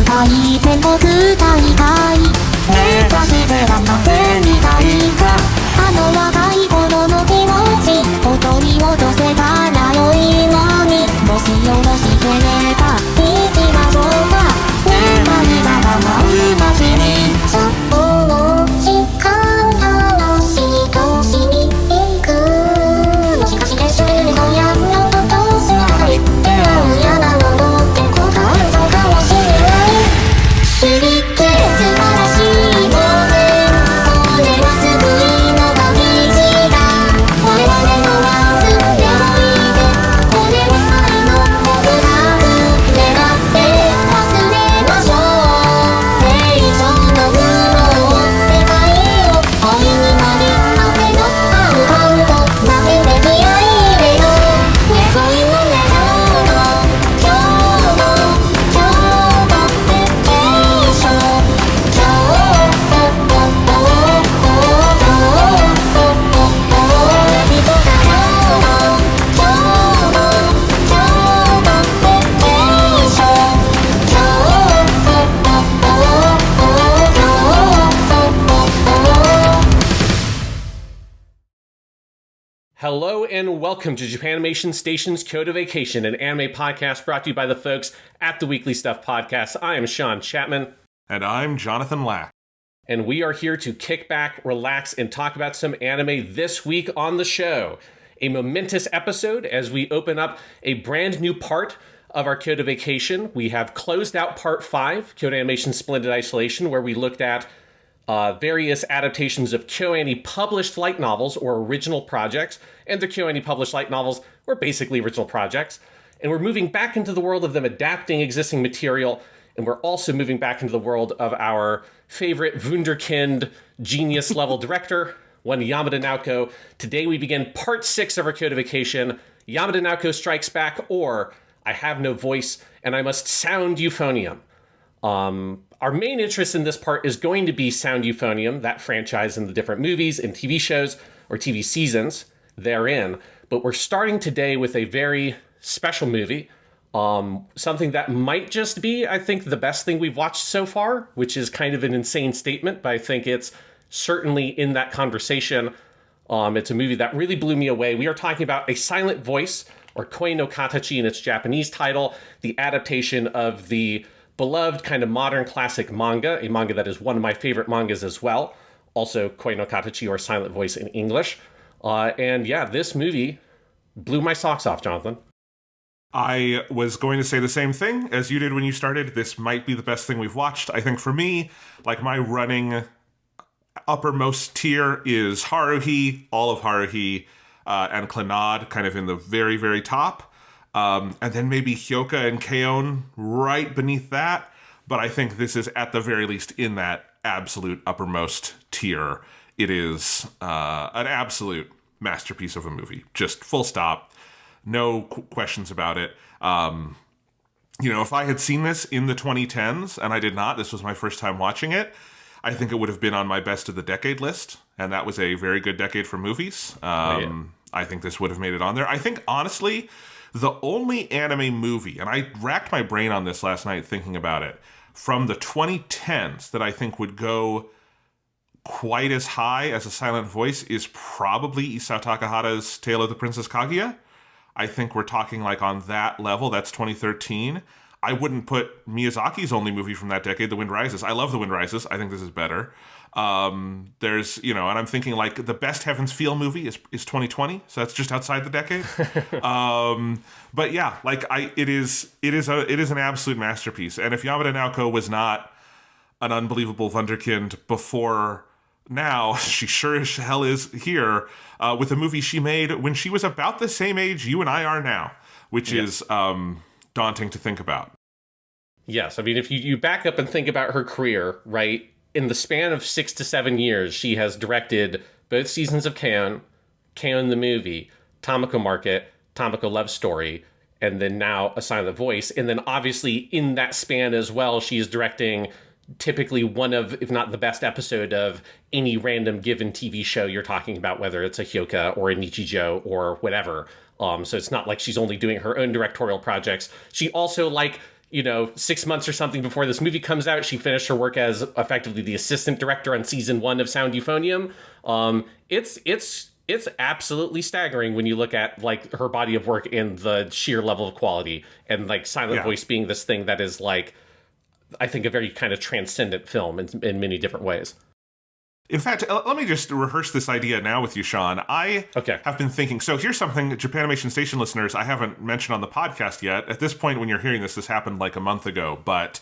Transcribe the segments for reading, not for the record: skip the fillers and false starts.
たい全国大会目指して頑張ってみたいかあの若い頃の気持ちを取り戻せたら良いのにもしよろしければ行きましょうかねまりだが舞う街にそう時間楽しい年に行くもしかして知るのやのととすがり出会うやなものって答えそうかもしれない知りて素晴らしいものそれは救いの旅路だ我々のはすっておいでこれは愛の告白願って忘れましょう成長の苦悩世界を愛になり雨のアウハウと叫んで気合い入れようね恋のね今日のベケーション今Hello and welcome to Japanimation Station's Kyoto Vacation, an anime podcast brought to you by the folks at the Weekly Stuff Podcast. I am Sean Chapman. And I'm Jonathan Lack. And we are here to kick back, relax, and talk about some anime this week on the show. A momentous episode as we open up a brand new part of our Kyoto Vacation. We have closed out Part 5, Kyoto Animation Splendid Isolation, where we looked at various adaptations of KyoAni published light novels or original projects, and the KyoAni published light novels were basically original projects. And we're moving back into the world of them adapting existing material, and we're also moving back into the world of our favorite wunderkind genius-level director, one Yamada Naoko. Today we begin Part 6 of our Kyoto Vacation, Yamada Naoko Strikes Back, or I Have No Voice, and I Must Sound Euphonium. Our main interest in this part is going to be Sound Euphonium, that franchise and the different movies and TV shows or TV seasons therein. But we're starting today with a very special movie, something that might just be, I think, the best thing we've watched so far, which is kind of an insane statement, but I think it's certainly in that conversation. It's a movie that really blew me away. We are talking about A Silent Voice, or Koi no Katachi in its Japanese title, the adaptation of the beloved kind of modern classic manga, a manga that is one of my favorite mangas as well. Also, Koi no Katachi or Silent Voice in English. And yeah, this movie blew my socks off, Jonathan. I was going to say the same thing as you did when you started. This might be the best thing we've watched. I think for me, like my running uppermost tier is Haruhi, all of Haruhi, and Clannad kind of in the very, very top. And then maybe Hyoka and Keon right beneath that. But I think this is at the very least in that absolute uppermost tier. It is an absolute masterpiece of a movie. Just full stop. No questions about it. If I had seen this in the 2010s, and I did not, this was my first time watching it, I think it would have been on my best of the decade list. And that was a very good decade for movies. I think this would have made it on there. I think, honestly, the only anime movie, and I racked my brain on this last night thinking about it, from the 2010s that I think would go quite as high as A Silent Voice is probably Isao Takahata's Tale of the Princess Kaguya. I think we're talking like on that level. That's 2013. I wouldn't put Miyazaki's only movie from that decade, The Wind Rises. I love The Wind Rises. I think this is better. There's, and I'm thinking like the best Heaven's Feel movie is 2020, so that's just outside the decade. But yeah, like it is an absolute masterpiece. And if Yamada Naoko was not an unbelievable wunderkind before now, she sure as hell is here with a movie she made when she was about the same age you and I are now, which is daunting to think about. Yes, I mean, if you back up and think about her career, right? In the span of 6 to 7 years, she has directed both seasons of Keon the movie, Tamako Market, Tamako Love Story, and then now A Silent Voice. And then obviously in that span as well, she is directing typically one of, if not the best episode of any random given TV show you're talking about, whether it's a Hyoka or a Nichijou or whatever. So it's not like she's only doing her own directorial projects. She also 6 months or something before this movie comes out, she finished her work as effectively the assistant director on season 1 of Sound Euphonium. It's absolutely staggering when you look at like her body of work and the sheer level of quality, and like silent voice being this thing that is like, I think, a very kind of transcendent film in many different ways. In fact, let me just rehearse this idea now with you, Sean. I have been thinking, so here's something, Japanimation Station listeners, I haven't mentioned on the podcast yet. At this point, when you're hearing this happened like a month ago, but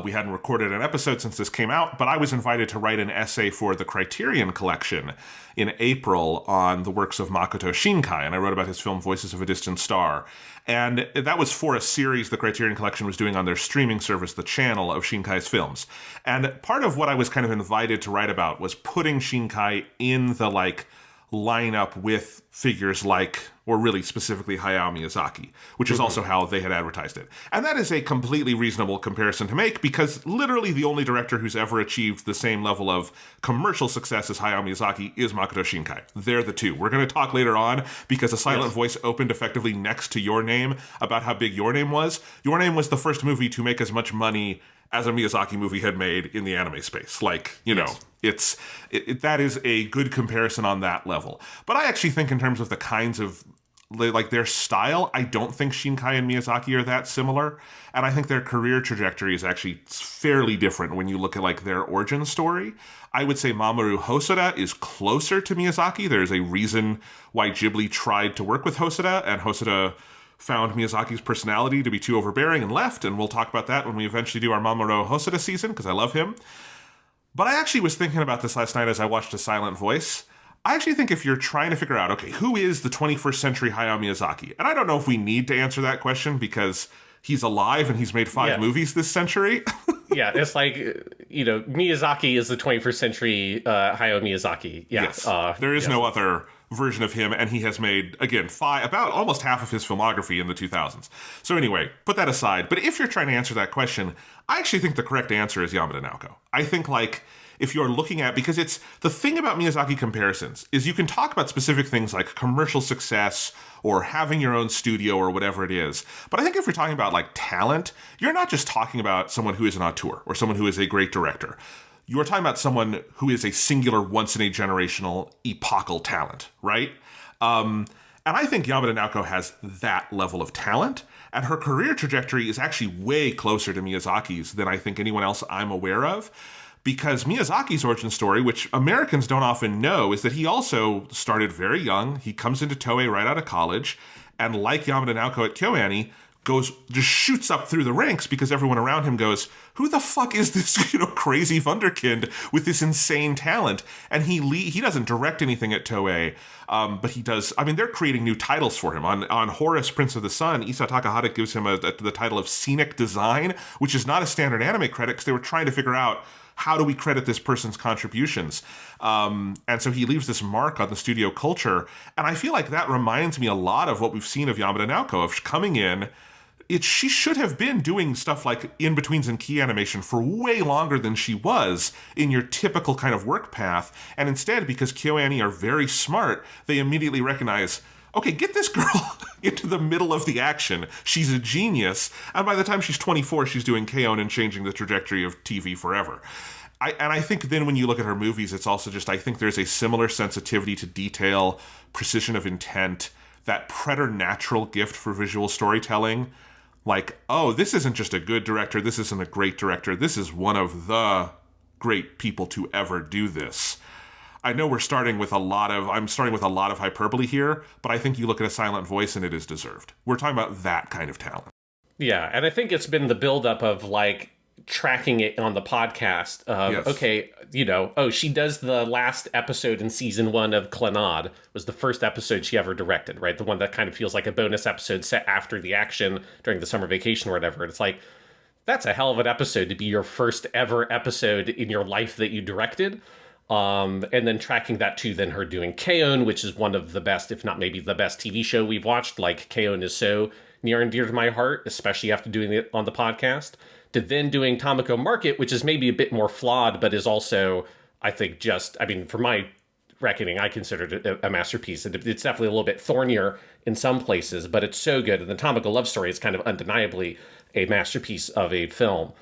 we hadn't recorded an episode since this came out. But I was invited to write an essay for the Criterion Collection in April on the works of Makoto Shinkai, and I wrote about his film Voices of a Distant Star. And that was for a series the Criterion Collection was doing on their streaming service, The Channel, of Shinkai's films. And part of what I was kind of invited to write about was putting Shinkai in the, like, lineup with figures like, or really specifically Hayao Miyazaki, which is also how they had advertised it. And that is a completely reasonable comparison to make, because literally the only director who's ever achieved the same level of commercial success as Hayao Miyazaki is Makoto Shinkai. They're the two. We're going to talk later on, because A Silent Voice opened effectively next to Your Name, about how big Your Name was. Your Name was the first movie to make as much money as a Miyazaki movie had made in the anime space. Like, that is a good comparison on that level. But I actually think in terms of the kinds of, like, their style, I don't think Shinkai and Miyazaki are that similar. And I think their career trajectory is actually fairly different when you look at, like, their origin story. I would say Mamoru Hosoda is closer to Miyazaki. There's a reason why Ghibli tried to work with Hosoda, and Hosoda found Miyazaki's personality to be too overbearing and left, and we'll talk about that when we eventually do our Mamoru Hosoda season, because I love him. But I actually was thinking about this last night as I watched A Silent Voice. I actually think if you're trying to figure out, okay, who is the 21st century Hayao Miyazaki? And I don't know if we need to answer that question, because he's alive and he's made 5 movies this century. Yeah, it's like, Miyazaki is the 21st century Hayao Miyazaki. Yeah. Yes. There is no other version of him, and he has made, again, about almost half of his filmography in the 2000s. So anyway, put that aside. But if you're trying to answer that question, I actually think the correct answer is Yamada Naoko. I think, like, if you're looking at, because it's the thing about Miyazaki comparisons is you can talk about specific things like commercial success or having your own studio or whatever it is. But I think if you're talking about, like, talent, you're not just talking about someone who is an auteur or someone who is a great director. You are talking about someone who is a singular, once-in-a-generational, epochal talent, right? And I think Yamada Naoko has that level of talent, and her career trajectory is actually way closer to Miyazaki's than I think anyone else I'm aware of, because Miyazaki's origin story, which Americans don't often know, is that he also started very young. He comes into Toei right out of college, and like Yamada Naoko at KyoAni, just shoots up through the ranks because everyone around him goes, who the fuck is this, crazy wunderkind with this insane talent? And he doesn't direct anything at Toei, but he does. I mean, they're creating new titles for him. On Horus, Prince of the Sun, Isa Takahata gives him the title of Scenic Design, which is not a standard anime credit, because they were trying to figure out, how do we credit this person's contributions? And so he leaves this mark on the studio culture. And I feel like that reminds me a lot of what we've seen of Yamada Naoko, of coming in. She should have been doing stuff like in-betweens and key animation for way longer than she was in your typical kind of work path. And instead, because KyoAni are very smart, they immediately recognize, okay, get this girl into the middle of the action. She's a genius. And by the time she's 24, she's doing K-On! And changing the trajectory of TV forever. I think then when you look at her movies, it's also just, I think there's a similar sensitivity to detail, precision of intent, that preternatural gift for visual storytelling. Like, oh, this isn't just a good director, this isn't a great director, this is one of the great people to ever do this. I know I'm starting with a lot of hyperbole here, but I think you look at A Silent Voice and it is deserved. We're talking about that kind of talent. Yeah, and I think it's been the buildup of, like, tracking it on the podcast. Yes. Okay, she does the last episode in season 1 of Clannad, was the first episode she ever directed, right? The one that kind of feels like a bonus episode set after the action during the summer vacation or whatever. And it's like, that's a hell of an episode to be your first ever episode in your life that you directed. And then tracking that to then her doing K-On!, which is one of the best, if not maybe the best TV show we've watched. Like, K-On! Is so near and dear to my heart, especially after doing it on the podcast. To then doing Tamako Market, which is maybe a bit more flawed, but is also, I think, for my Reckoning, I considered it a masterpiece. It's definitely a little bit thornier in some places, but it's so good. And the Tamako love story is kind of undeniably a masterpiece of a film.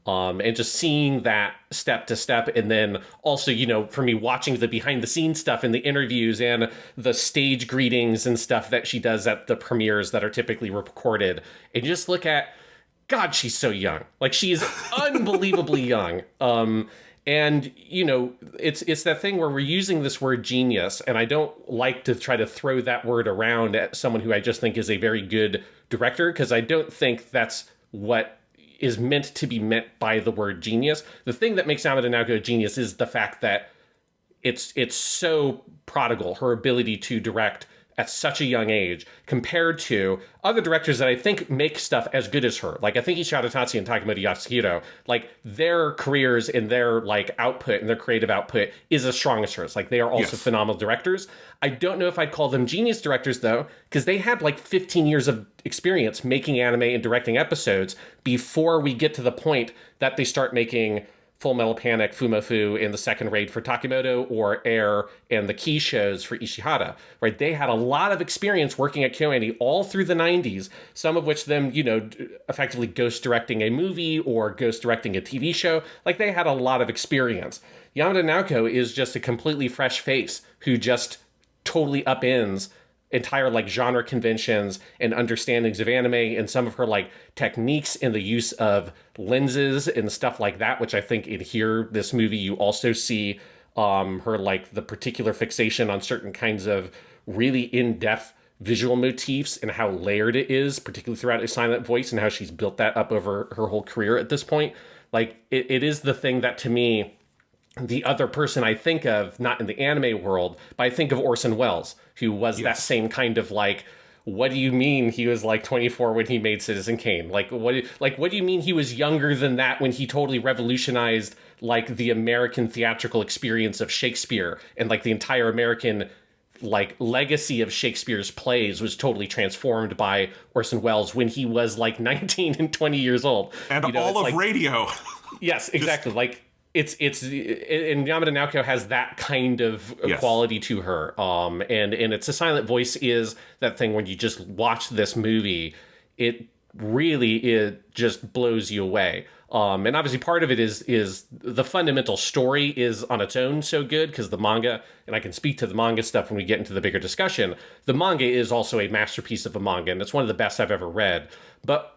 And just seeing that step to step, and then also, for me, watching the behind the scenes stuff in the interviews and the stage greetings and stuff that she does at the premieres that are typically recorded, and you just look at, God, she's so young. Like, she is unbelievably young. And, it's that thing where we're using this word genius, and I don't like to try to throw that word around at someone who I just think is a very good director, because I don't think that's what is meant to be meant by the word genius. The thing that makes Yamada Naoko a genius is the fact that it's so prodigal, her ability to direct at such a young age, compared to other directors that I think make stuff as good as her. Like, I think Ishihara Tatsuya and Takemoto Yasuhiro, like, their careers and their, like, output and their creative output is as strong as hers. Like, they are also phenomenal directors. I don't know if I'd call them genius directors, though, because they had, like, 15 years of experience making anime and directing episodes before we get to the point that they start making Full Metal Panic, Fumofu, and the second raid for Takemoto, or Air and the key shows for Ishihara, right? They had a lot of experience working at KyoAni all through the 90s, some of which them, effectively ghost directing a movie or ghost directing a TV show. Like, they had a lot of experience. Yamada Naoko is just a completely fresh face who just totally upends entire, like, genre conventions and understandings of anime, and some of her, like, techniques in the use of lenses and stuff like that, which I think in here, this movie, you also see her, like, the particular fixation on certain kinds of really in-depth visual motifs and how layered it is, particularly throughout A Silent Voice, and how she's built that up over her whole career at this point. Like, it is the thing that, to me, the other person I think of, not in the anime world, but I think of Orson Welles, who was that same kind of, like, what do you mean he was, like, 24 when he made Citizen Kane? Like, what do you mean he was younger than that when he totally revolutionized, like, the American theatrical experience of Shakespeare, and, like, the entire American, like, legacy of Shakespeare's plays was totally transformed by Orson Welles when he was, like, 19 and 20 years old. And all of, like, radio. Yes, exactly. Like, and Yamada Naoko has that kind of quality to her. And it's A Silent Voice is that thing when you just watch this movie, it just blows you away. And obviously part of it is the fundamental story is on its own so good, because the manga, and I can speak to the manga stuff when we get into the bigger discussion, the manga is also a masterpiece of a manga, and it's one of the best I've ever read. But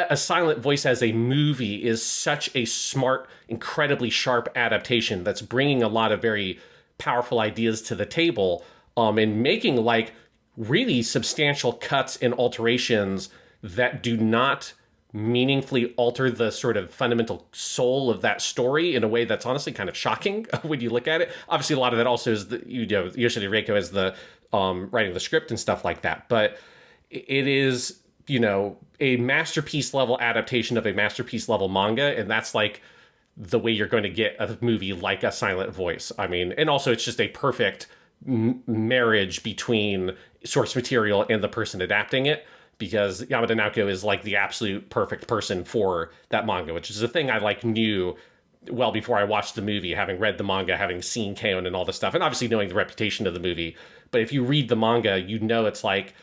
A Silent Voice as a movie is such a smart, incredibly sharp adaptation that's bringing a lot of very powerful ideas to the table, and making, like, really substantial cuts and alterations that do not meaningfully alter the sort of fundamental soul of that story in a way that's honestly kind of shocking when you look at it. Obviously, a lot of that also is Yoshida Reiko as the writing the script and stuff like that, but it is, a masterpiece level adaptation of a masterpiece level manga, and that's, like, the way you're going to get a movie like A Silent Voice. I mean, and also it's just a perfect marriage between source material and the person adapting it, because Yamada Naoko is, like, the absolute perfect person for that manga, which is a thing I, like, knew well before I watched the movie, having read the manga, having seen K-On! And all this stuff, and obviously knowing the reputation of the movie. But if you read the manga, it's like,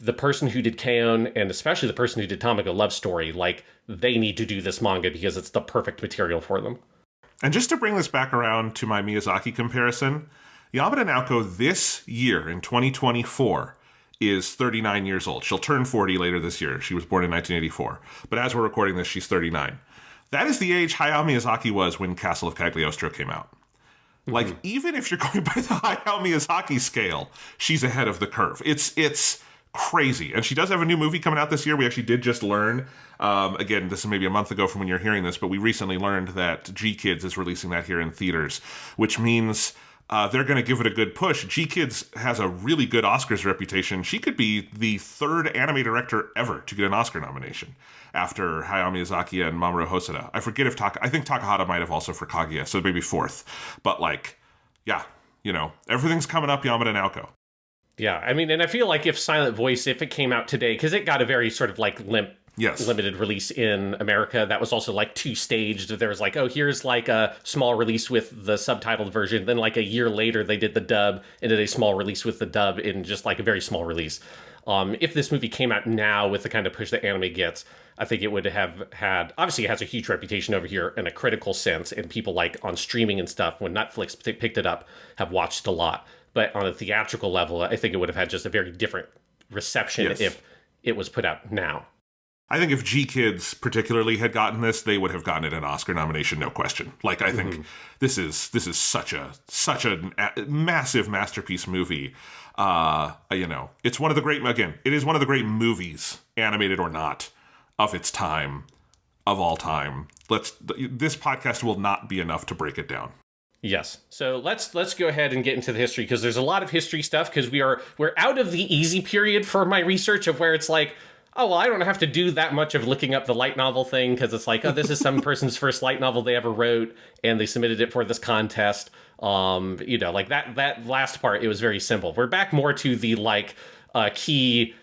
the person who did K-On! And especially the person who did Tamako Love Story, like, they need to do this manga because it's the perfect material for them. And just to bring this back around to my Miyazaki comparison, Yamada Naoko this year, in 2024, is 39 years old. She'll turn 40 later this year. She was born in 1984. But as we're recording this, she's 39. That is the age Hayao Miyazaki was when Castle of Cagliostro came out. Mm-hmm. Like, even if you're going by the Hayao Miyazaki scale, she's ahead of the curve. It's crazy. And she does have a new movie coming out this year. We actually did just learn, again, this is maybe a month ago from when you're hearing this, but we recently learned that G-Kids is releasing that here in theaters, which means they're going to give it a good push. G-Kids has a really good Oscars reputation. She could be the third anime director ever to get an Oscar nomination after Hayao Miyazaki and Mamoru Hosoda. I forget if I think Takahata might have also for Kaguya, so maybe fourth. But, like, yeah, everything's coming up Yamada Naoko. Yeah, I mean, and I feel like if Silent Voice, if it came out today, because it got a very sort of, like, limp Yes. limited release in America. That was also like 2-staged. There was like, oh, here's like a small release with the subtitled version. Then like a year later, they did the dub and did a small release with the dub in just like a very small release. If this movie came out now with the kind of push that anime gets, I think it would have had, obviously it has a huge reputation over here in a critical sense, and people like on streaming and stuff, when Netflix picked it up, have watched a lot. But on a theatrical level, I think it would have had just a very different reception if it was put out now. I think if G-Kids particularly had gotten this, they would have gotten it an Oscar nomination, no question. Like, I think this is such a massive masterpiece movie. You know, it's one of the great, again, it is one of the great movies, animated or not, of its time, of all time. This podcast will not be enough to break it down. Yes. So let's go ahead and get into the history, because there's a lot of history stuff, because we're out of the easy period for my research of where it's like, oh, well, I don't have to do that much of looking up the light novel thing, because it's like, oh, this is some person's first light novel they ever wrote, and they submitted it for this contest. You know, like that last part, it was very simple. We're back more to the like key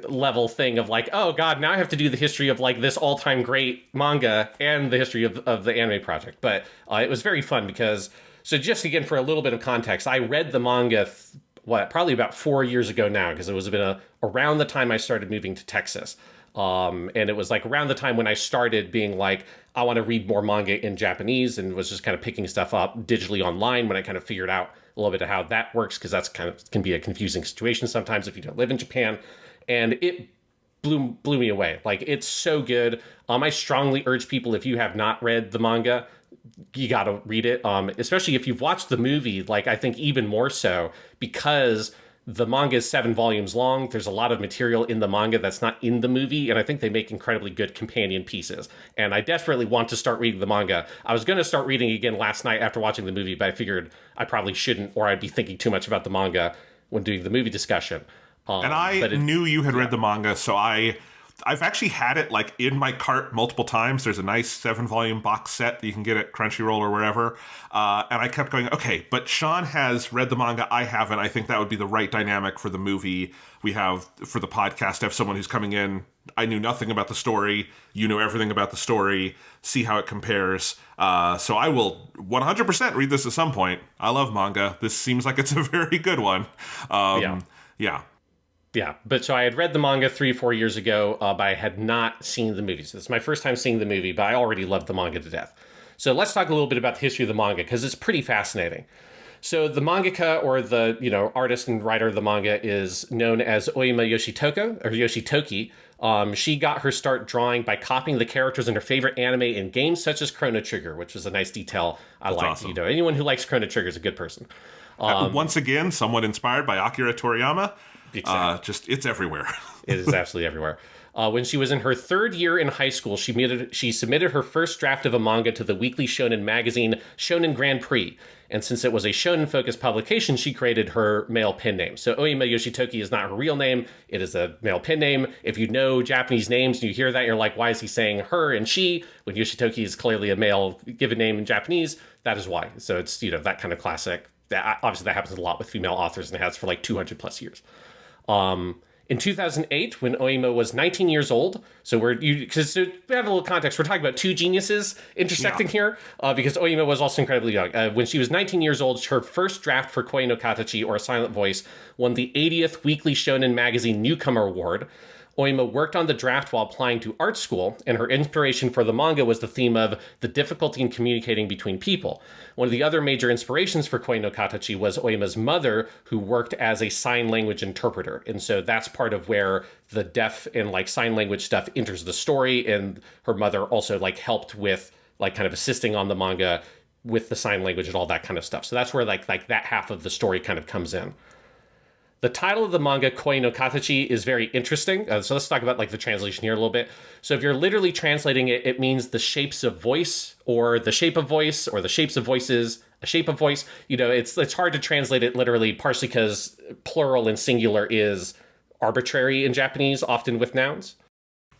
level thing of like, oh god, now I have to do the history of like this all-time great manga and the history of the anime project. But it was very fun because, so just again for a little bit of context, I read the manga probably about 4 years ago now, because it was around the time I started moving to Texas. And it was like around the time when I started being like, I want to read more manga in Japanese, and was just kind of picking stuff up digitally online when I kind of figured out a little bit of how that works, because that's kind of can be a confusing situation sometimes if you don't live in Japan. And it blew me away. Like, it's so good. I strongly urge people, if you have not read the manga, you got to read it. Especially if you've watched the movie, like, I think even more so, because the manga is 7 volumes long. There's a lot of material in the manga that's not in the movie, and I think they make incredibly good companion pieces. And I desperately want to start reading the manga. I was going to start reading again last night after watching the movie, but I figured I probably shouldn't, or I'd be thinking too much about the manga when doing the movie discussion. And I knew you had read the manga, so I've actually had it like in my cart multiple times. There's a nice 7-volume box set that you can get at Crunchyroll or wherever. And I kept going, okay, but Sean has read the manga, I haven't. I think that would be the right dynamic for the movie. We have, for the podcast, have someone who's coming in. I knew nothing about the story. You know everything about the story. See how it compares. So I will 100% read this at some point. I love manga. This seems like it's a very good one. Yeah, but so I had read the manga 3-4 years ago, but I had not seen the movie. So this is my first time seeing the movie, but I already loved the manga to death. So let's talk a little bit about the history of the manga, because it's pretty fascinating. So the mangaka, or the artist and writer of the manga, is known as Ōima Yoshitoki. She got her start drawing by copying the characters in her favorite anime and games such as Chrono Trigger, which was a nice detail I liked. Awesome. Anyone who likes Chrono Trigger is a good person. Once again, someone inspired by Akira Toriyama. Exactly. It's everywhere. It is absolutely everywhere. When she was in her 3rd year in high school, she submitted her first draft of a manga to the weekly shonen magazine Shonen Grand Prix. And since it was a shonen-focused publication, she created her male pen name. So Ōima Yoshitoki is not her real name. It is a male pen name. If you know Japanese names and you hear that, you're like, why is he saying her and she when Yoshitoki is clearly a male given name in Japanese? That is why. So it's, that kind of classic. Obviously, that happens a lot with female authors, and it has for like 200 plus years. In 2008, when Ōima was 19 years old, so because we have a little context, we're talking about 2 geniuses intersecting here, because Ōima was also incredibly young. When she was 19 years old, her first draft for Koi no Katachi, or A Silent Voice, won the 80th Weekly Shonen Magazine Newcomer Award. Ōima worked on the draft while applying to art school, and her inspiration for the manga was the theme of the difficulty in communicating between people. One of the other major inspirations for Koi no Katachi was Ōima's mother, who worked as a sign language interpreter. And so that's part of where the deaf and like sign language stuff enters the story, and her mother also like helped with like kind of assisting on the manga with the sign language and all that kind of stuff. So that's where like that half of the story kind of comes in. The title of the manga, Koi no Katachi, is very interesting. So let's talk about like the translation here a little bit. So if you're literally translating it, it means the shapes of voice, or the shape of voice, or the shapes of voices, a shape of voice. It's hard to translate it literally, partially because plural and singular is arbitrary in Japanese, often with nouns.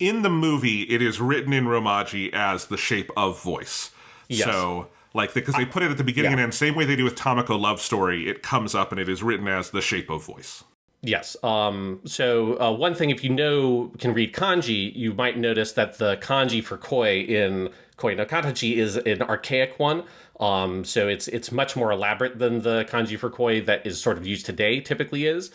In the movie, it is written in Romaji as the shape of voice. Yes. So, because they put it at the beginning and end, same way they do with Tamako Love Story, it comes up and it is written as the shape of voice. Yes. So one thing, if you can read kanji, you might notice that the kanji for koi in Koi no Katachi is an archaic one. So it's much more elaborate than the kanji for koi that is sort of used today typically is.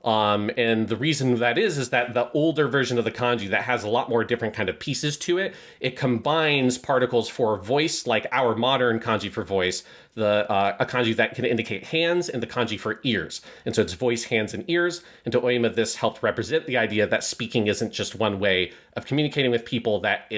And the reason that is that the older version of the kanji that has a lot more different kind of pieces to it, it combines particles for voice, like our modern kanji for voice, a kanji that can indicate hands, and the kanji for ears. And so it's voice, hands, and ears. And to Ōima, this helped represent the idea that speaking isn't just one way of communicating with people, that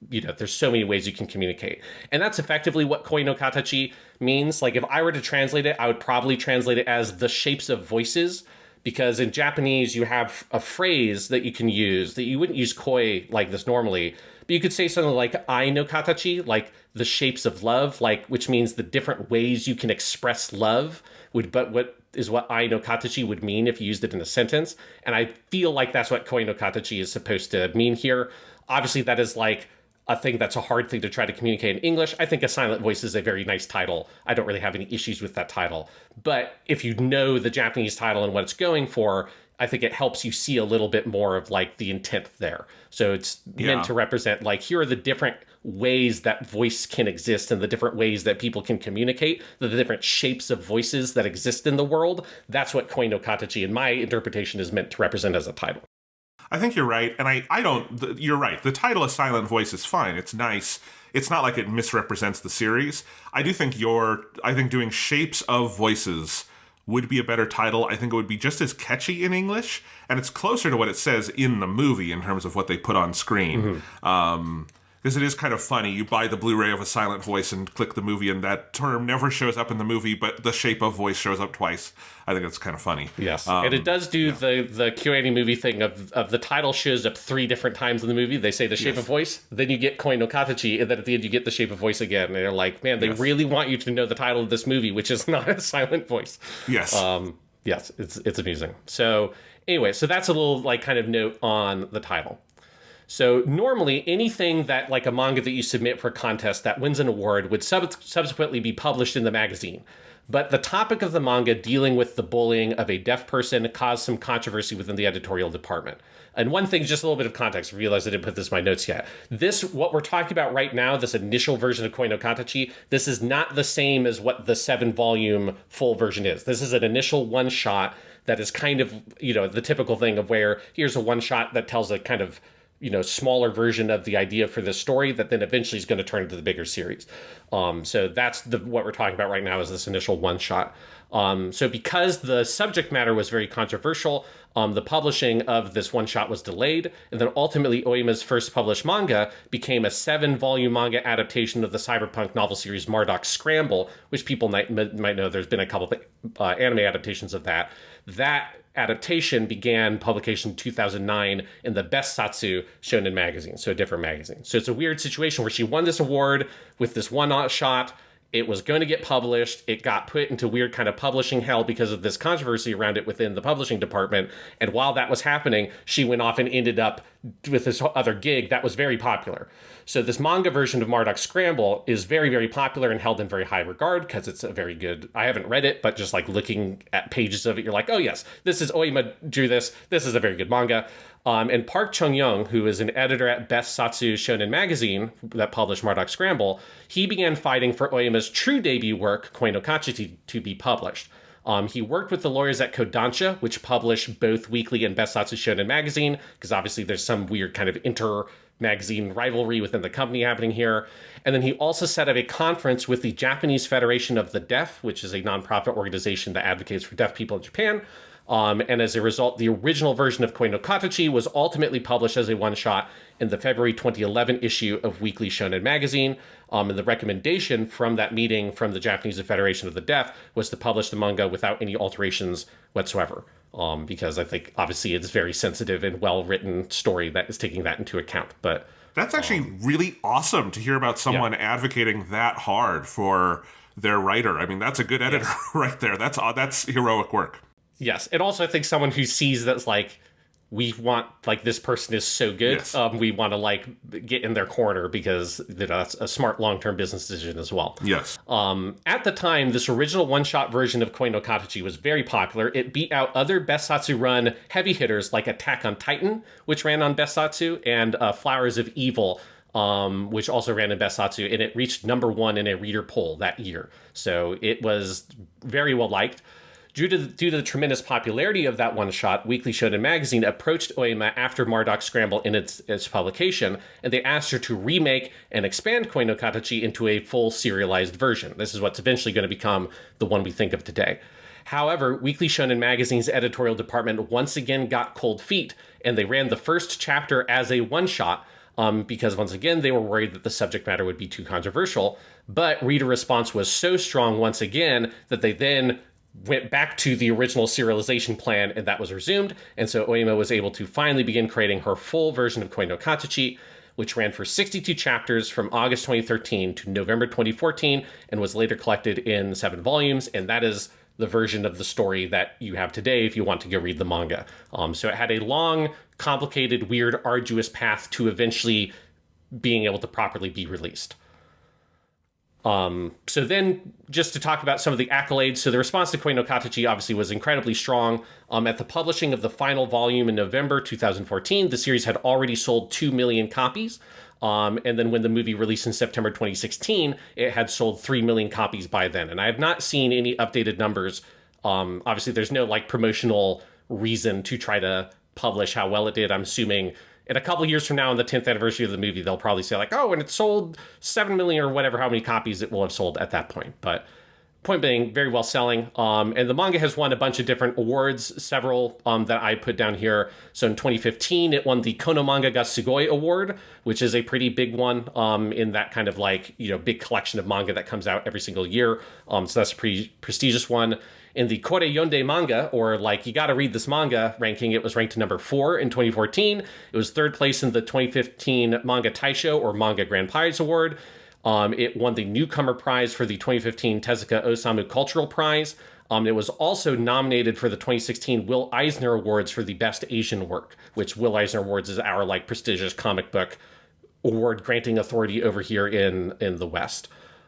there's so many ways you can communicate. And that's effectively what Koi no Katachi means. Like, if I were to translate it, I would probably translate it as the shapes of voices, because in Japanese, you have a phrase that you can use that you wouldn't use koi like this normally, but you could say something like ai no katachi, like the shapes of love, like, which means the different ways you can express love but what ai no katachi would mean if you used it in a sentence. And I feel like that's what koi no katachi is supposed to mean here. Obviously, that is like a thing that's a hard thing to try to communicate in English. I think A Silent Voice is a very nice title. I don't really have any issues with that title. But if you know the Japanese title and what it's going for, I think it helps you see a little bit more of like the intent there. So it's meant to represent like, here are the different ways that voice can exist and the different ways that people can communicate, the different shapes of voices that exist in the world. That's what Koi no Katachi, in my interpretation, is meant to represent as a title. I think you're right, and you're right. The title A Silent Voice is fine. It's nice. It's not like it misrepresents the series. I think doing Shapes of Voices would be a better title. I think it would be just as catchy in English, and it's closer to what it says in the movie in terms of what they put on screen. Because it is kind of funny. You buy the Blu-ray of A Silent Voice and click the movie, and that term never shows up in the movie, but the shape of voice shows up twice. I think it's kind of funny. Yes, and it does do the Kyoto movie thing of the title shows up 3 different times in the movie. They say the shape of voice, then you get Koi no Katachi, and then at the end you get the shape of voice again. And they're like, man, they really want you to know the title of this movie, which is not A Silent Voice. Yes. Yes, it's amusing. So anyway, so that's a little like kind of note on the title. So normally anything that like a manga that you submit for a contest that wins an award would subsequently be published in the magazine. But the topic of the manga dealing with the bullying of a deaf person caused some controversy within the editorial department. And one thing, just a little bit of context, I realized I didn't put this in my notes yet. What we're talking about right now, this initial version of Koi no Katachi, this is not the same as what the 7-volume full version is. This is an initial one-shot that is kind of, the typical thing of where here's a one-shot that tells a kind of, smaller version of the idea for this story that then eventually is going to turn into the bigger series. So that's what we're talking about right now is this initial one shot. So because the subject matter was very controversial, the publishing of this one shot was delayed, and then ultimately Ōima's first published manga became a 7-volume manga adaptation of the cyberpunk novel series Marduk Scramble, which people might know. There's been a couple of anime adaptations of that. That adaptation began publication in 2009 in the Best Satsu Shonen magazine, so a different magazine. So it's a weird situation where she won this award with this one shot. It was going to get published. It got put into weird kind of publishing hell because of this controversy around it within the publishing department. And while that was happening, she went off and ended up with this other gig that was very popular. So this manga version of Marduk Scramble is very, very popular and held in very high regard because it's a very good, I haven't read it, but just like looking at pages of it, you're like, oh yes, this is Ōima drew this. This is a very good manga. And Park Chung-young, who is an editor at Best Satsu Shonen magazine that published Marduk Scramble, he began fighting for Ōima's true debut work, Koi no Katachi, to be published. He worked with the lawyers at Kodansha, which publish both weekly and Best Satsu Shonen magazine, because obviously there's some weird kind of inter-magazine rivalry within the company happening here. And then he also set up a conference with the Japanese Federation of the Deaf, which is a nonprofit organization that advocates for deaf people in Japan. And as a result, the original version of Koi no Katachi was ultimately published as a one-shot in the February 2011 issue of Weekly Shonen Magazine. And the recommendation from that meeting from the Japanese Federation of the Deaf was to publish the manga without any alterations whatsoever. Because I think, obviously, it's a very sensitive and well-written story that is taking that into account. But that's actually really awesome to hear about someone advocating that hard for their writer. I mean, that's a good editor right there. That's heroic work. Yes, and also I think someone who sees that's like we want, like, this person is so good. Yes. We want to, like, get in their corner because that's a smart long-term business decision as well. Yes. At the time, this original one-shot version of Koi no Katachi was very popular. It beat out other Besatsu run heavy hitters like Attack on Titan, which ran on Besatsu, and Flowers of Evil, which also ran in Besatsu, and it reached #1 in a reader poll that year. So it was very well liked. Due to the tremendous popularity of that one-shot, Weekly Shonen Magazine approached Ōima after Marduk's scramble in its publication, and they asked her to remake and expand Koi no Katachi into a full serialized version. This is what's eventually going to become the one we think of today. However, Weekly Shonen Magazine's editorial department once again got cold feet, and they ran the first chapter as a one-shot, because once again, they were worried that the subject matter would be too controversial. But reader response was so strong once again that they then went back to the original serialization plan, and that was resumed. And so Ōima was able to finally begin creating her full version of Koi no Katachi, which ran for 62 chapters from August 2013 to November 2014, and was later collected in 7 volumes. And that is the version of the story that you have today if you want to go read the manga. So it had a long, complicated, weird, arduous path to eventually being able to properly be released. So then, just to talk about some of the accolades, so the response to Koi no Katachi obviously was incredibly strong. At the publishing of the final volume in November 2014, the series had already sold 2 million copies. And then when the movie released in September 2016, it had sold 3 million copies by then. And I have not seen any updated numbers. Obviously, there's no, like, promotional reason to try to publish how well it did. I'm assuming in a couple of years from now, on the 10th anniversary of the movie, they'll probably say, like, oh, and it sold 7 million or whatever, how many copies it will have sold at that point. But point being, very well selling. And the manga has won a bunch of different awards, several that I put down here. So in 2015, it won the Kono Manga ga Sugoi Award, which is a pretty big one in that kind of, like, you know, big collection of manga that comes out every single year. So that's a pretty prestigious one. In the Kore Yonde manga, or, like, you gotta read this manga ranking, it was ranked to #4 in 2014. It was 3rd place in the 2015 Manga Taisho, or Manga Grand Prize Award. It won the Newcomer Prize for the 2015 Tezuka Osamu Cultural Prize. It was also nominated for the 2016 Will Eisner Awards for the Best Asian Work, which Will Eisner Awards is our, like, prestigious comic book award granting authority over here in the West.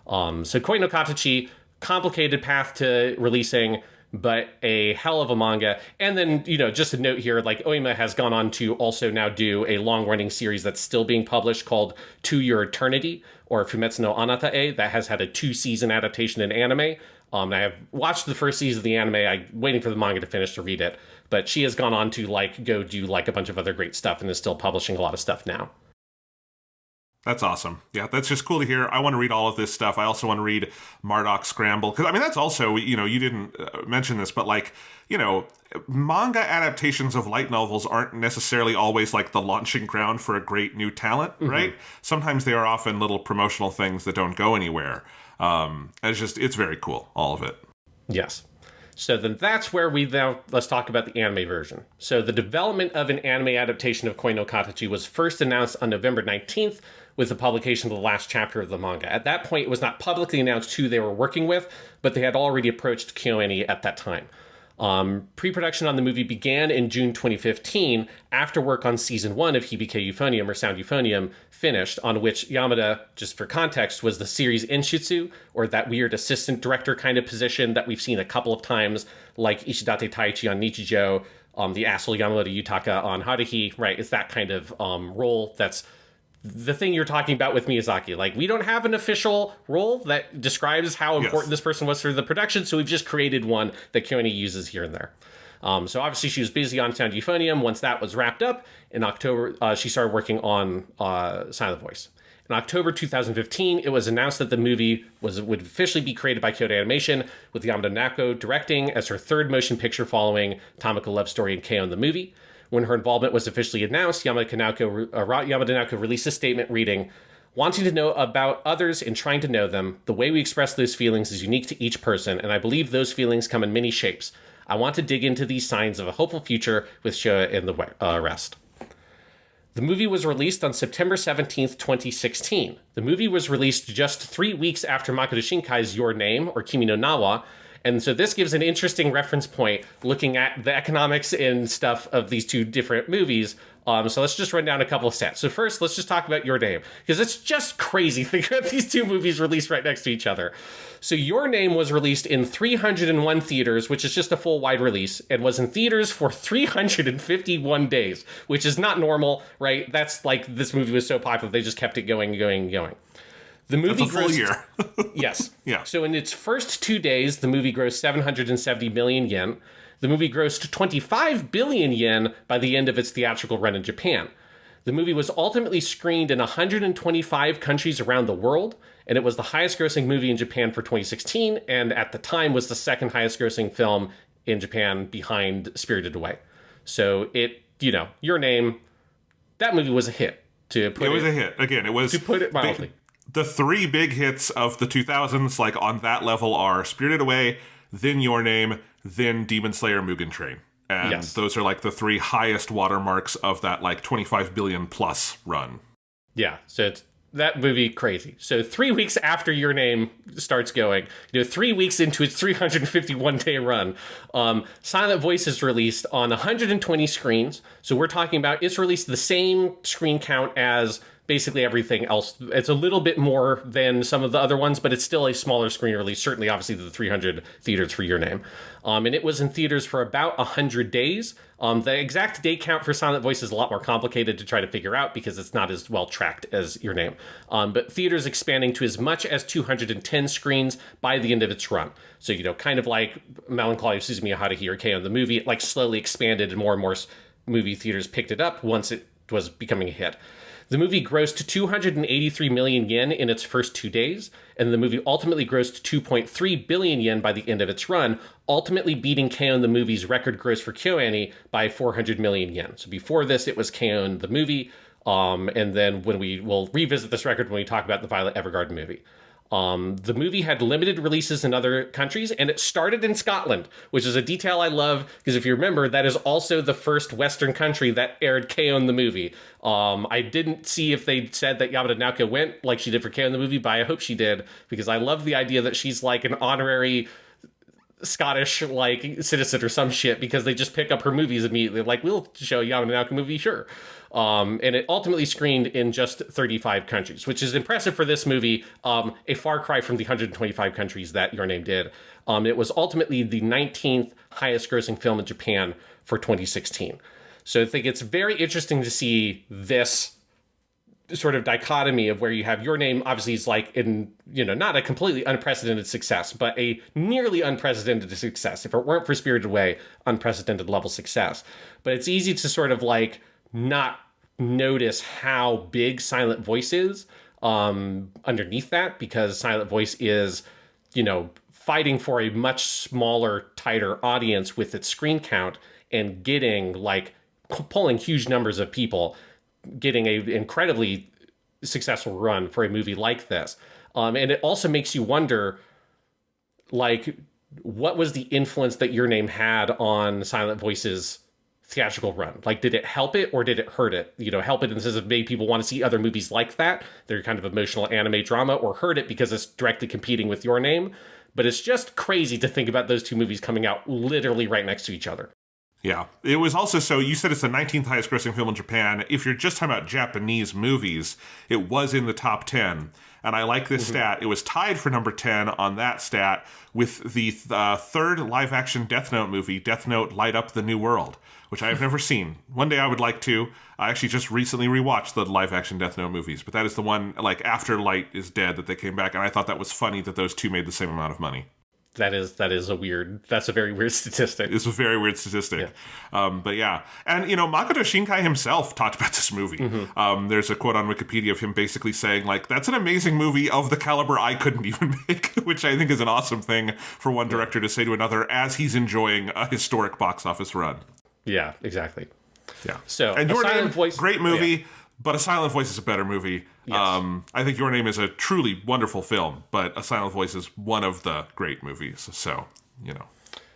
So Koi no Katachi, complicated path to releasing, but a hell of a manga. And then, you know, just a note here, like, Ōima has gone on to also now do a long-running series that's still being published called To Your Eternity, or Fumetsu no Anata-e, that has had a 2-season adaptation in anime. I have watched the first season of the anime. I'm waiting for the manga to finish to read it. But she has gone on to, like, go do, like, a bunch of other great stuff and is still publishing a lot of stuff now. That's awesome. Yeah, that's just cool to hear. I want to read all of this stuff. I also want to read Marduk's Scramble. Because, I mean, that's also, you know, you didn't mention this, but, like, you know, manga adaptations of light novels aren't necessarily always, like, the launching ground for a great new talent, right? Sometimes they are often little promotional things that don't go anywhere. It's very cool, all of it. Yes. So then that's where let's talk about the anime version. So the development of an anime adaptation of Koi no Katachi was first announced on November 19th with the publication of the last chapter of the manga. At that point, it was not publicly announced who they were working with, but they had already approached KyoAni at that time. Pre-production on the movie began in June 2015 after work on season 1 of Hibike Euphonium, or Sound Euphonium, finished, on which Yamada, just for context, was the series Inshitsu, or that weird assistant director kind of position that we've seen a couple of times, like Ishidate Taichi on Nichijou, the asshole Yamamoto Yutaka on Haruhi, right? It's that kind of role that's the thing you're talking about with Miyazaki. Like, we don't have an official role that describes how important this person was for the production, so we've just created one that KyoAni uses here and there. So obviously she was busy on Sound Euphonium. Once that was wrapped up, in October, she started working on Sign of the Voice. In October 2015, it was announced that the movie would officially be created by Kyoto Animation, with Yamada Naoko directing as her 3rd motion picture following Tamako Love Story and K.O. the movie. When her involvement was officially announced, Yamada Naoko released a statement reading, "Wanting to know about others and trying to know them, the way we express those feelings is unique to each person, and I believe those feelings come in many shapes. I want to dig into these signs of a hopeful future with Showa and the rest." The movie was released on September 17th, 2016. The movie was released just 3 weeks after Makoto Shinkai's Your Name, or Kimi no Na wa, And so this gives an interesting reference point looking at the economics and stuff of these two different movies. So let's just run down a couple of stats. So first, let's just talk about Your Name, because it's just crazy thinking about these two movies released right next to each other. So Your Name was released in 301 theaters, which is just a full wide release, and was in theaters for 351 days, which is not normal, right? That's like, this movie was so popular, they just kept it going and going and going. The movie That's a full year. Yes. Yeah. So in its first 2 days, the movie grossed 770 million yen. The movie grossed 25 billion yen by the end of its theatrical run in Japan. The movie was ultimately screened in 125 countries around the world, and it was the highest grossing movie in Japan for 2016, and at the time was the second highest grossing film in Japan behind Spirited Away. So it, Your Name, that movie was a hit. It was a hit. Again, it was... To put it mildly. The three big hits of the 2000s, like on that level, are Spirited Away, then Your Name, then Demon Slayer Mugen Train. And yes. Those are like the three highest watermarks of that like 25 billion plus run. Yeah, so it's that movie crazy. So 3 weeks after Your Name starts going, 3 weeks into its 351-day run, Silent Voice is released on 120 screens. So we're talking about, it's released the same screen count as basically everything else. It's a little bit more than some of the other ones, but it's still a smaller screen release, certainly obviously the 300 theaters for Your Name. And it was in theaters for about 100 days. The exact day count for Silent Voice is a lot more complicated to try to figure out because it's not as well tracked as Your Name. But theaters expanding to as much as 210 screens by the end of its run. So, kind of like Melancholy of Suzumiya Haruhi or K-On! The movie, it like slowly expanded and more movie theaters picked it up once it was becoming a hit. The movie grossed 283 million yen in its first 2 days, and the movie ultimately grossed 2.3 billion yen by the end of its run, ultimately beating K-On! The movie's record gross for KyoAni by 400 million yen. So before this, it was K-On! The movie, and then we'll revisit this record when we talk about the Violet Evergarden movie. The movie had limited releases in other countries, and it started in Scotland, which is a detail I love, because if you remember, that is also the first Western country that aired K-On! The movie. I didn't see if they said that Yamada Naoko went like she did for K-On! The movie, but I hope she did, because I love the idea that she's like an honorary Scottish like citizen or some shit, because they just pick up her movies immediately. Like, we'll show Yamada Naoko movie, sure. And it ultimately screened in just 35 countries, which is impressive for this movie, a far cry from the 125 countries that Your Name did. It was ultimately the 19th highest grossing film in Japan for 2016. So I think it's very interesting to see this sort of dichotomy of where you have Your Name obviously is like in, not a completely unprecedented success, but a nearly unprecedented success. If it weren't for Spirited Away, unprecedented level success. But it's easy to sort of like not notice how big Silent Voice is underneath that, because Silent Voice is, fighting for a much smaller, tighter audience with its screen count and getting like pulling huge numbers of people, getting an incredibly successful run for a movie like this. And it also makes you wonder, like, what was the influence that Your Name had on Silent Voice's theatrical run? Like, did it help it or did it hurt it? Help it in the sense of maybe people want to see other movies like that, they're kind of emotional anime drama, or hurt it because it's directly competing with Your Name. But it's just crazy to think about those two movies coming out literally right next to each other. Yeah. It was also, so you said it's the 19th highest grossing film in Japan. If you're just talking about Japanese movies, it was in the top 10. And I like this stat. It was tied for number 10 on that stat with the third live-action Death Note movie, Death Note Light Up the New World, which I have never seen. One day I would like to. I actually just recently rewatched the live-action Death Note movies, but that is the one, like, after Light is dead that they came back, and I thought that was funny that those two made the same amount of money. That's a very weird statistic. It's a very weird statistic. Yeah. But yeah. And, Makoto Shinkai himself talked about this movie. There's a quote on Wikipedia of him basically saying, like, that's an amazing movie of the caliber I couldn't even make, which I think is an awesome thing for one director to say to another as he's enjoying a historic box office run. Yeah, exactly. Yeah. So, and Your Name, Voice, great movie, but A Silent Voice is a better movie. Yes. I think Your Name is a truly wonderful film, but A Silent Voice is one of the great movies. So,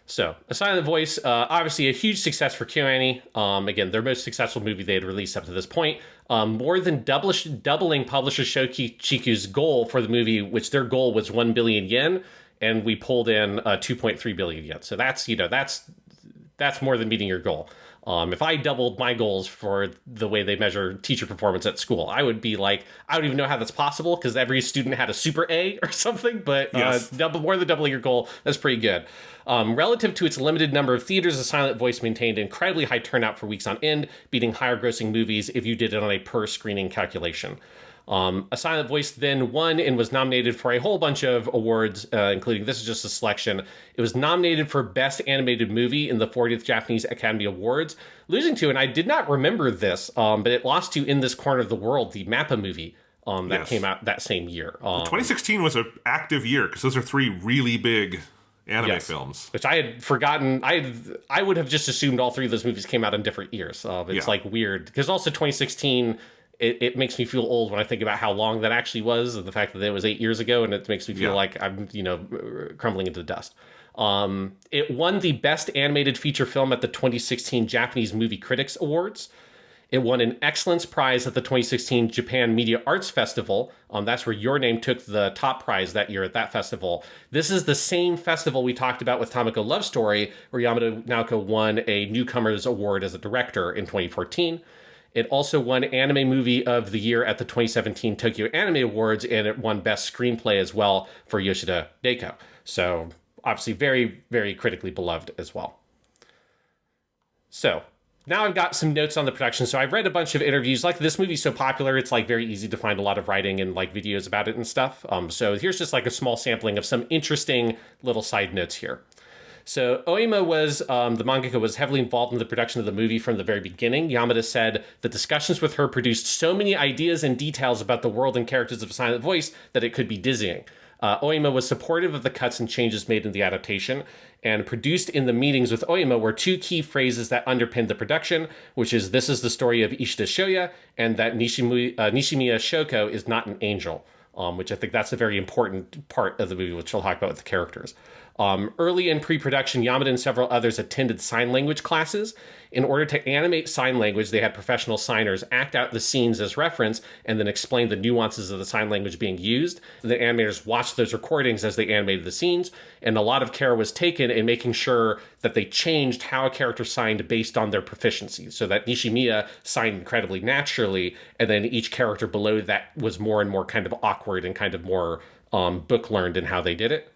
So, A Silent Voice, obviously a huge success for KyoAni. Again, their most successful movie they had released up to this point. More than doubling publisher Shochiiku's goal for the movie, which their goal was 1 billion yen. and we pulled in 2.3 billion yen. So that's more than meeting your goal. If I doubled my goals for the way they measure teacher performance at school, I would be like, I don't even know how that's possible because every student had a super A or something, but Yes. more than doubling your goal, that's pretty good. Relative to its limited number of theaters, A Silent Voice maintained incredibly high turnout for weeks on end, beating higher grossing movies if you did it on a per screening calculation. A Silent Voice then won and was nominated for a whole bunch of awards, including, this is just a selection. It was nominated for Best Animated Movie in the 40th Japanese Academy Awards, losing to, and I did not remember this, but it lost to In This Corner of the World, the Mappa movie that came out that same year. 2016 was an active year because those are three really big anime films. Which I had forgotten. I would have just assumed all three of those movies came out in different years. It's like weird. Because also 2016... It makes me feel old when I think about how long that actually was, and the fact that it was 8 years ago, and it makes me feel like I'm, crumbling into dust. It won the Best Animated Feature Film at the 2016 Japanese Movie Critics Awards. It won an Excellence Prize at the 2016 Japan Media Arts Festival. That's where Your Name took the top prize that year at that festival. This is the same festival we talked about with Tamako Love Story, where Yamada Naoko won a Newcomers Award as a director in 2014. It also won Anime Movie of the Year at the 2017 Tokyo Anime Awards, and it won Best Screenplay as well for Yoshida Deiko. So, obviously very, very critically beloved as well. So, now I've got some notes on the production. So I've read a bunch of interviews. Like, this movie's so popular, it's like very easy to find a lot of writing and like videos about it and stuff. So here's just like a small sampling of some interesting little side notes here. So Ōima was, the mangaka, was heavily involved in the production of the movie from the very beginning. Yamada said the discussions with her produced so many ideas and details about the world and characters of Silent Voice that it could be dizzying. Ōima was supportive of the cuts and changes made in the adaptation, and produced in the meetings with Ōima were two key phrases that underpinned the production, which is, "This is the story of Ishida Shoya," and that Nishimiya Shoko is not an angel, which I think that's a very important part of the movie, which we'll talk about with the characters. Early in pre-production, Yamada and several others attended sign language classes. In order to animate sign language, they had professional signers act out the scenes as reference and then explain the nuances of the sign language being used. The animators watched those recordings as they animated the scenes, and a lot of care was taken in making sure that they changed how a character signed based on their proficiency, so that Nishimiya signed incredibly naturally, and then each character below that was more and more kind of awkward and kind of more book learned in how they did it.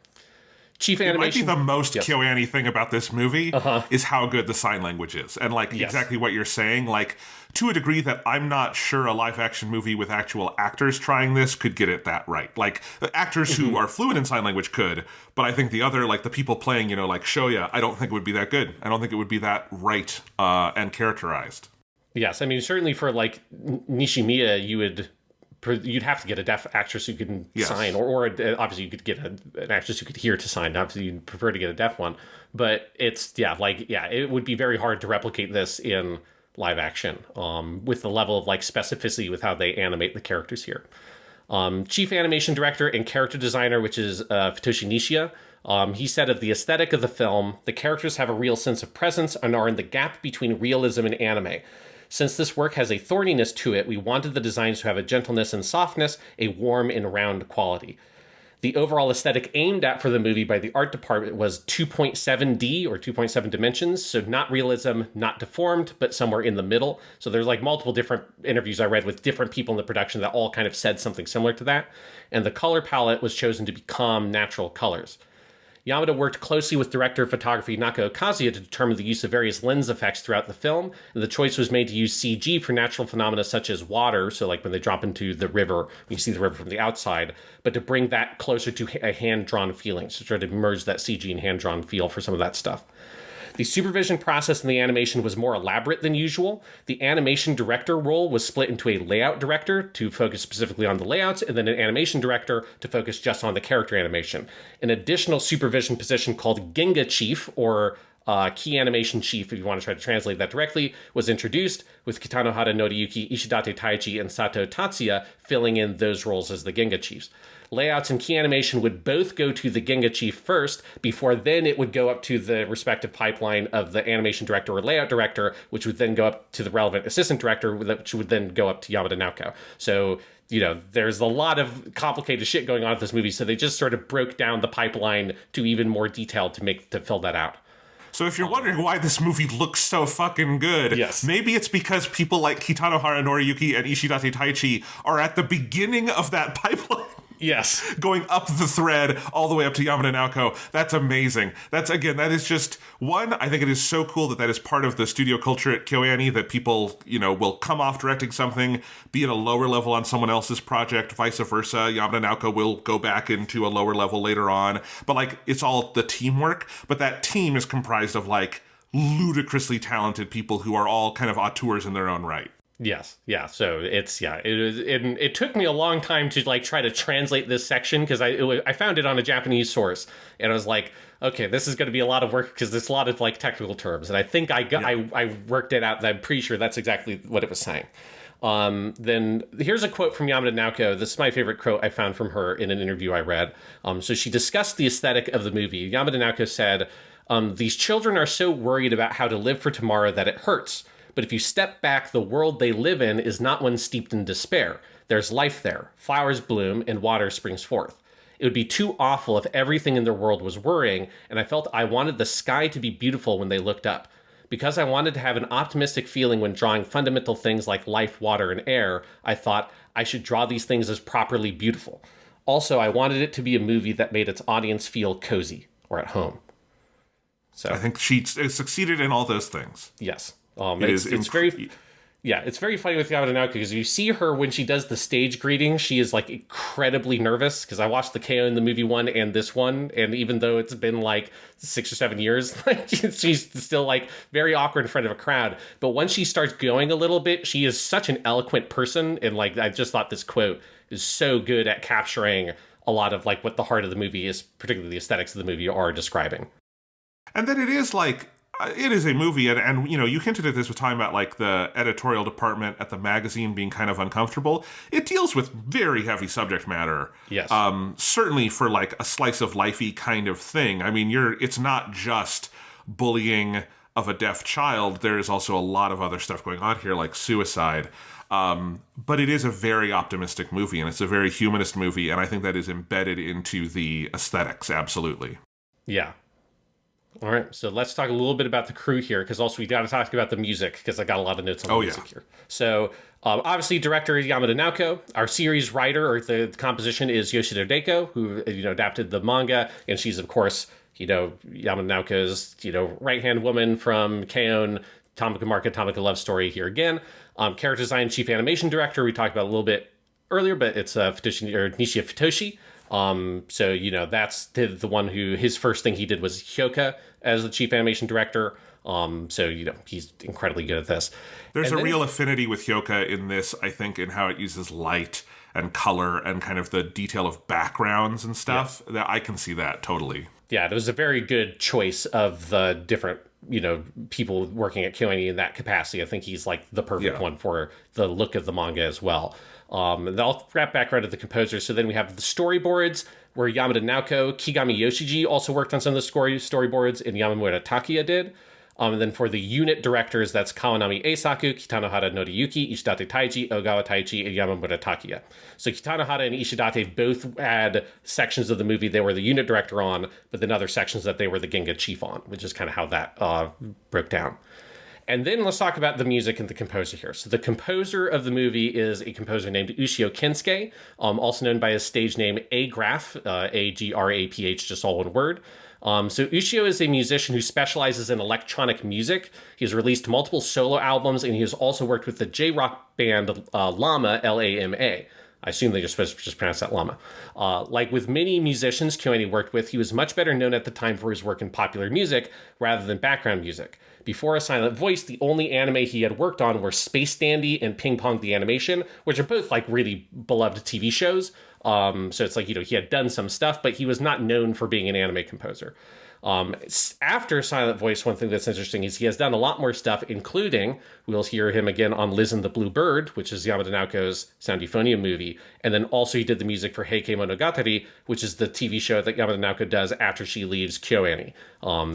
Chief Animation. It might be the most KyoAni thing about this movie is how good the sign language is. And exactly what you're saying, like to a degree that I'm not sure a live action movie with actual actors trying this could get it that right. Like the actors who are fluent in sign language could, but I think the other, like the people playing, like Shoya, I don't think it would be that good. I don't think it would be that right and characterized. Yes, I mean, certainly for like Nishimiya, you'd have to get a deaf actress who can sign, or obviously you could get an actress who could hear to sign. Obviously, you'd prefer to get a deaf one, but it would be very hard to replicate this in live action with the level of like specificity with how they animate the characters here. Chief Animation Director and Character Designer, which is Futoshi Nishiya, he said of the aesthetic of the film, the characters have a real sense of presence and are in the gap between realism and anime. Since this work has a thorniness to it, we wanted the designs to have a gentleness and softness, a warm and round quality. The overall aesthetic aimed at for the movie by the art department was 2.7D or 2.7 dimensions, so not realism, not deformed, but somewhere in the middle. So there's like multiple different interviews I read with different people in the production that all kind of said something similar to that. And the color palette was chosen to be calm, natural colors. Yamada worked closely with director of photography Naoko Kazuya to determine the use of various lens effects throughout the film, and the choice was made to use CG for natural phenomena such as water, so like when they drop into the river, you see the river from the outside, but to bring that closer to a hand-drawn feeling, so try to merge that CG and hand-drawn feel for some of that stuff. The supervision process in the animation was more elaborate than usual. The animation director role was split into a layout director to focus specifically on the layouts, and then an animation director to focus just on the character animation. An additional supervision position called Genga Chief, or Key Animation Chief, if you want to try to translate that directly, was introduced, with Kitanohara Noriyuki, Ishidate Taichi, and Sato Tatsuya filling in those roles as the Genga Chiefs. Layouts and Key Animation would both go to the Genga Chief first, before then it would go up to the respective pipeline of the animation director or layout director, which would then go up to the relevant assistant director, which would then go up to Yamada Naoko. So, there's a lot of complicated shit going on with this movie, so they just sort of broke down the pipeline to even more detail to fill that out. So if you're wondering why this movie looks so fucking good, yes, maybe it's because people like Kitanohara Noriyuki and Ishidate Taichi are at the beginning of that pipeline. Yes. Going up the thread all the way up to Yamada Naoko. That's amazing. That is just, one, I think it is so cool that is part of the studio culture at KyoAni, that people, will come off directing something, be at a lower level on someone else's project, vice versa. Yamada Naoko will go back into a lower level later on. But, it's all the teamwork. But that team is comprised of, ludicrously talented people who are all kind of auteurs in their own right. Yes, yeah. So it took me a long time to try to translate this section, because I found it on a Japanese source, and I was like, okay, this is going to be a lot of work because there's a lot of technical terms, and I think I worked it out, and I'm pretty sure that's exactly what it was saying. Then here's a quote from Yamada Naoko. This is my favorite quote I found from her in an interview I read. So she discussed the aesthetic of the movie. Yamada Naoko said, "These children are so worried about how to live for tomorrow that it hurts. But if you step back, the world they live in is not one steeped in despair. There's life there. Flowers bloom and water springs forth. It would be too awful if everything in their world was worrying, and I felt I wanted the sky to be beautiful when they looked up. Because I wanted to have an optimistic feeling when drawing fundamental things like life, water, and air, I thought I should draw these things as properly beautiful. Also, I wanted it to be a movie that made its audience feel cozy or at home." So I think she succeeded in all those things. Yes. It's very funny with Yamada Naoko, because you see her when she does the stage greeting, she is incredibly nervous, because I watched the KO in the movie one and this one, and even though it's been 6 or 7 years, she's still very awkward in front of a crowd. But once she starts going a little bit, she is such an eloquent person, and I just thought this quote is so good at capturing a lot of what the heart of the movie is, particularly the aesthetics of the movie, are describing. And then it is it is a movie, and you hinted at this with talking about the editorial department at the magazine being kind of uncomfortable. It deals with very heavy subject matter. Yes. Certainly for a slice of lifey kind of thing. I mean, it's not just bullying of a deaf child. There is also a lot of other stuff going on here, like suicide. But it is a very optimistic movie, and it's a very humanist movie, and I think that is embedded into the aesthetics, absolutely. Yeah. All right, so let's talk a little bit about the crew here, because also we got to talk about the music, because I got a lot of notes on the music here. So obviously, director Yamada Naoko. Our series writer, or the composition, is Yoshida Deko, who adapted the manga, and she's of course Yamada Naoko's right-hand woman from K-On!, Tamako Market, Tamako Love Story here again. Character design, chief animation director, we talked about a little bit earlier, but it's Nishia Futoshi. So, that's the one who, his first thing he did was Hyoka as the chief animation director. So, he's incredibly good at this. There's a real affinity with Hyoka in this, I think, in how it uses light and color and kind of the detail of backgrounds and stuff. Yeah. That I can see that totally. Yeah, it was a very good choice of the different, people working at KyoAni in that capacity. I think he's the perfect one for the look of the manga as well. And I'll wrap back around to the composer. So then we have the storyboards, where Yamada Naoko, Kigami Yoshiji also worked on some of the storyboards, and Yamamura Takiya did. And then for the unit directors, that's Kawanami Eisaku, Kitanohara Noriyuki, Ishidate Taichi, Ogawa Taichi, and Yamamura Takiya. So Kitanohara and Ishidate both had sections of the movie they were the unit director on, but then other sections that they were the Genga chief on, which is kind of how that broke down. And then let's talk about the music and the composer here. So the composer of the movie is a composer named Ushio Kensuke, also known by his stage name Agraph, Agraph, just all one word. So Ushio is a musician who specializes in electronic music. He's released multiple solo albums, and he has also worked with the J-rock band Llama, L-A-M-A. I assume they just supposed to just pronounce that Llama. Like with many musicians KyoAni worked with, he was much better known at the time for his work in popular music rather than background music. Before A Silent Voice, the only anime he had worked on were Space Dandy and Ping Pong the Animation, which are both really beloved TV shows. So it's he had done some stuff, but he was not known for being an anime composer. After Silent Voice, one thing that's interesting is he has done a lot more stuff, including, we'll hear him again on Liz and the Blue Bird, which is Yamada Naoko's sound euphonium movie. And then also he did the music for Heike Monogatari, which is the TV show that Yamada Naoko does after she leaves KyoAni.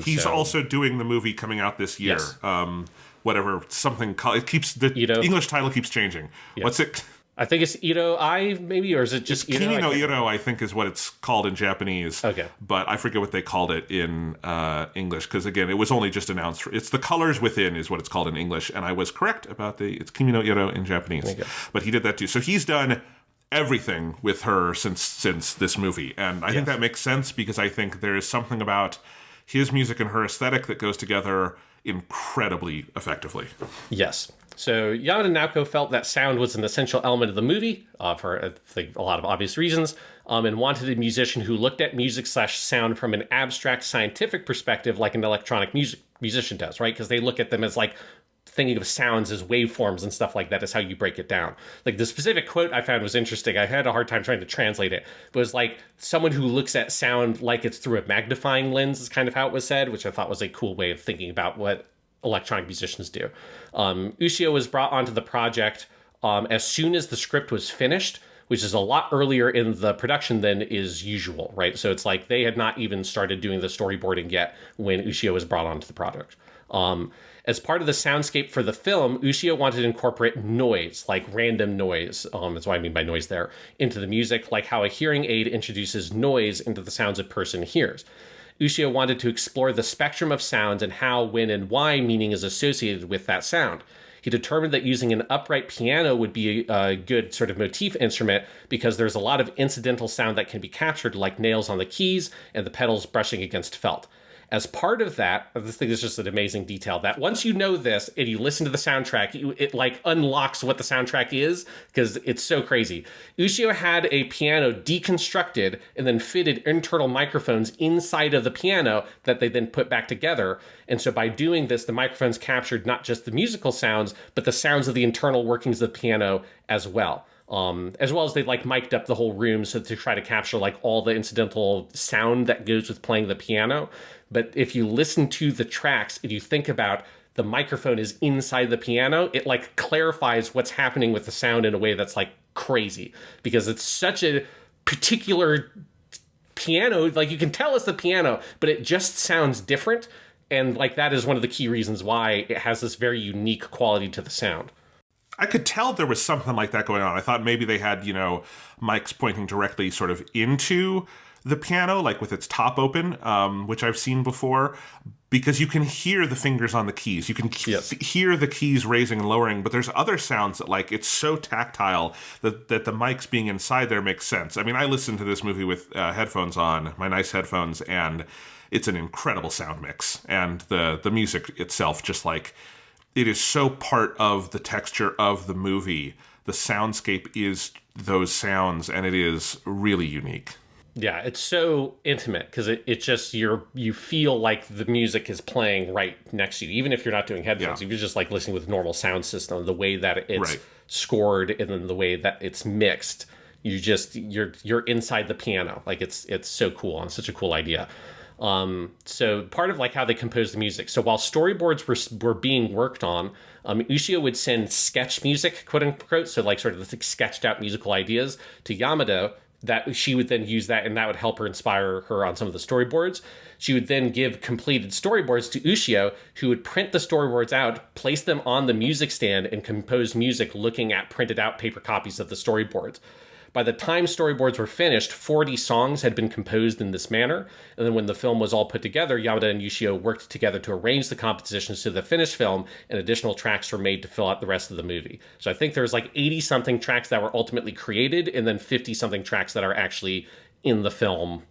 He's also doing the movie coming out this year. Yes. Whatever, something called, it keeps, the English title keeps changing. Yeah. What's it? I think it's Ito Ai, maybe, or is it just Ito? Kimi no Iro, I think, is what it's called in Japanese. Okay. But I forget what they called it in English, because, again, it was only just announced. It's The Colors Within is what it's called in English, and I was correct about it's Kimi no Iro in Japanese. But he did that, too. So he's done everything with her since this movie, and I think that makes sense, because I think there is something about his music and her aesthetic that goes together incredibly effectively. Yes. So Yamada Naoko felt that sound was an essential element of the movie for I think a lot of obvious reasons, and wanted a musician who looked at music/sound from an abstract scientific perspective, like an electronic musician does, right? Because they look at them as like thinking of sounds as waveforms and stuff like that is how you break it down. Like the specific quote I found was interesting. I had a hard time trying to translate it. It was like someone who looks at sound like it's through a magnifying lens is kind of how it was said, which I thought was a cool way of thinking about what electronic musicians do. Ushio was brought onto the project as soon as the script was finished, which is a lot earlier in the production than is usual, right? So it's like they had not even started doing the storyboarding yet when Ushio was brought onto the project. As part of the soundscape for the film, Ushio wanted to incorporate noise, like random noise, that's what I mean by noise there, into the music, like how a hearing aid introduces noise into the sounds a person hears. Ushio wanted to explore the spectrum of sounds and how, when, and why meaning is associated with that sound. He determined that using an upright piano would be a good sort of motif instrument because there's a lot of incidental sound that can be captured, like nails on the keys and the pedals brushing against felt. As part of that, this thing is just an amazing detail, that once you know this and you listen to the soundtrack, it like unlocks what the soundtrack is, because it's so crazy. Ushio had a piano deconstructed and then fitted internal microphones inside of the piano that they then put back together. And so by doing this, the microphones captured not just the musical sounds, but the sounds of the internal workings of the piano as well. As well as they like mic'd up the whole room so to try to capture like all the incidental sound that goes with playing the piano. But if you listen to the tracks and you think about the microphone is inside the piano, it like clarifies what's happening with the sound in a way that's like crazy, because it's such a particular piano. Like you can tell it's the piano, but it just sounds different. And like that is one of the key reasons why it has this very unique quality to the sound. I could tell there was something like that going on. I thought maybe they had, mics pointing directly sort of into the piano, like with its top open, which I've seen before, because you can hear the fingers on the keys. You can hear the keys raising and lowering, but there's other sounds that like it's so tactile that the mics being inside there makes sense. I mean, I listened to this movie with headphones on, my nice headphones, and it's an incredible sound mix. And the music itself, just like, it is so part of the texture of the movie. The soundscape is those sounds, and it is really unique. Yeah, it's so intimate because it just you feel like the music is playing right next to you, even if you're not doing headphones. If you're just like listening with normal sound system, the way that it's scored and then the way that it's mixed, you're inside the piano. Like it's so cool and such a cool idea. So part of like how they composed the music. So while storyboards were being worked on, Ushio would send sketch music, quote unquote, so like sort of the sketched out musical ideas to Yamada, that she would then use that, and that would help her inspire her on some of the storyboards. She would then give completed storyboards to Ushio, who would print the storyboards out, place them on the music stand, and compose music looking at printed out paper copies of the storyboards. By the time storyboards were finished, 40 songs had been composed in this manner, and then when the film was all put together, Yamada and Ushio worked together to arrange the compositions to the finished film, and additional tracks were made to fill out the rest of the movie. So I think there's like 80-something tracks that were ultimately created, and then 50-something tracks that are actually in the film,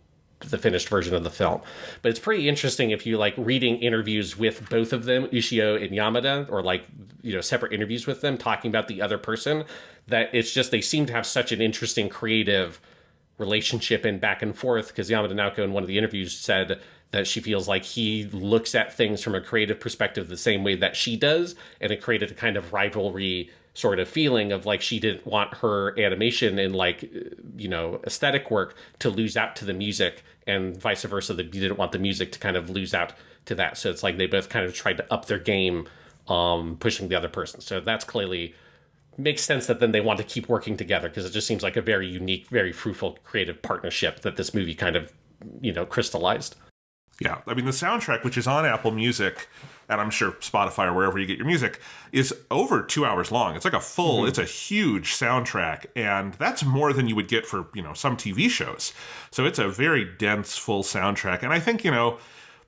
the finished version of the film. But it's pretty interesting if you like reading interviews with both of them, Ushio and Yamada, or like, separate interviews with them talking about the other person, that it's just, they seem to have such an interesting creative relationship and back and forth, because Yamada Naoko in one of the interviews said that she feels like he looks at things from a creative perspective the same way that she does, and it created a kind of rivalry sort of feeling of like she didn't want her animation and like, aesthetic work to lose out to the music, and vice versa. That you didn't want the music to kind of lose out to that. So it's like they both kind of tried to up their game, pushing the other person. So that's clearly makes sense that then they want to keep working together, because it just seems like a very unique, very fruitful creative partnership that this movie kind of, crystallized. Yeah, I mean, the soundtrack, which is on Apple Music, and I'm sure Spotify or wherever you get your music, is over 2 hours long. It's like a full, it's a huge soundtrack, and that's more than you would get for, some TV shows. So it's a very dense, full soundtrack. And I think,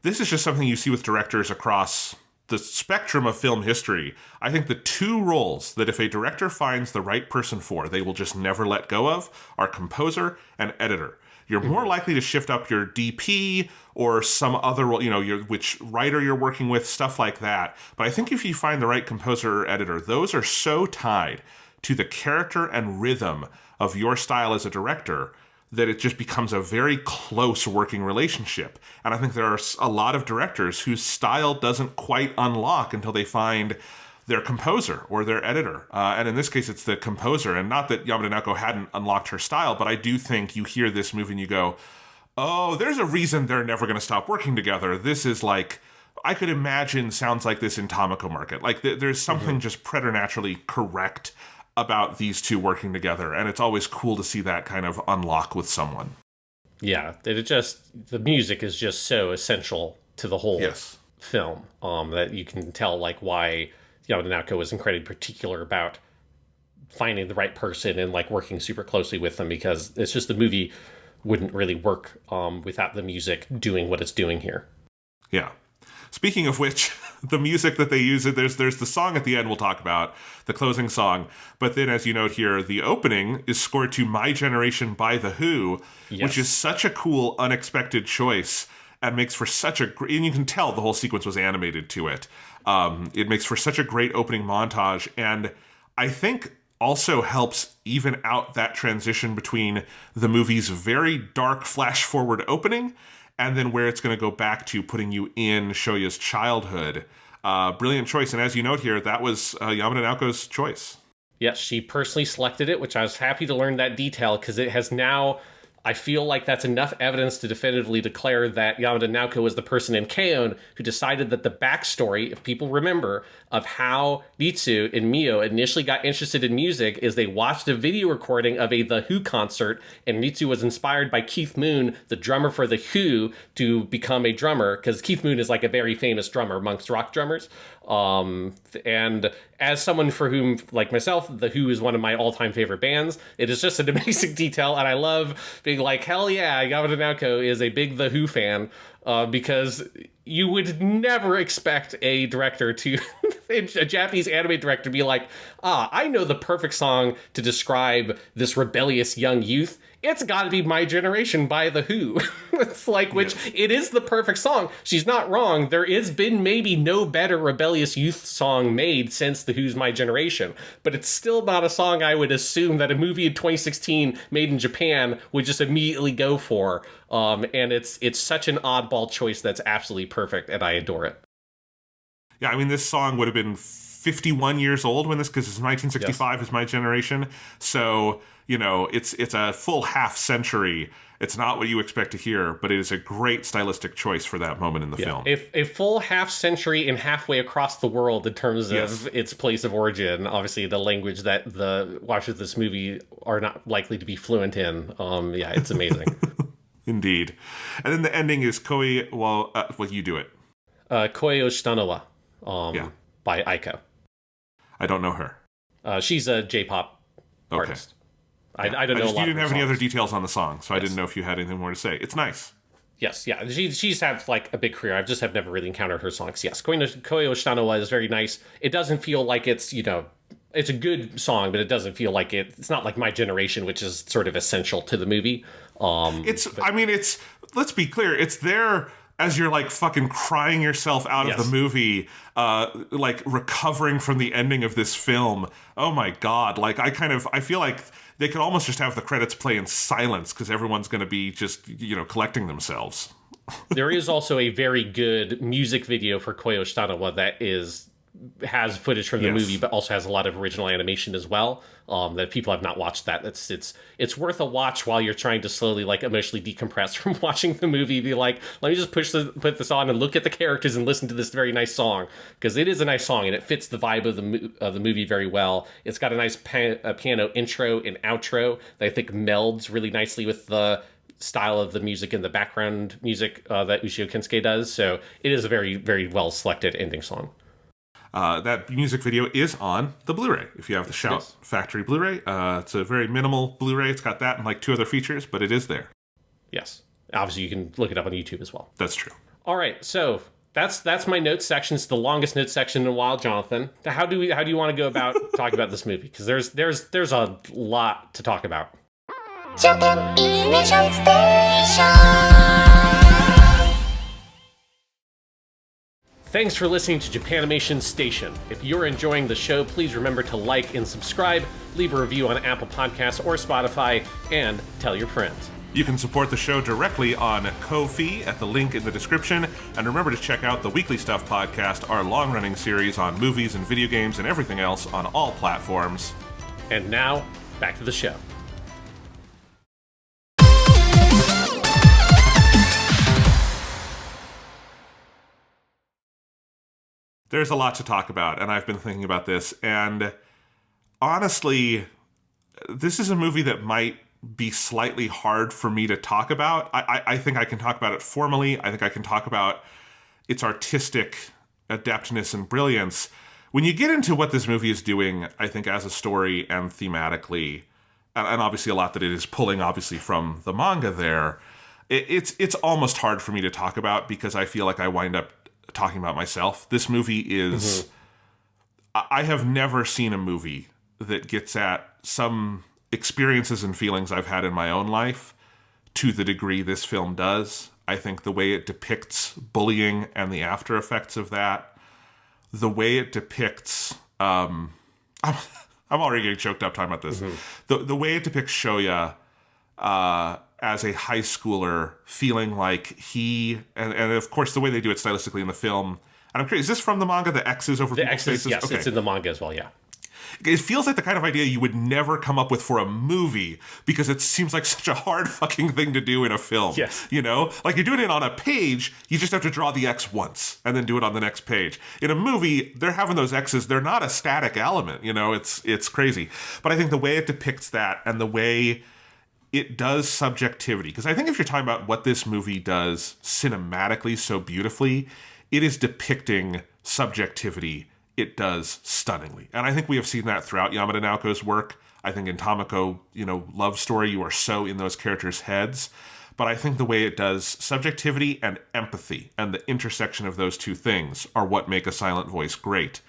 this is just something you see with directors across the spectrum of film history. I think the two roles that if a director finds the right person for, they will just never let go of are composer and editor. You're more likely to shift up your DP or some other role, which writer you're working with, stuff like that. But I think if you find the right composer or editor, those are so tied to the character and rhythm of your style as a director that it just becomes a very close working relationship. And I think there are a lot of directors whose style doesn't quite unlock until they find their composer or their editor. And in this case, it's the composer. And not that Yamada Naoko hadn't unlocked her style, but I do think you hear this movie and you go, oh, there's a reason they're never going to stop working together. This is like, I could imagine sounds like this in Tamako Market. Like there's something just preternaturally correct about these two working together. And it's always cool to see that kind of unlock with someone. Yeah, the music is just so essential to the whole film, that you can tell like why Yamada Naoko was incredibly particular about finding the right person and like working super closely with them, because it's just the movie wouldn't really work without the music doing what it's doing here. Yeah. Speaking of which, the music that they use, there's the song at the end we'll talk about, the closing song. But then, as you note here, the opening is scored to My Generation by The Who, which is such a cool, unexpected choice and makes for such a great, and you can tell the whole sequence was animated to it. It makes for such a great opening montage, and I think also helps even out that transition between the movie's very dark flash-forward opening and then where it's going to go back to putting you in Shoya's childhood. Brilliant choice, and as you note here, that was Yamada Naoko's choice. Yes, she personally selected it, which I was happy to learn that detail, because it has now... I feel like that's enough evidence to definitively declare that Yamada Naoko was the person in K-On! Who decided that the backstory, if people remember, of how Ritsu and Mio initially got interested in music is they watched a video recording of a The Who concert, and Ritsu was inspired by Keith Moon, the drummer for The Who, to become a drummer, because Keith Moon is like a very famous drummer amongst rock drummers. And as someone for whom, like myself, The Who is one of my all-time favorite bands, it is just an amazing detail, and I love being like, hell yeah, Yamada Naoko is a big The Who fan, because you would never expect a director to, a Japanese anime director to be like, I know the perfect song to describe this rebellious young youth. It's got to be My Generation by The Who. It's like, which it is the perfect song. She's not wrong. There has been maybe no better rebellious youth song made since The Who's My Generation. But it's still not a song I would assume that a movie in 2016 made in Japan would just immediately go for. And it's such an oddball choice that's absolutely perfect, and I adore it. Yeah, I mean, this song would have been 51 years old when this, because it's 1965 is My Generation. So, it's a full half century. It's not what you expect to hear, but it is a great stylistic choice for that moment in the film. A full half century and halfway across the world in terms of its place of origin. Obviously, the language that the watchers of this movie are not likely to be fluent in. It's amazing. Indeed. And then the ending is Koi, you do it. Koi o Shitano wa, by Aiko. I don't know her. She's a J-pop artist. I don't know a lot. You didn't have any songs. other details on the song, so I didn't know if you had anything more to say. It's nice. Yes, yeah. She's had like a big career. I just have never really encountered her songs. Yes, Koi o Shitano wa is very nice. It doesn't feel like it's, it's a good song, but it doesn't feel like it's not like My Generation, which is sort of essential to the movie. Let's be clear, it's there as you're like fucking crying yourself out of the movie, like recovering from the ending of this film. Oh my God. Like I feel like they could almost just have the credits play in silence because everyone's going to be just, collecting themselves. There is also a very good music video for Koi o Shitano wa that is has footage from the Yes. movie, but also has a lot of original animation as well. That if people have not watched that, it's worth a watch while you're trying to slowly like emotionally decompress from watching the movie. Be like, let me just put this on and look at the characters and listen to this very nice song, because it is a nice song and it fits the vibe of the movie very well. It's got a nice piano intro and outro that I think melds really nicely with the style of the music and the background music that Ushio Kensuke does. So it is a very, very well selected ending song. That music video is on the Blu-ray, if you have the Shout Factory Blu-ray. It's a very minimal Blu-ray. It's got that and like 2 other features, but it is there. Yes. Obviously, you can look it up on YouTube as well. That's true. All right, so that's my notes section. It's the longest notes section in a while, Jonathan. How do you want to go about talking about this movie? Because there's a lot to talk about. Japanimation Station. Thanks for listening to Japanimation Station. If you're enjoying the show, please remember to like and subscribe, leave a review on Apple Podcasts or Spotify, and tell your friends. You can support the show directly on Ko-fi at the link in the description, and remember to check out the Weekly Stuff podcast, our long-running series on movies and video games and everything else on all platforms. And now, back to the show. There's a lot to talk about, and I've been thinking about this, and honestly, this is a movie that might be slightly hard for me to talk about. I think I can talk about it formally. I think I can talk about its artistic adeptness and brilliance. When you get into what this movie is doing, I think as a story and thematically, and obviously a lot that it is pulling obviously from the manga there, it's almost hard for me to talk about because I feel like I wind up talking about myself. This movie is... I have never seen a movie that gets at some experiences and feelings I've had in my own life to the degree this film does. I think the way it depicts bullying and the after effects of that, the way it depicts... I'm already getting choked up talking about this. The way it depicts Shoya as a high schooler feeling like he... And of course, the way they do it stylistically in the film... And I'm curious, is this from the manga, the X's over people's faces? Yes, okay. It's in the manga as well, yeah. It feels like the kind of idea you would never come up with for a movie because it seems like such a hard fucking thing to do in a film. Yes. You know? Like you're doing it on a page, you just have to draw the X once and then do it on the next page. In a movie, they're having those X's, they're not a static element, you know? It's crazy. But I think the way it depicts that and the way it does subjectivity, because I think if you're talking about what this movie does cinematically so beautifully, it is depicting subjectivity. It does stunningly. And I think we have seen that throughout Yamada Naoko's work. I think in Tamako, Love Story, you are so in those characters' heads. But I think the way it does subjectivity and empathy and the intersection of those two things are what make A Silent Voice great.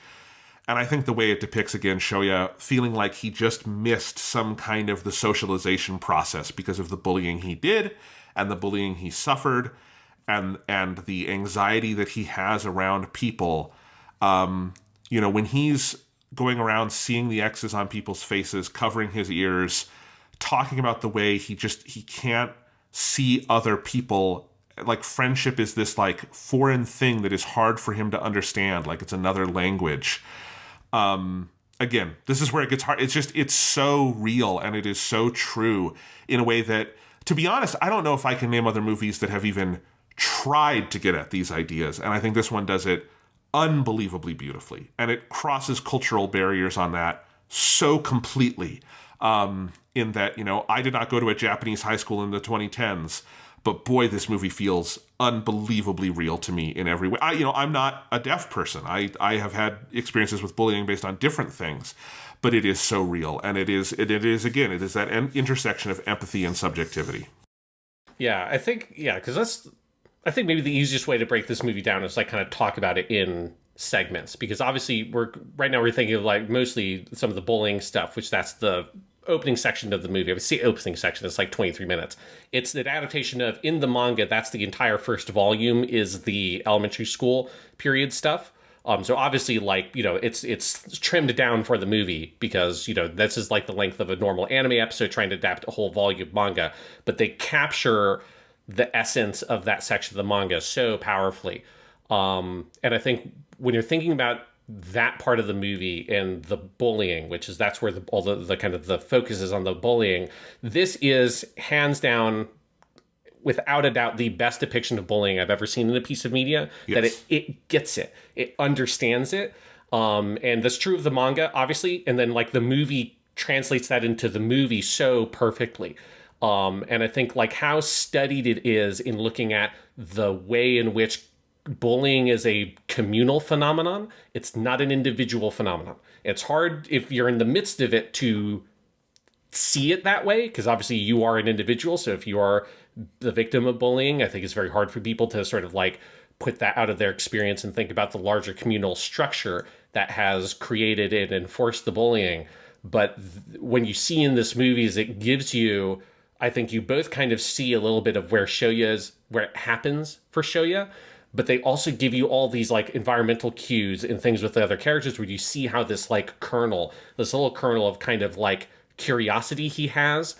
And I think the way it depicts, again, Shoya feeling like he just missed some kind of the socialization process because of the bullying he did and the bullying he suffered and the anxiety that he has around people. When he's going around seeing the X's on people's faces, covering his ears, talking about the way he can't see other people, like friendship is this like foreign thing that is hard for him to understand, like it's another language. Again, this is where it gets hard. It's so real and it is so true in a way that, to be honest, I don't know if I can name other movies that have even tried to get at these ideas. And I think this one does it unbelievably beautifully, and it crosses cultural barriers on that so completely. In that, I did not go to a Japanese high school in the 2010s, but boy, this movie feels unbelievably real to me in every way. I'm not a deaf person. I have had experiences with bullying based on different things, but it is so real, and it is that intersection of empathy and subjectivity. Yeah, I think because I think maybe the easiest way to break this movie down is like kind of talk about it in segments, because obviously we're thinking of like mostly some of the bullying stuff, which that's the opening section of the movie. I would say opening section, it's like 23 minutes. It's an adaptation of, in the manga, that's the entire first volume is the elementary school period stuff. So obviously, like, it's trimmed down for the movie because, this is like the length of a normal anime episode trying to adapt a whole volume of manga, but they capture the essence of that section of the manga so powerfully. And I think when you're thinking about that part of the movie and the bullying, which is that's where all the kind of the focus is on the bullying. This is hands down, without a doubt, the best depiction of bullying I've ever seen in a piece of media. Yes. That it gets it, it understands it, and that's true of the manga, obviously, and then like the movie translates that into the movie so perfectly. And I think like how studied it is in looking at the way in which bullying is a communal phenomenon. It's not an individual phenomenon. It's hard if you're in the midst of it to see it that way, because obviously you are an individual. So if you are the victim of bullying, I think it's very hard for people to sort of like put that out of their experience and think about the larger communal structure that has created and enforced the bullying. But when you see in this movies, it gives you, I think you both kind of see a little bit of where where it happens for Shoya, but they also give you all these like environmental cues and things with the other characters where you see how this like this little kernel of kind of like curiosity he has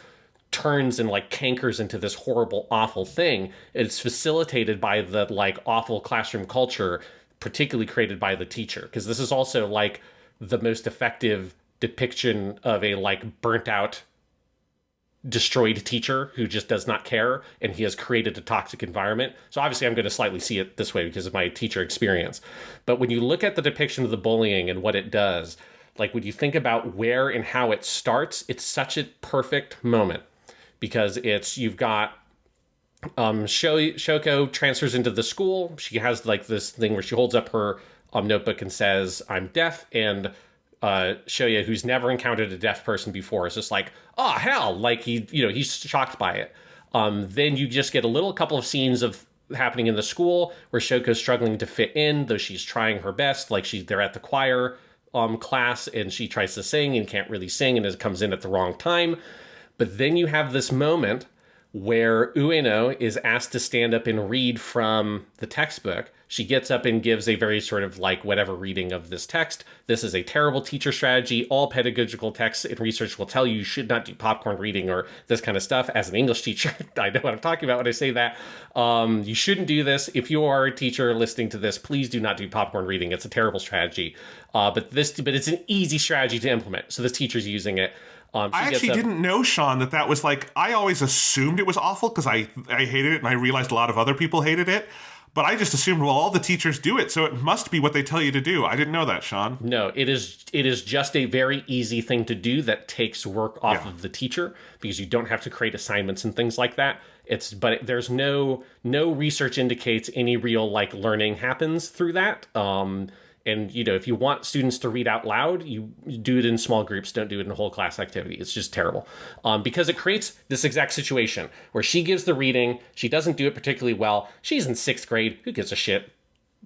turns and like cankers into this horrible, awful thing. It's facilitated by the like awful classroom culture, particularly created by the teacher. Because this is also like the most effective depiction of a like burnt out, destroyed teacher who just does not care, and he has created a toxic environment. So obviously I'm going to slightly see it this way because of my teacher experience. But when you look at the depiction of the bullying and what it does, like when you think about where and how it starts, it's such a perfect moment, because you've got Shoko transfers into the school. She has like this thing where she holds up her notebook and says, "I'm deaf," and Shoya, who's never encountered a deaf person before, is just like, "Oh hell!" Like he's shocked by it. Then you just get a couple of scenes of happening in the school where Shoko's struggling to fit in, though she's trying her best. Like they're at the choir class, and she tries to sing and can't really sing, and it comes in at the wrong time. But then you have this moment where Ueno is asked to stand up and read from the textbook. She gets up and gives a very sort of like whatever reading of this text. This is a terrible teacher strategy. All pedagogical texts and research will tell you should not do popcorn reading or this kind of stuff. As an English teacher, I know what I'm talking about when I say that. You shouldn't do this. If you are a teacher listening to this, please do not do popcorn reading. It's a terrible strategy. But it's an easy strategy to implement. So this teacher's using it. I actually didn't know, Sean, that was like, I always assumed it was awful because I hated it, and I realized a lot of other people hated it. But I just assumed, well, all the teachers do it, so it must be what they tell you to do. I didn't know that, Sean. No, it is just a very easy thing to do that takes work off of the teacher, because you don't have to create assignments and things like that. But there's no research indicates any real like learning happens through that. And, if you want students to read out loud, you do it in small groups. Don't do it in a whole class activity. It's just terrible. Because it creates this exact situation where she gives the reading. She doesn't do it particularly well. She's in 6th grade. Who gives a shit?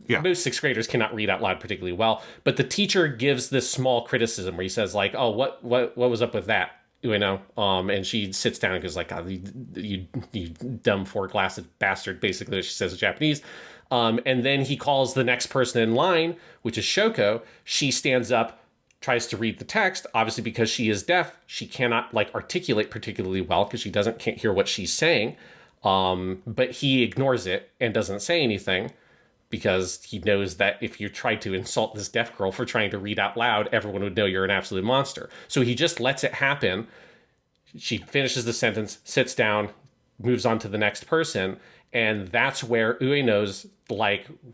Yeah. Most 6th graders cannot read out loud particularly well. But the teacher gives this small criticism where he says like, "Oh, what was up with that?" And she sits down and goes like, "Oh, you dumb 4-glassed bastard," basically what she says in Japanese. And then he calls the next person in line, which is Shoko. She stands up, tries to read the text. Obviously, because she is deaf, she cannot like articulate particularly well because can't hear what she's saying. But he ignores it and doesn't say anything, because he knows that if you try to insult this deaf girl for trying to read out loud, everyone would know you're an absolute monster. So he just lets it happen. She finishes the sentence, sits down, moves on to the next person. And that's where Ueno's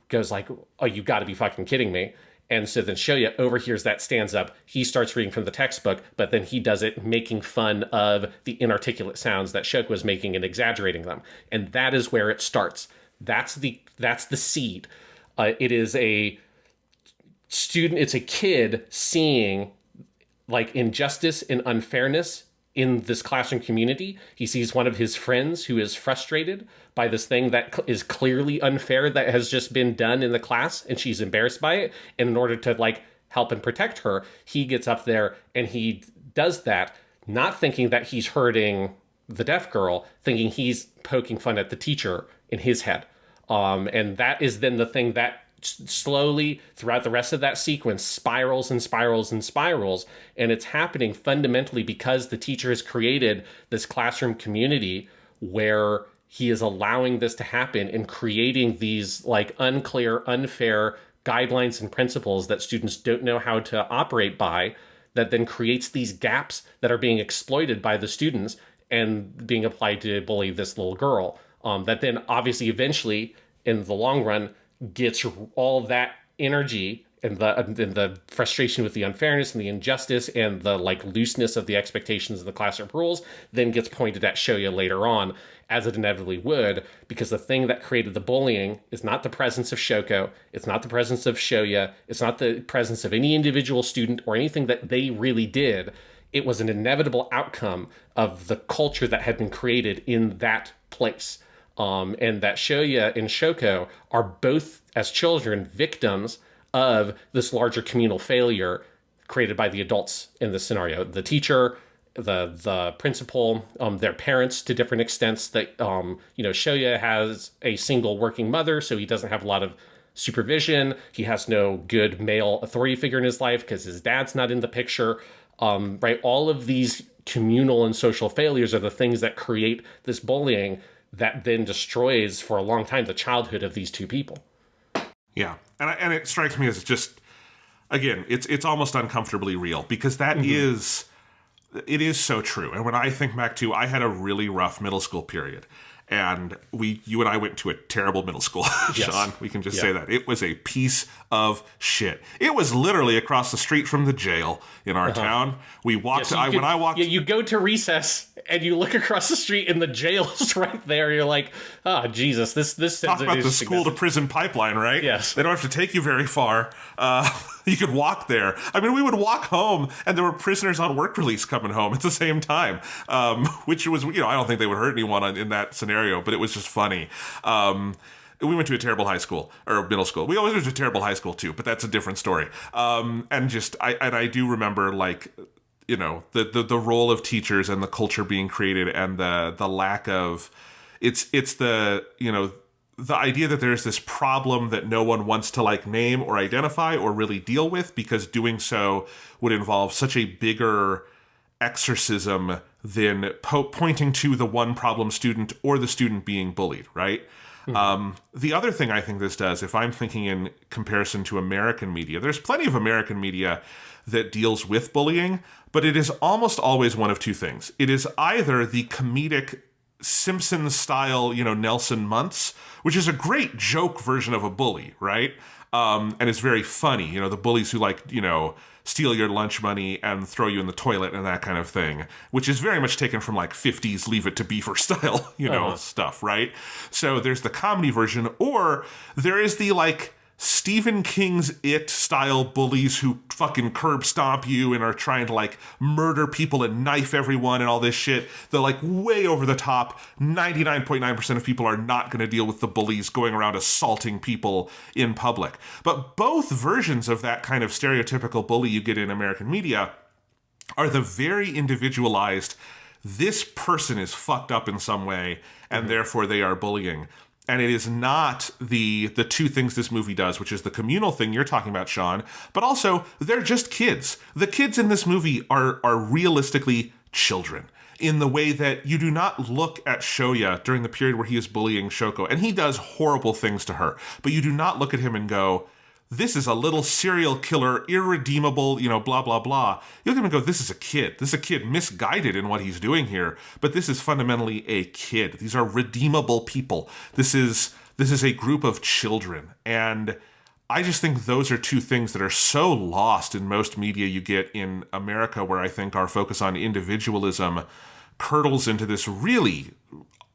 goes like, "Oh, you got to be fucking kidding me." And so then Shoya overhears that, stands up. He starts reading from the textbook, but then he does it making fun of the inarticulate sounds that Shoko was making and exaggerating them. And that is where it starts. That's the seed. It is a student. It's a kid seeing like injustice and unfairness in this classroom community. He sees one of his friends who is frustrated by this thing that is clearly unfair that has just been done in the class, and she's embarrassed by it. And in order to like help and protect her, he gets up there and he does that, not thinking that he's hurting the deaf girl, thinking he's poking fun at the teacher in his head. And that is then the thing that slowly throughout the rest of that sequence spirals and spirals and spirals. And it's happening fundamentally because the teacher has created this classroom community where he is allowing this to happen and creating these like unclear, unfair guidelines and principles that students don't know how to operate by, that then creates these gaps that are being exploited by the students and being applied to bully this little girl. That then obviously eventually in the long run gets all that energy and the frustration with the unfairness and the injustice and the like looseness of the expectations of the classroom rules then gets pointed at Shoya later on, as it inevitably would, because the thing that created the bullying is not the presence of Shoko, it's not the presence of Shoya, it's not the presence of any individual student or anything that they really did. It was an inevitable outcome of the culture that had been created in that place. And that Shoya and Shoko are both, as children, victims of this larger communal failure created by the adults in this scenario. The teacher, the principal, their parents to different extents. That Shoya has a single working mother, so he doesn't have a lot of supervision. He has no good male authority figure in his life because his dad's not in the picture. Right? All of these communal and social failures are the things that create this bullying that then destroys for a long time the childhood of these two people. Yeah, and it strikes me as just, again, it's almost uncomfortably real, because that is, it is so true. And when I think back to, I had a really rough middle school period, and you and I went to a terrible middle school, Yes. Sean. We can just say that. It was a piece of shit. It was literally across the street from the jail in our town. We walked, when I walked... Yeah, you go to recess, and you look across the street, and the jail's right there. You're like, oh, Jesus, this Talk about the school-to-prison pipeline, right? Yes. They don't have to take you very far. You could walk there. I mean, we would walk home, and there were prisoners on work release coming home at the same time, which was, I don't think they would hurt anyone in that scenario, but it was just funny. We went to a terrible high school, or middle school. We always went to a terrible high school, too, but that's a different story. And I do remember, like, the role of teachers and the culture being created, and the lack of, it's the idea that there's this problem that no one wants to like name or identify or really deal with, because doing so would involve such a bigger exorcism than pointing to the one problem student or the student being bullied, right? The other thing I think this does, if I'm thinking in comparison to American media, there's plenty of American media that deals with bullying, but it is almost always one of two things. It is either the comedic Simpsons-style, Nelson Muntz, which is a great joke version of a bully, right? And it's very funny. The bullies who steal your lunch money and throw you in the toilet and that kind of thing, which is very much taken from like 50s Leave It to Beaver style, stuff, right? So there's the comedy version, or there is the like Stephen King's It style bullies who fucking curb stomp you and are trying to like murder people and knife everyone and all this shit. They're like way over the top. 99.9% of people are not going to deal with the bullies going around assaulting people in public. But both versions of that kind of stereotypical bully you get in American media are the very individualized, this person is fucked up in some way and therefore they are bullying. And it is not the two things this movie does, which is the communal thing you're talking about, Sean, but also they're just kids. The kids in this movie are realistically children, in the way that you do not look at Shoya during the period where he is bullying Shoko, and he does horrible things to her, but you do not look at him and go, this is a little serial killer, irredeemable, blah, blah, blah. You look at him and go, this is a kid. This is a kid misguided in what he's doing here, but this is fundamentally a kid. These are redeemable people. This is a group of children. And I just think those are two things that are so lost in most media you get in America, where I think our focus on individualism curdles into this really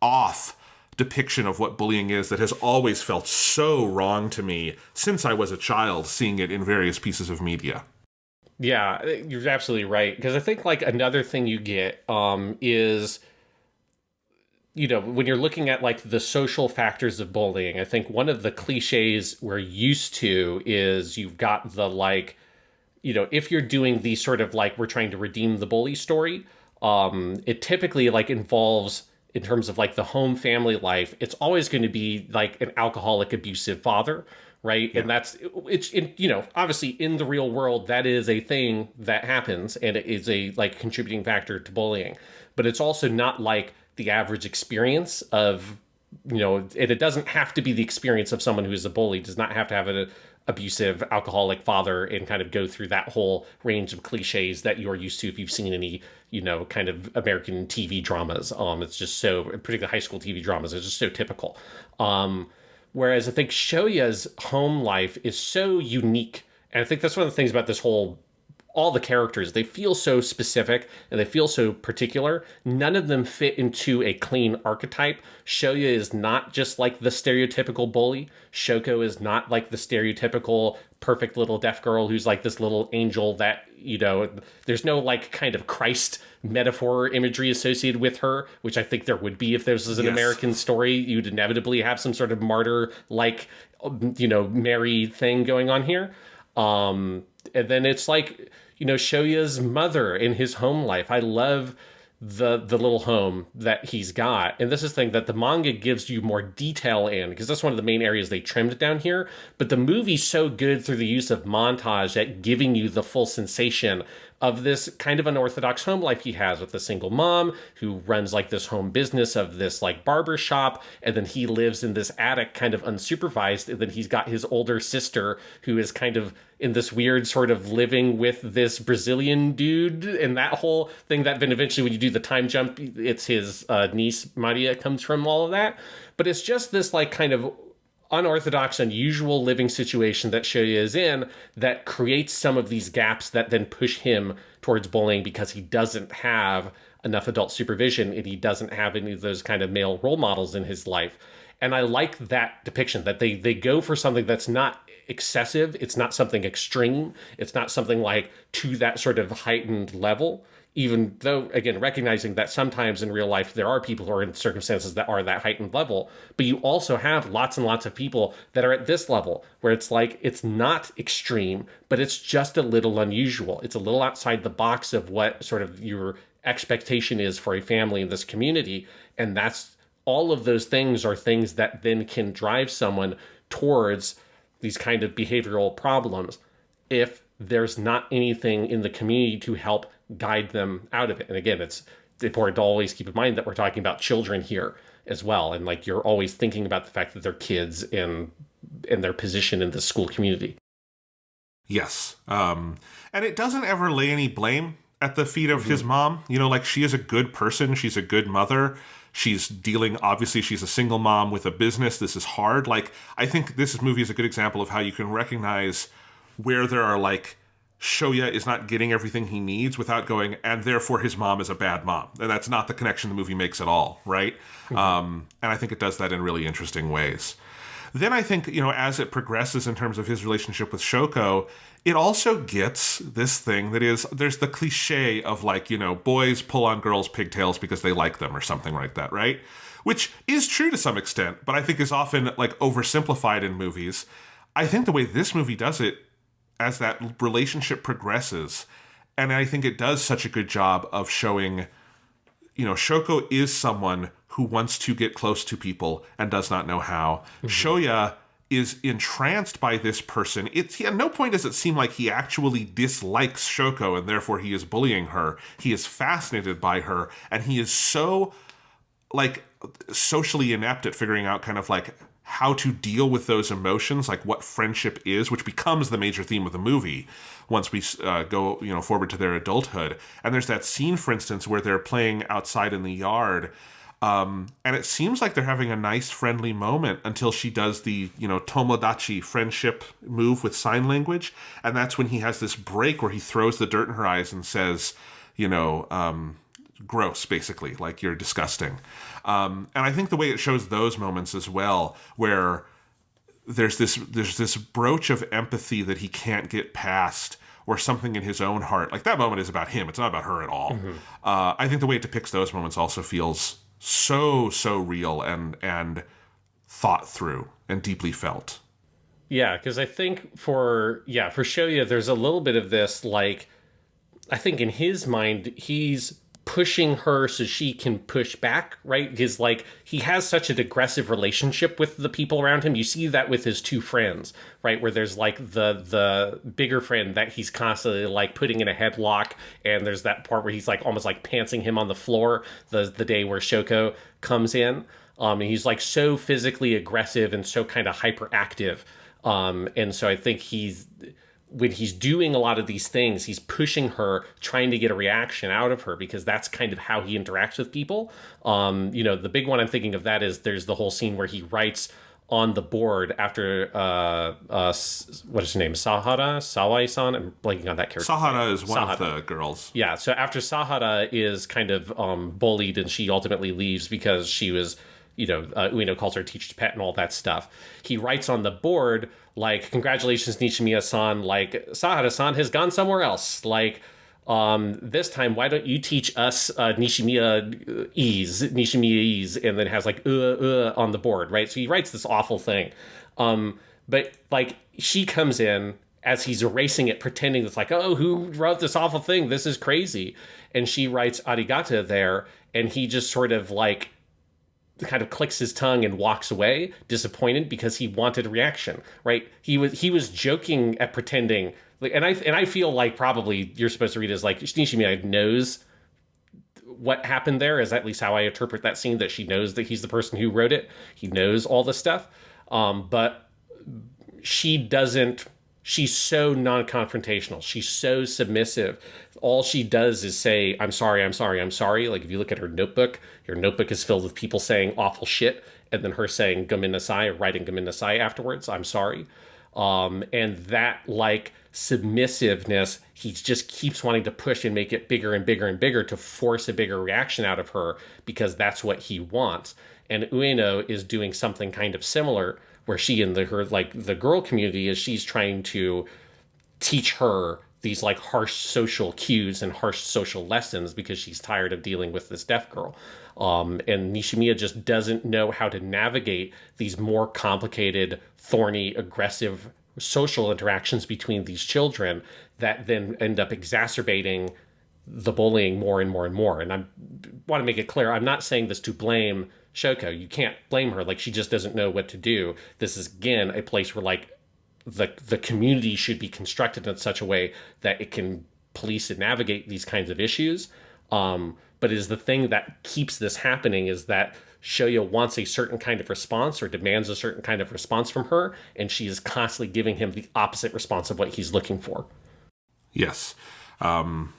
off depiction of what bullying is that has always felt so wrong to me since I was a child, seeing it in various pieces of media. Yeah, you're absolutely right. Because I think like another thing you get is, when you're looking at like the social factors of bullying, I think one of the cliches we're used to is you've got the like, if you're doing the sort of like we're trying to redeem the bully story, it typically like involves, in terms of like the home family life, it's always going to be like an alcoholic, abusive father, right? Yeah. And obviously in the real world, that is a thing that happens, and it is a like contributing factor to bullying. But it's also not like the average experience of, it doesn't have to be the experience of someone who is a bully. It does not have to have abusive alcoholic father and kind of go through that whole range of cliches that you're used to if you've seen any, kind of American TV dramas. It's just so, particularly high school TV dramas, it's just so typical. Whereas I think Shoya's home life is so unique. And I think that's one of the things about all the characters, they feel so specific and they feel so particular. None of them fit into a clean archetype. Shoya is not just like the stereotypical bully. Shoko is not like the stereotypical perfect little deaf girl who's like this little angel that, there's no like kind of Christ metaphor imagery associated with her, which I think there would be if this was an American story. You'd inevitably have some sort of martyr like, Mary thing going on here. And then it's like, Shoya's mother in his home life. I love the little home that he's got. And this is the thing that the manga gives you more detail in, because that's one of the main areas they trimmed down here. But the movie's so good through the use of montage at giving you the full sensation of this kind of unorthodox home life he has with a single mom who runs like this home business of this like barber shop. And then he lives in this attic kind of unsupervised. And then he's got his older sister who is kind of in this weird sort of living with this Brazilian dude, and that whole thing that then eventually when you do the time jump, it's his niece Maria comes from all of that. But it's just this like kind of unorthodox, unusual living situation that Shoya is in that creates some of these gaps that then push him towards bullying because he doesn't have enough adult supervision and he doesn't have any of those kind of male role models in his life. And I like that depiction, that they go for something that's not excessive. It's not something extreme. It's not something like to that sort of heightened level, even though, again, recognizing that sometimes in real life there are people who are in circumstances that are that heightened level. But you also have lots and lots of people that are at this level where it's like it's not extreme, but it's just a little unusual. It's a little outside the box of what sort of your expectation is for a family in this community. And that's all of those things are things that then can drive someone towards these kind of behavioral problems if there's not anything in the community to help guide them out of it. And again, it's important to always keep in mind that we're talking about children here as well. And like, you're always thinking about the fact that they're kids and their position in the school community. Yes. And it doesn't ever lay any blame at the feet of his mom. Like, she is a good person. She's a good mother. She's obviously she's a single mom with a business. This is hard. Like, I think this movie is a good example of how you can recognize where there are like, Shoya is not getting everything he needs without going, and therefore his mom is a bad mom. And that's not the connection the movie makes at all, right? And I think it does that in really interesting ways. Then I think, as it progresses in terms of his relationship with Shoko, it also gets this thing that is, there's the cliche of like, boys pull on girls' pigtails because they like them or something like that, right? Which is true to some extent, but I think is often like oversimplified in movies. I think the way this movie does it, as that relationship progresses, and I think it does such a good job of showing, Shoko is someone who wants to get close to people and does not know how. Shoya is entranced by this person. At no point does it seem like he actually dislikes Shoko and therefore he is bullying her. He is fascinated by her, and he is so like socially inept at figuring out kind of like how to deal with those emotions, like what friendship is, which becomes the major theme of the movie once we go forward to their adulthood. And there's that scene, for instance, where they're playing outside in the yard, and it seems like they're having a nice friendly moment until she does the tomodachi friendship move with sign language, and that's when he has this break where he throws the dirt in her eyes and says, gross, basically, like, you're disgusting. And I think the way it shows those moments as well, where there's this brooch of empathy that he can't get past, or something in his own heart, like that moment is about him. It's not about her at all. I think the way it depicts those moments also feels so real and thought through and deeply felt. Yeah, because I think for Shoya, there's a little bit of this, like, I think in his mind, he's pushing her so she can push back, right? Because, like, he has such an aggressive relationship with the people around him. You see that with his two friends, right? Where there's, like, the bigger friend that he's constantly, like, putting in a headlock, and there's that part where he's, like, almost, like, pantsing him on the floor the day where Shoko comes in. And he's, like, so physically aggressive and so kind of hyperactive. And so I think when he's doing a lot of these things, he's pushing her, trying to get a reaction out of her, because that's kind of how he interacts with people. The big one I'm thinking of that is there's the whole scene where he writes on the board after what is her name, Sawai-san. I'm blanking on that character. Sahara is one of the girls. Yeah, so after Sahara is kind of bullied and she ultimately leaves because she was, Ueno calls her teacher's pet and all that stuff. He writes on the board, like, congratulations, Nishimiya-san, like, Sahara-san has gone somewhere else. Like, this time, why don't you teach us Nishimiya-ese, and then has like on the board, right? So he writes this awful thing. But like she comes in as he's erasing it, pretending it's like, oh, who wrote this awful thing? This is crazy. And she writes arigata there, and he just sort of like kind of clicks his tongue and walks away, disappointed, because he wanted a reaction, right? He was joking at pretending. And I feel like probably you're supposed to read it as like Nishimiya knows what happened there, is at least how I interpret that scene, that she knows that he's the person who wrote it. He knows all this stuff. But she doesn't, she's so non-confrontational. She's so submissive. All she does is say, I'm sorry, I'm sorry, I'm sorry. Like if you look at her notebook is filled with people saying awful shit, and then her saying gomen nasai, or writing gomen nasai afterwards, I'm sorry. And that like submissiveness, he just keeps wanting to push and make it bigger and bigger and bigger to force a bigger reaction out of her, because that's what he wants. And Ueno is doing something kind of similar, where she and the girl community is, she's trying to teach her these like harsh social cues and harsh social lessons, because she's tired of dealing with this deaf girl. And Nishimiya just doesn't know how to navigate these more complicated, thorny, aggressive social interactions between these children that then end up exacerbating the bullying more and more and more. And I want to make it clear, I'm not saying this to blame Shoko. You can't blame her. Like, she just doesn't know what to do. This is, again, a place where like the community should be constructed in such a way that it can police and navigate these kinds of issues. But is the thing that keeps this happening is that Shoya wants a certain kind of response, or demands a certain kind of response from her, and she is constantly giving him the opposite response of what he's looking for. Yes. And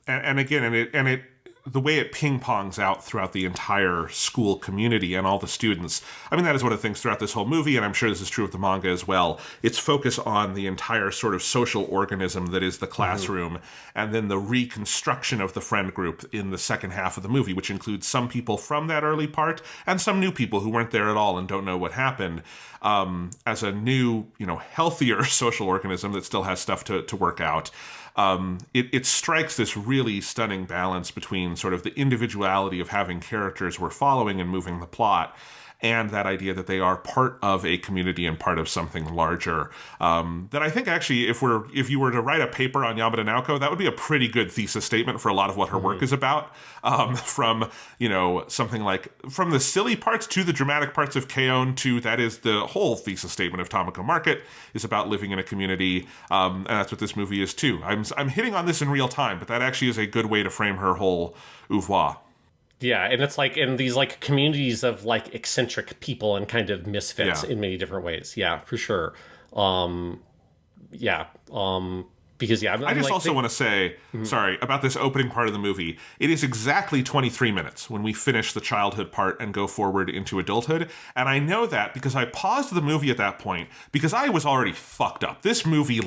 again, the way it ping-pongs out throughout the entire school community and all the students, I mean, that is one of the things throughout this whole movie, and I'm sure this is true of the manga as well. Its focus on the entire sort of social organism that is the classroom, and then the reconstruction of the friend group in the second half of the movie, which includes some people from that early part and some new people who weren't there at all and don't know what happened, as a new, healthier social organism that still has stuff to work out. It strikes this really stunning balance between sort of the individuality of having characters we're following and moving the plot, and that idea that they are part of a community and part of something larger. That I think actually, if you were to write a paper on Yamada Naoko, that would be a pretty good thesis statement for a lot of what her work is about. From something like from the silly parts to the dramatic parts of K-On! To that is the whole thesis statement of Tamako Market, is about living in a community, and that's what this movie is too. I'm hitting on this in real time, but that actually is a good way to frame her whole oeuvre. Yeah, and it's like in these like communities of like eccentric people and kind of misfits in many different ways. Yeah, for sure. Because I just also want to say, sorry, about this opening part of the movie. It is exactly 23 minutes when we finish the childhood part and go forward into adulthood. And I know that because I paused the movie at that point because I was already fucked up. This movie,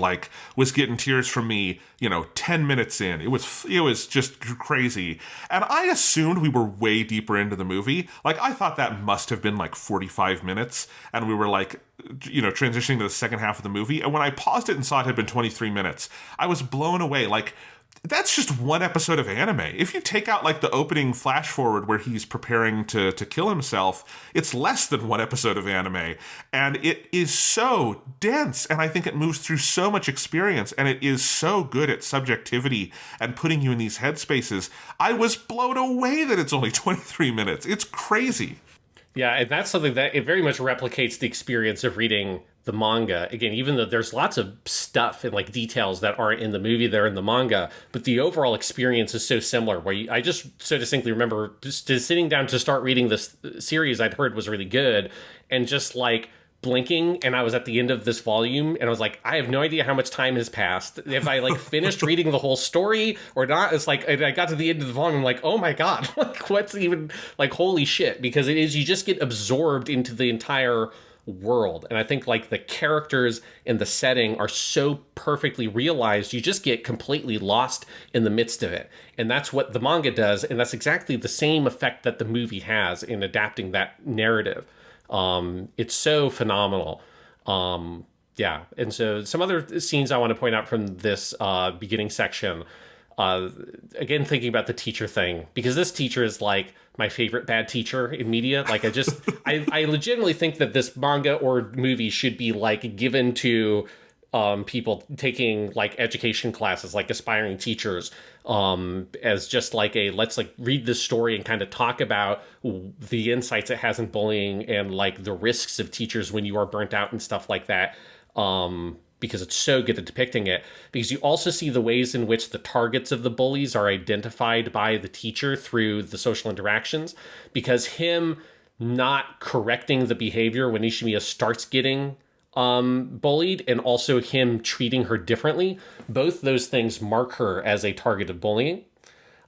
was getting tears from me, 10 minutes in. It was just crazy. And I assumed we were way deeper into the movie. I thought that must have been 45 minutes. And we were transitioning to the second half of the movie. And when I paused it and saw it had been 23 minutes, I was blown away. That's just one episode of anime. If you take out the opening flash forward where he's preparing to kill himself, it's less than one episode of anime. And it is so dense. And I think it moves through so much experience. And it is so good at subjectivity and putting you in these headspaces. I was blown away that it's only 23 minutes. It's crazy. Yeah, and that's something that it very much replicates the experience of reading the manga. Again, even though there's lots of stuff and details that aren't in the movie, they're in the manga, but the overall experience is so similar. Where I just so distinctly remember just sitting down to start reading this series I'd heard was really good, and just blinking and I was at the end of this volume and I was like, I have no idea how much time has passed. If I like finished reading the whole story or not. It's like, and I got to the end of the volume, I'm like, oh my God, like what's even like, holy shit. Because it is, you just get absorbed into the entire world. And I think like the characters and the setting are so perfectly realized, you just get completely lost in the midst of it. And that's what the manga does. And that's exactly the same effect that the movie has in adapting that narrative. It's so phenomenal. Yeah. And so some other scenes I want to point out from this beginning section. Again, thinking about the teacher thing, because this teacher is like my favorite bad teacher in media. Like I legitimately think that this manga or movie should be like given to people taking like education classes, like aspiring teachers, as just like a, let's like read this story and kind of talk about the insights it has in bullying and like the risks of teachers when you are burnt out and stuff like that. Because it's so good at depicting it. Because you also see the ways in which the targets of the bullies are identified by the teacher through the social interactions. Because him not correcting the behavior when Nishimiya starts getting bullied, and also him treating her differently, both those things mark her as a target of bullying.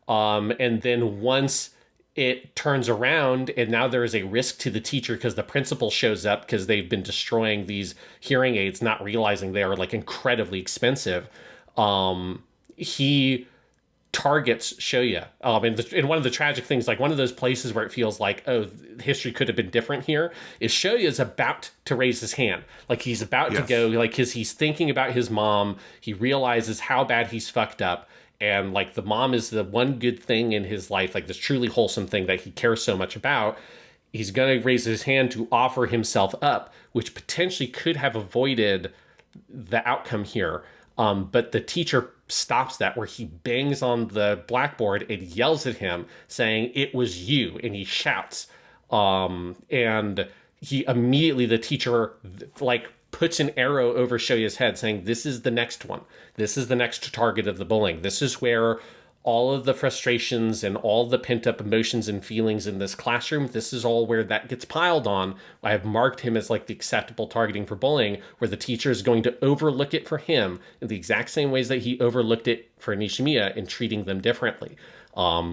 And then once it turns around and now there is a risk to the teacher because the principal shows up because they've been destroying these hearing aids, not realizing they are like incredibly expensive. He targets Shoya. And one of the tragic things, like one of those places where it feels like, oh, history could have been different here, is Shoya is about to raise his hand. Like he's about to go, like, because he's thinking about his mom. He realizes how bad he's fucked up. And like the mom is the one good thing in his life, like this truly wholesome thing that he cares so much about. He's going to raise his hand to offer himself up, which potentially could have avoided the outcome here. But the teacher stops that, where he bangs on the blackboard and yells at him saying, "It was you," and he shouts. And he immediately, the teacher like puts an arrow over Shoya's head saying, this is the next one. This is the next target of the bullying. This is where all of the frustrations and all the pent-up emotions and feelings in this classroom, this is all where that gets piled on. I have marked him as like the acceptable targeting for bullying, where the teacher is going to overlook it for him in the exact same ways that he overlooked it for Nishimiya in treating them differently.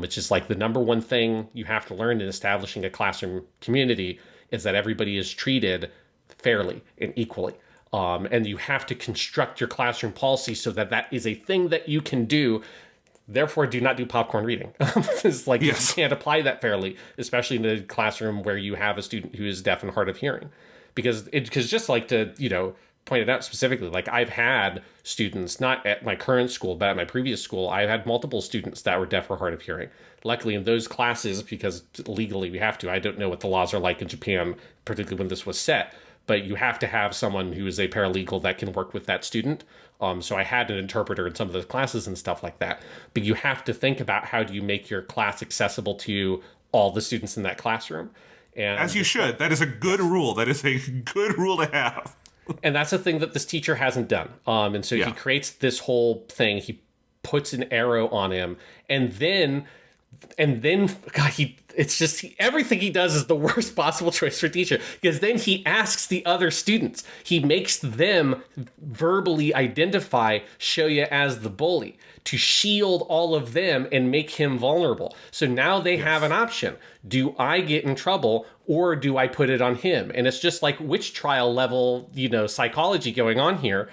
Which is like the number one thing you have to learn in establishing a classroom community, is that everybody is treated fairly and equally. And you have to construct your classroom policy so that that is a thing that you can do. Therefore, do not do popcorn reading. It's like you can't apply that fairly, especially in a classroom where you have a student who is deaf and hard of hearing. Because just like to, point it out specifically, like I've had students, not at my current school, but at my previous school, I've had multiple students that were deaf or hard of hearing. Luckily in those classes, because legally we have to, I don't know what the laws are like in Japan, particularly when this was set, but you have to have someone who is a paralegal that can work with that student. So I had an interpreter in some of those classes and stuff like that. But you have to think about, how do you make your class accessible to all the students in that classroom? And as you should. That is a good rule. That is a good rule to have. And that's a thing that this teacher hasn't done. And so he creates this whole thing. He puts an arrow on him, and then God, everything he does is the worst possible choice for teacher, because then he asks the other students. He makes them verbally identify Shoya as the bully to shield all of them and make him vulnerable. So now they have an option. Do I get in trouble, or do I put it on him? And it's just like witch trial level, psychology going on here,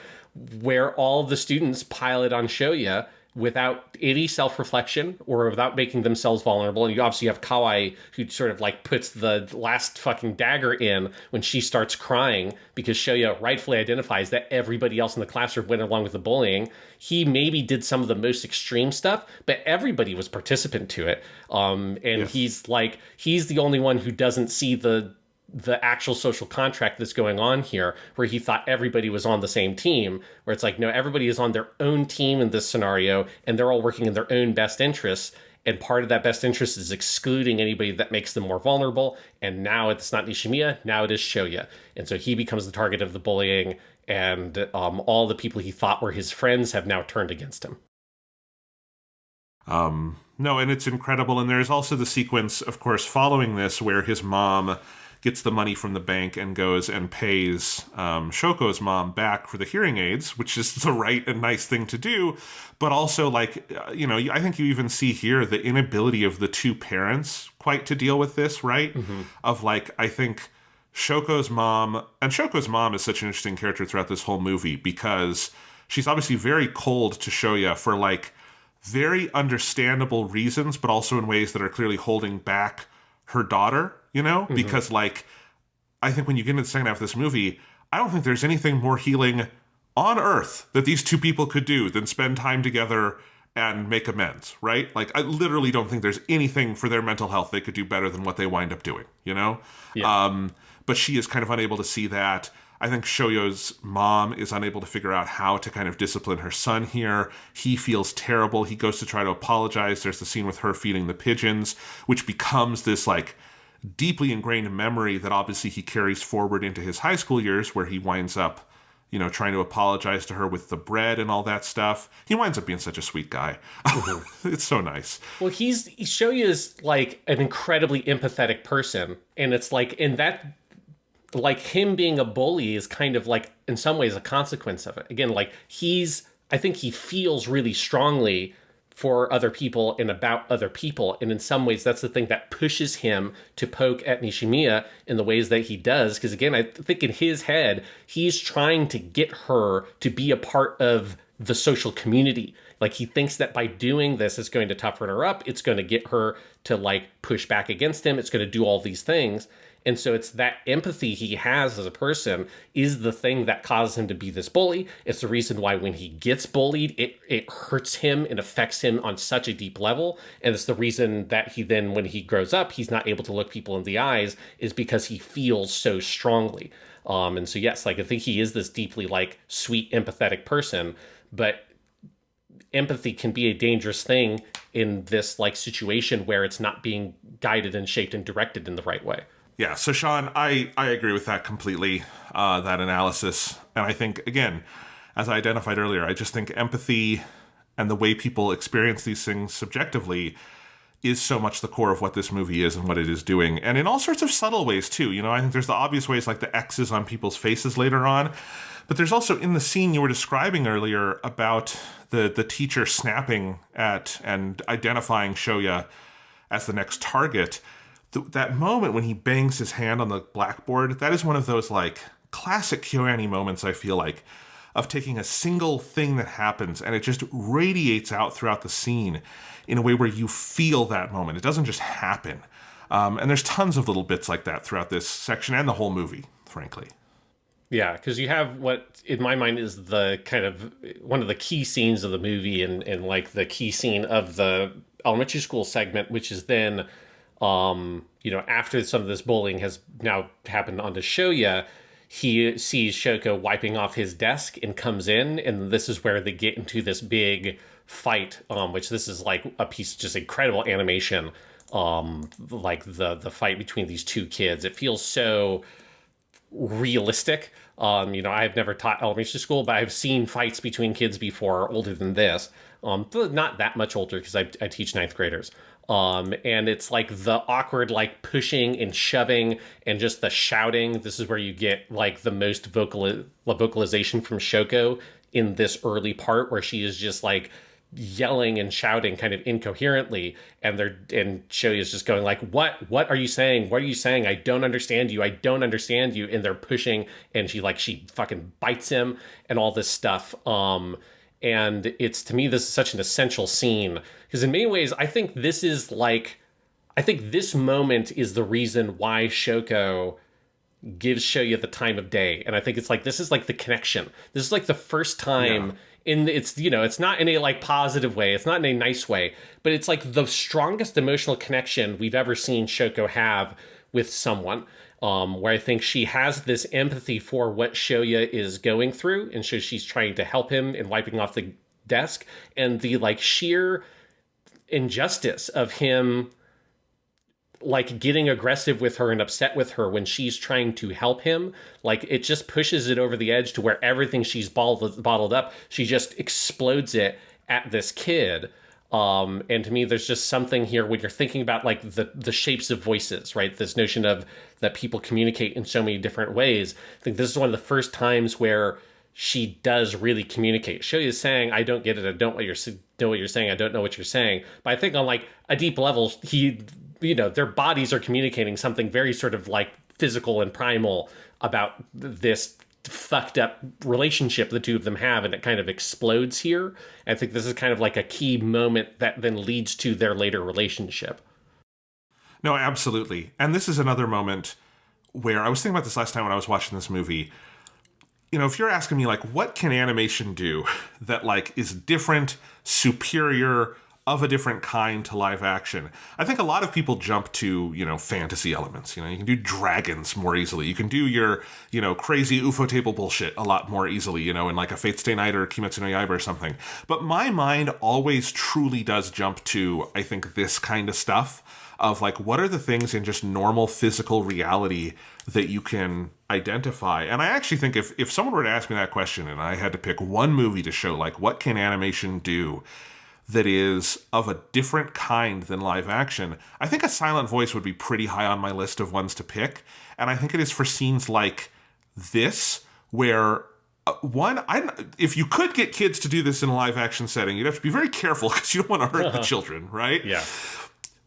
where all the students pile it on Shoya without any self-reflection or without making themselves vulnerable. And you obviously have Kawai, who sort of like puts the last fucking dagger in when she starts crying because Shoya rightfully identifies that everybody else in the classroom went along with the bullying. He maybe did some of the most extreme stuff, but everybody was participant to it. He's the only one who doesn't see the actual social contract that's going on here, where he thought everybody was on the same team, where it's like, no, everybody is on their own team in this scenario, and they're all working in their own best interests. And part of that best interest is excluding anybody that makes them more vulnerable. And now it's not Nishimiya, now it is Shoya. And so he becomes the target of the bullying, and all the people he thought were his friends have now turned against him. No, and it's incredible. And there's also the sequence, of course, following this, where his mom gets the money from the bank and goes and pays Shoko's mom back for the hearing aids, which is the right and nice thing to do. But also, like, I think you even see here the inability of the two parents quite to deal with this, right? Of, like, I think Shoko's mom is such an interesting character throughout this whole movie because she's obviously very cold to Shoya for, like, very understandable reasons, but also in ways that are clearly holding back her daughter, because, like, I think when you get into the second half of this movie, I don't think there's anything more healing on Earth that these two people could do than spend time together and make amends, right? Like, I literally don't think there's anything for their mental health they could do better than what they wind up doing, Yeah. But she is kind of unable to see that. I think Shoyo's mom is unable to figure out how to kind of discipline her son here. He feels terrible. He goes to try to apologize. There's the scene with her feeding the pigeons, which becomes this, like, deeply ingrained memory that obviously he carries forward into his high school years, where he winds up, trying to apologize to her with the bread and all that stuff. He winds up being such a sweet guy. It's so nice. Well, Shoya's like an incredibly empathetic person, and it's like, in that, like, him being a bully is kind of like, in some ways, a consequence of it. Again, like, I think he feels really strongly for other people and about other people. And in some ways, that's the thing that pushes him to poke at Nishimiya in the ways that he does. Because again, I think in his head, he's trying to get her to be a part of the social community. Like, he thinks that by doing this, it's going to toughen her up. It's going to get her to, like, push back against him. It's going to do all these things. And so it's that empathy he has as a person is the thing that causes him to be this bully. It's the reason why when he gets bullied, it hurts him and affects him on such a deep level. And it's the reason that he then, when he grows up, he's not able to look people in the eyes, is because he feels so strongly. And so, yes, like, I think he is this deeply, like, sweet, empathetic person, but empathy can be a dangerous thing in this, like, situation where it's not being guided and shaped and directed in the right way. Yeah, so Sean, I agree with that completely, that analysis. And I think, again, as I identified earlier, I just think empathy and the way people experience these things subjectively is so much the core of what this movie is and what it is doing. And in all sorts of subtle ways, too. I think there's the obvious ways, like the X's on people's faces later on. But there's also, in the scene you were describing earlier about the teacher snapping at and identifying Shoya as the next target, that moment when he bangs his hand on the blackboard, that is one of those, like, classic KyoAni moments, I feel like, of taking a single thing that happens and it just radiates out throughout the scene in a way where you feel that moment. It doesn't just happen. And there's tons of little bits like that throughout this section and the whole movie, frankly. Yeah, because you have what, in my mind, is the kind of one of the key scenes of the movie and like the key scene of the elementary school segment, which is then, after some of this bullying has now happened onto Shoya, he sees Shoko wiping off his desk and comes in, and this is where they get into this big fight, which this is like a piece of just incredible animation, like the fight between these two kids. It feels so realistic. I've never taught elementary school, but I've seen fights between kids before older than this. But not that much older because I teach ninth graders. And it's like the awkward, like, pushing and shoving and just the shouting. This is where you get, like, the most vocalization from Shoko in this early part, where she is just, like, yelling and shouting kind of incoherently, and Shoya is just going like, what are you saying? What are you saying? I don't understand you. And they're pushing, and she fucking bites him and all this stuff. And it's, to me, this is such an essential scene because in many ways, I think this moment is the reason why Shoko gives Shoya the time of day. And I think it's like, this is like the connection. This is like the first time it's not in a, like, positive way. It's not in a nice way, but it's like the strongest emotional connection we've ever seen Shoko have with someone, where I think she has this empathy for what Shoya is going through. And so she's trying to help him in wiping off the desk, and the, like, sheer injustice of him, like, getting aggressive with her and upset with her when she's trying to help him. Like, it just pushes it over the edge to where everything she's bottled up, she just explodes it at this kid. And to me, there's just something here when you're thinking about like the shapes of voices, right? This notion of that people communicate in so many different ways. I think this is one of the first times where she does really communicate. Shoya is saying, "I don't get it. I don't know what you're saying. I don't know what you're saying." But I think on like a deep level, their bodies are communicating something very sort of like physical and primal about this fucked up relationship the two of them have, and it kind of explodes here. I think this is kind of like a key moment that then leads to their later relationship. No, absolutely. And this is another moment where I was thinking about this last time when I was watching this movie. If you're asking me, like, what can animation do that, like, is different, superior, of a different kind to live action, I think a lot of people jump to, fantasy elements. You can do dragons more easily. You can do your, crazy UFO table bullshit a lot more easily, in like a Fate Stay Night or Kimetsu no Yaiba or something. But my mind always truly does jump to, I think, this kind of stuff of like, what are the things in just normal physical reality that you can identify? And I actually think if someone were to ask me that question and I had to pick one movie to show, like, what can animation do that is of a different kind than live action, I think A Silent Voice would be pretty high on my list of ones to pick. And I think it is for scenes like this, where if you could get kids to do this in a live action setting, you'd have to be very careful because you don't want to hurt the children, right? Yeah.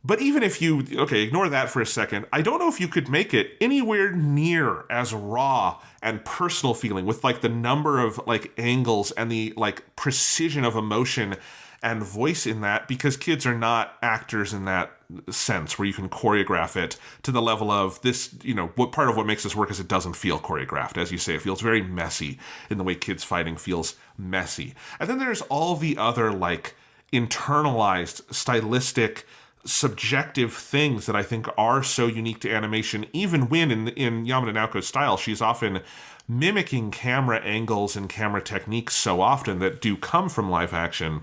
But even if ignore that for a second, I don't know if you could make it anywhere near as raw and personal feeling with like the number of like angles and the like precision of emotion and voice in that, because kids are not actors in that sense where you can choreograph it to the level of this, what part of what makes this work is it doesn't feel choreographed. As you say, it feels very messy in the way kids fighting feels messy. And then there's all the other like internalized, stylistic, subjective things that I think are so unique to animation, even when in Yamada Naoko's style, she's often mimicking camera angles and camera techniques so often that do come from live action.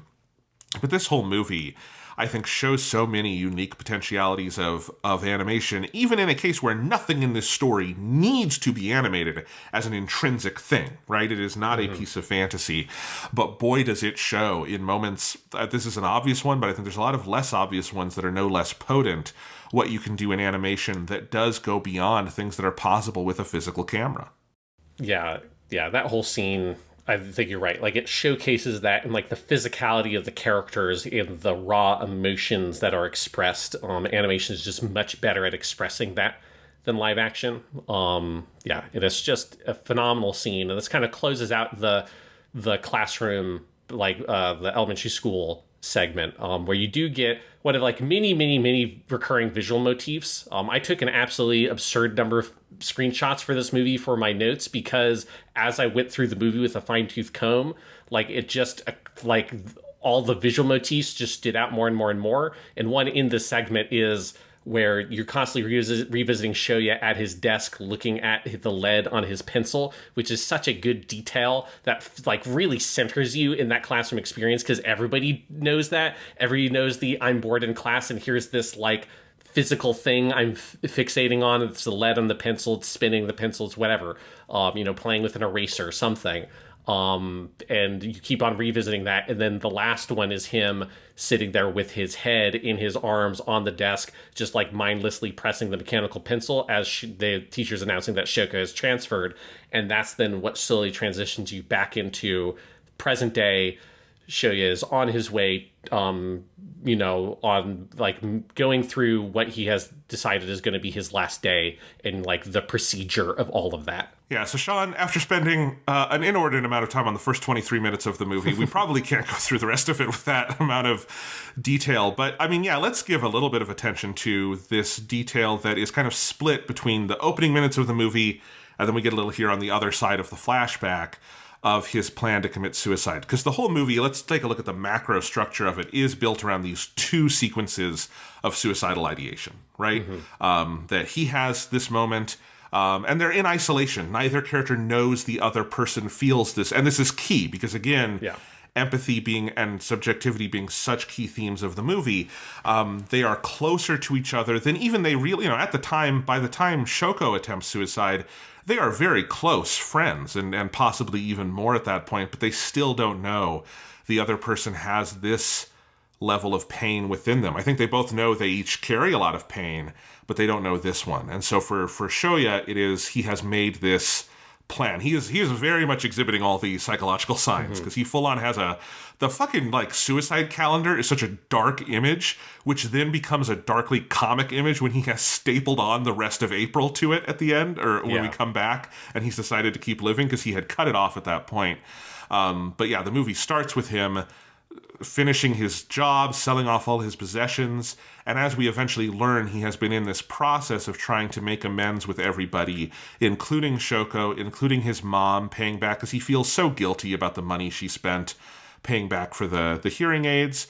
But this whole movie, I think, shows so many unique potentialities of animation, even in a case where nothing in this story needs to be animated as an intrinsic thing, right? It is not a piece of fantasy, but boy, does it show in moments. This is an obvious one, but I think there's a lot of less obvious ones that are no less potent, what you can do in animation that does go beyond things that are possible with a physical camera. Yeah, that whole scene, I think you're right. Like, it showcases that in like the physicality of the characters and the raw emotions that are expressed. Animation is just much better at expressing that than live action. It is just a phenomenal scene, and this kind of closes out the classroom, like the elementary school segment, where you do get one of like many recurring visual motifs. I took an absolutely absurd number of screenshots for this movie for my notes, because as I went through the movie with a fine-tooth comb, like it just like all the visual motifs just stood out more and more and more. And one in this segment is where you're constantly revisiting Shoya at his desk looking at the lead on his pencil, which is such a good detail that like really centers you in that classroom experience, because everybody knows that. Everybody knows the I'm bored in class and here's this like physical thing I'm fixating on. It's the lead on the pencil, it's spinning the pencil, it's whatever, playing with an eraser or something. And you keep on revisiting that. And then the last one is him sitting there with his head in his arms on the desk, just like mindlessly pressing the mechanical pencil as the teacher's announcing that Shoko has transferred. And that's then what slowly transitions you back into present day. Shoya is on his way, on like going through what he has decided is going to be his last day, and like the procedure of all of that. Yeah, so Sean, after spending an inordinate amount of time on the first 23 minutes of the movie, we probably can't go through the rest of it with that amount of detail. But I mean, yeah, let's give a little bit of attention to this detail that is kind of split between the opening minutes of the movie, and then we get a little here on the other side of the flashback of his plan to commit suicide. Because the whole movie, let's take a look at the macro structure of it, is built around these two sequences of suicidal ideation, right? That he has this moment, and they're in isolation. Neither character knows the other person feels this. And this is key because, again, empathy being and subjectivity being such key themes of the movie, they are closer to each other than even they really, at the time, by the time Shoko attempts suicide, they are very close friends and possibly even more at that point, but they still don't know the other person has this level of pain within them. I think they both know they each carry a lot of pain, but they don't know this one. And so for Shoya, he has made this plan. He is very much exhibiting all the psychological signs, because he full on has the fucking like suicide calendar is such a dark image, which then becomes a darkly comic image when he has stapled on the rest of April to it at the end, or when we come back and he's decided to keep living because he had cut it off at that point. But yeah, the movie starts with him finishing his job, selling off all his possessions, and as we eventually learn, he has been in this process of trying to make amends with everybody, including Shoko, including his mom, paying back, because he feels so guilty about the money she spent paying back for the hearing aids,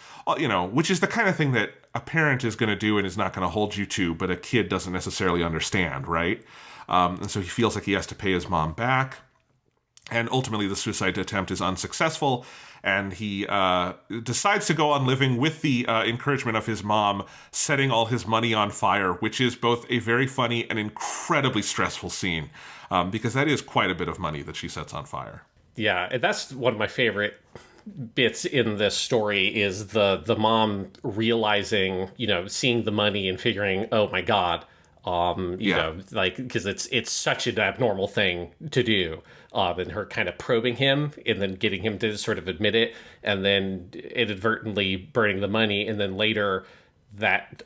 which is the kind of thing that a parent is going to do and is not going to hold you to, but a kid doesn't necessarily understand, right? And so he feels like he has to pay his mom back. And ultimately, the suicide attempt is unsuccessful, and he decides to go on living with the encouragement of his mom, setting all his money on fire, which is both a very funny and incredibly stressful scene, because that is quite a bit of money that she sets on fire. Yeah, that's one of my favorite bits in this story is the mom realizing, seeing the money and figuring, oh my God, because it's such an abnormal thing to do, and her kind of probing him and then getting him to sort of admit it, and then inadvertently burning the money, and then later that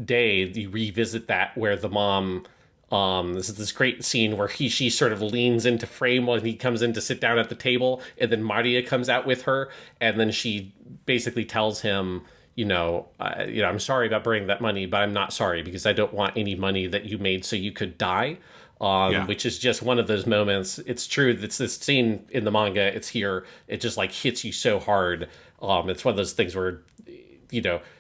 day you revisit that where the mom, this is this great scene where she sort of leans into frame when he comes in to sit down at the table, and then Maria comes out with her, and then she basically tells him, I'm sorry about burning that money, but I'm not sorry because I don't want any money that you made so you could die. Which is just one of those moments. It's true. It's this scene in the manga. It's here. It just like hits you so hard. It's one of those things where,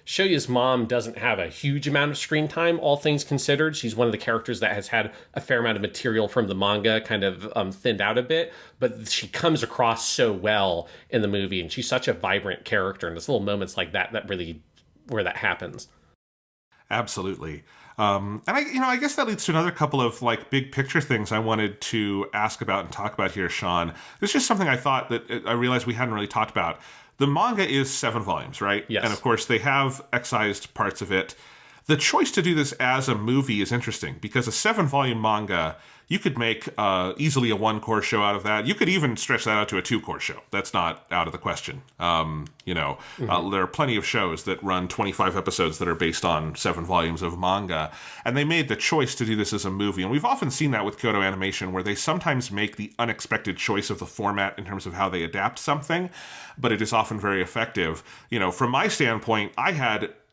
Shoya's mom doesn't have a huge amount of screen time, all things considered. She's one of the characters that has had a fair amount of material from the manga kind of thinned out a bit, but she comes across so well in the movie, and she's such a vibrant character, and there's little moments like that really, where that happens. Absolutely. And I guess that leads to another couple of like big picture things I wanted to ask about and talk about here, Sean. This is just something I thought that I realized we hadn't really talked about. The manga is 7 volumes, right? Yes. And of course, they have excised parts of it. The choice to do this as a movie is interesting because a 7-volume manga, you could make easily a 1-course show out of that. You could even stretch that out to a 2-course show. That's not out of the question. There are plenty of shows that run 25 episodes that are based on 7 volumes of manga. And they made the choice to do this as a movie. And we've often seen that with Kyoto Animation, where they sometimes make the unexpected choice of the format in terms of how they adapt something, but it is often very effective. From my standpoint,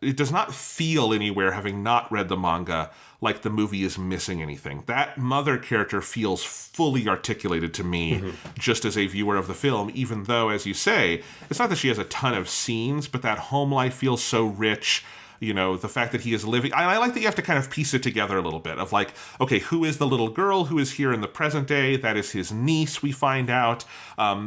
it does not feel anywhere, having not read the manga, like the movie is missing anything. That mother character feels fully articulated to me, just as a viewer of the film, even though, as you say, it's not that she has a ton of scenes, but that home life feels so rich. The fact that he is living... I like that you have to kind of piece it together a little bit of like, okay, who is the little girl who is here in the present day? That is his niece, we find out,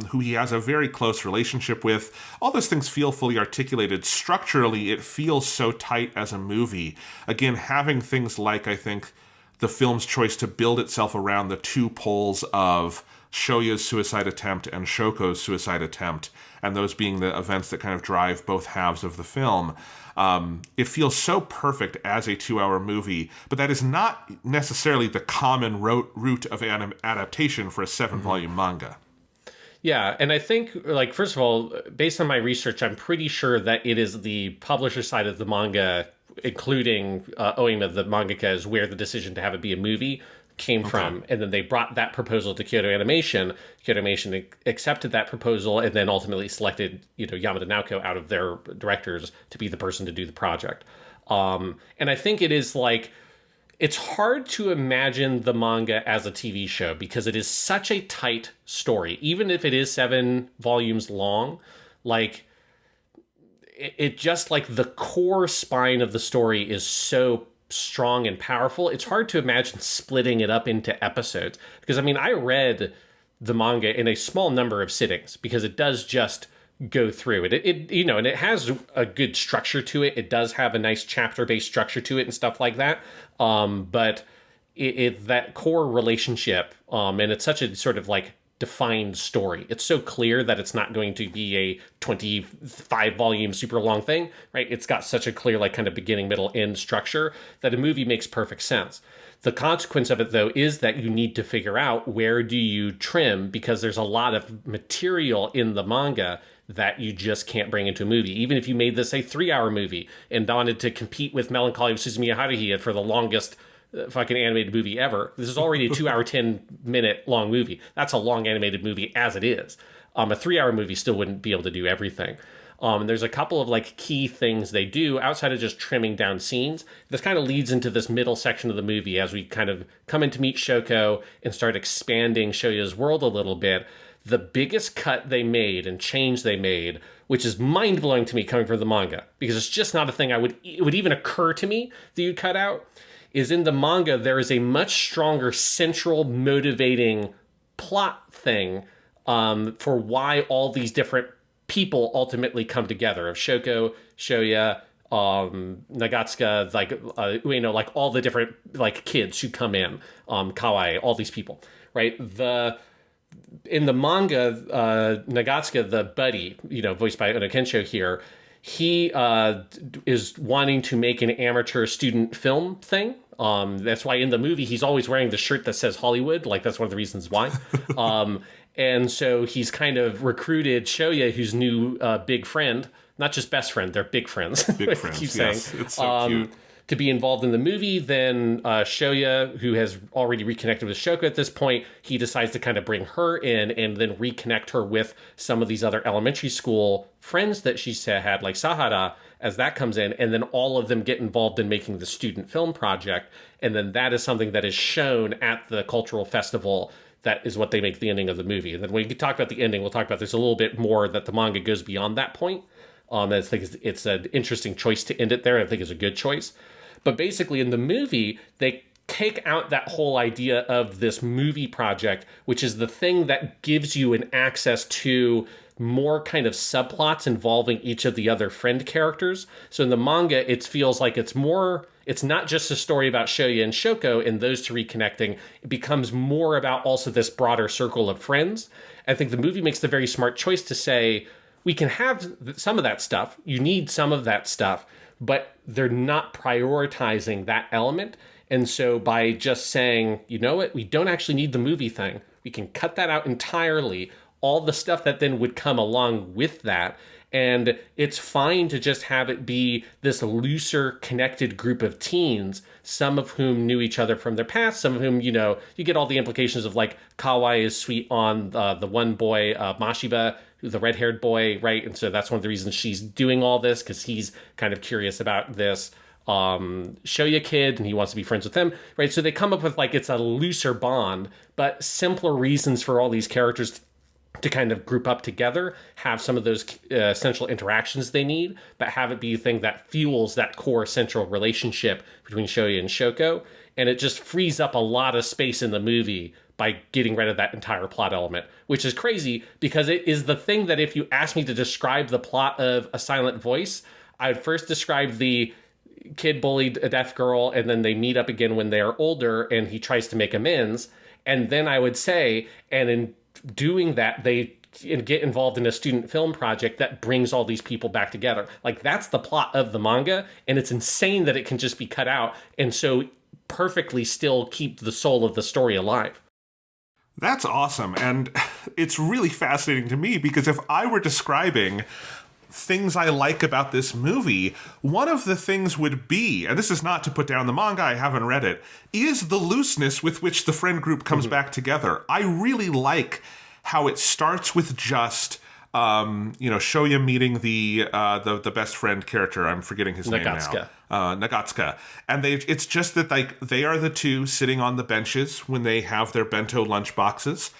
who he has a very close relationship with. All those things feel fully articulated. Structurally, it feels so tight as a movie. Again, having things like, I think, the film's choice to build itself around the two poles of Shoya's suicide attempt and Shoko's suicide attempt, and those being the events that kind of drive both halves of the film. It feels so perfect as a 2-hour movie, but that is not necessarily the common route of adaptation for a 7-volume manga. Yeah, and I think, first of all, based on my research, I'm pretty sure that it is the publisher side of the manga, including Ōima, the mangaka, is where the decision to have it be a movie came from. And then they brought that proposal to Kyoto Animation. Kyoto Animation accepted that proposal and then ultimately selected, Yamada Naoko out of their directors to be the person to do the project. And I think it is it's hard to imagine the manga as a TV show because it is such a tight story. Even if it is 7 volumes long, it just the core spine of the story is so strong and powerful. It's hard to imagine splitting it up into episodes because I read the manga in a small number of sittings because it does just go through it. And it has a good structure to it. It does have a nice chapter-based structure to it and stuff like that. But that core relationship, and it's such a sort of defined story. It's so clear that it's not going to be a 25 volume super long thing, right? It's got such a clear like kind of beginning, middle, end structure that a movie makes perfect sense. The consequence of it, though, is that you need to figure out where do you trim, because there's a lot of material in the manga that you just can't bring into a movie. Even if you made this a 3-hour movie and wanted to compete with Melancholy of Suzumiya Haruhi for the longest fucking animated movie ever. This is already a 2 hour, 10-minute long movie. That's a long animated movie as it is. A 3-hour movie still wouldn't be able to do everything. There's a couple of like key things they do outside of just trimming down scenes. This kind of leads into this middle section of the movie as we kind of come in to meet Shoko and start expanding Shoya's world a little bit. The biggest cut they made and change they made, which is mind-blowing to me coming from the manga, because it's just not a thing it would even occur to me that you'd cut out, is in the manga, there is a much stronger central motivating plot thing for why all these different people ultimately come together. Of Shoko, Shoya, Nagatsuka, like Ueno, like all the different like kids who come in, Kawai, all these people, right? In the manga, Nagatsuka, the buddy, voiced by Ono Kensho here, he is wanting to make an amateur student film thing. That's why in the movie he's always wearing the shirt that says Hollywood. Like, that's one of the reasons why. And so he's kind of recruited Shoya, whose new big friend, not just best friend, they're big friends. Big friends, keep yes. saying, It's so cute. to be involved in the movie. Then Shoya, who has already reconnected with Shoko at this point, he decides to kind of bring her in and then reconnect her with some of these other elementary school friends that she had, like Sahara, as that comes in. And then all of them get involved in making the student film project. And then that is something that is shown at the cultural festival. That is what they make the ending of the movie. And then when we talk about the ending, we'll talk about there's a little bit more that the manga goes beyond that point. I think it's an interesting choice to end it there. I think it's a good choice. But basically in the movie, they take out that whole idea of this movie project, which is the thing that gives you an access to more kind of subplots involving each of the other friend characters. So in the manga, it feels like it's not just a story about Shoya and Shoko and those two reconnecting. It becomes more about also this broader circle of friends. I think the movie makes the very smart choice to say, we can have some of that stuff. You need some of that stuff, but they're not prioritizing that element. And so by just saying, you know what, we don't actually need the movie thing. We can cut that out entirely. All the stuff that then would come along with that. And it's fine to just have it be this looser, connected group of teens, some of whom knew each other from their past, some of whom, you get all the implications of like Kawai is sweet on the one boy, Mashiba, the red-haired boy, right? And so that's one of the reasons she's doing all this, because he's kind of curious about this Shoya kid and he wants to be friends with him, right? So they come up with like it's a looser bond, but simpler reasons for all these characters to kind of group up together, have some of those central interactions they need, but have it be a thing that fuels that core central relationship between Shoya and Shoko. And it just frees up a lot of space in the movie by getting rid of that entire plot element, which is crazy because it is the thing that if you ask me to describe the plot of A Silent Voice, I would first describe the kid bullied a deaf girl and then they meet up again when they're older and he tries to make amends. And then I would say, and in doing that, they get involved in a student film project that brings all these people back together. Like, that's the plot of the manga, and it's insane that it can just be cut out and so perfectly still keep the soul of the story alive. That's awesome. And it's really fascinating to me because if I were describing things I like about this movie, one of the things would be, and this is not to put down the manga, I haven't read it, is the looseness with which the friend group comes back together. I really like how it starts with just Shoya meeting the best friend character. I'm forgetting his name now. Nagatsuka. And it's just that like they are the two sitting on the benches when they have their bento lunch boxes,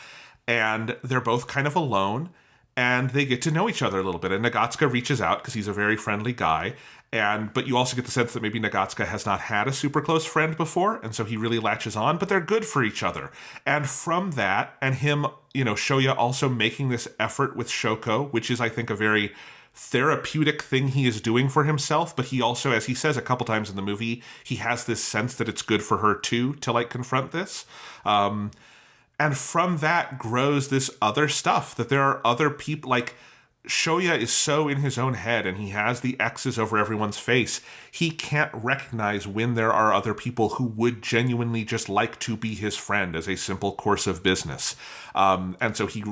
and they're both kind of alone. And they get to know each other a little bit. And Nagatsuka reaches out because he's a very friendly guy. But you also get the sense that maybe Nagatsuka has not had a super close friend before. And so he really latches on. But they're good for each other. And from that, and him, Shoya also making this effort with Shoko, which is, I think, a very therapeutic thing he is doing for himself. But he also, as he says a couple times in the movie, he has this sense that it's good for her too to like confront this. And from that grows this other stuff, that there are other people, like Shoya is so in his own head and he has the X's over everyone's face. He can't recognize when there are other people who would genuinely just like to be his friend as a simple course of business. And so he,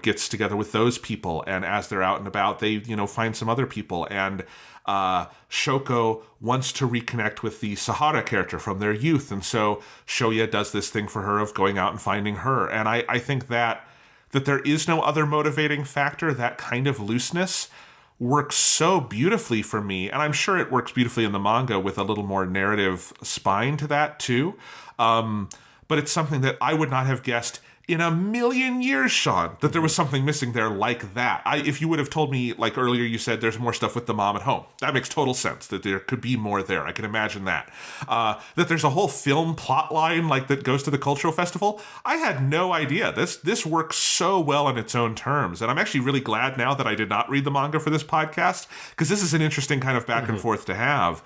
gets together with those people. And as they're out and about, they, find some other people. And Shoko wants to reconnect with the Sahara character from their youth. And so Shoya does this thing for her of going out and finding her. And I think that there is no other motivating factor, that kind of looseness works so beautifully for me. And I'm sure it works beautifully in the manga with a little more narrative spine to that too. But it's something that I would not have guessed in a million years, Sean, that there was something missing there like that. If you would have told me, like earlier you said, there's more stuff with the mom at home. That makes total sense, that there could be more there. I can imagine that. That there's a whole film plot line like that goes to the cultural festival. I had no idea. This works so well on its own terms. And I'm actually really glad now that I did not read the manga for this podcast, because this is an interesting kind of back and forth to have.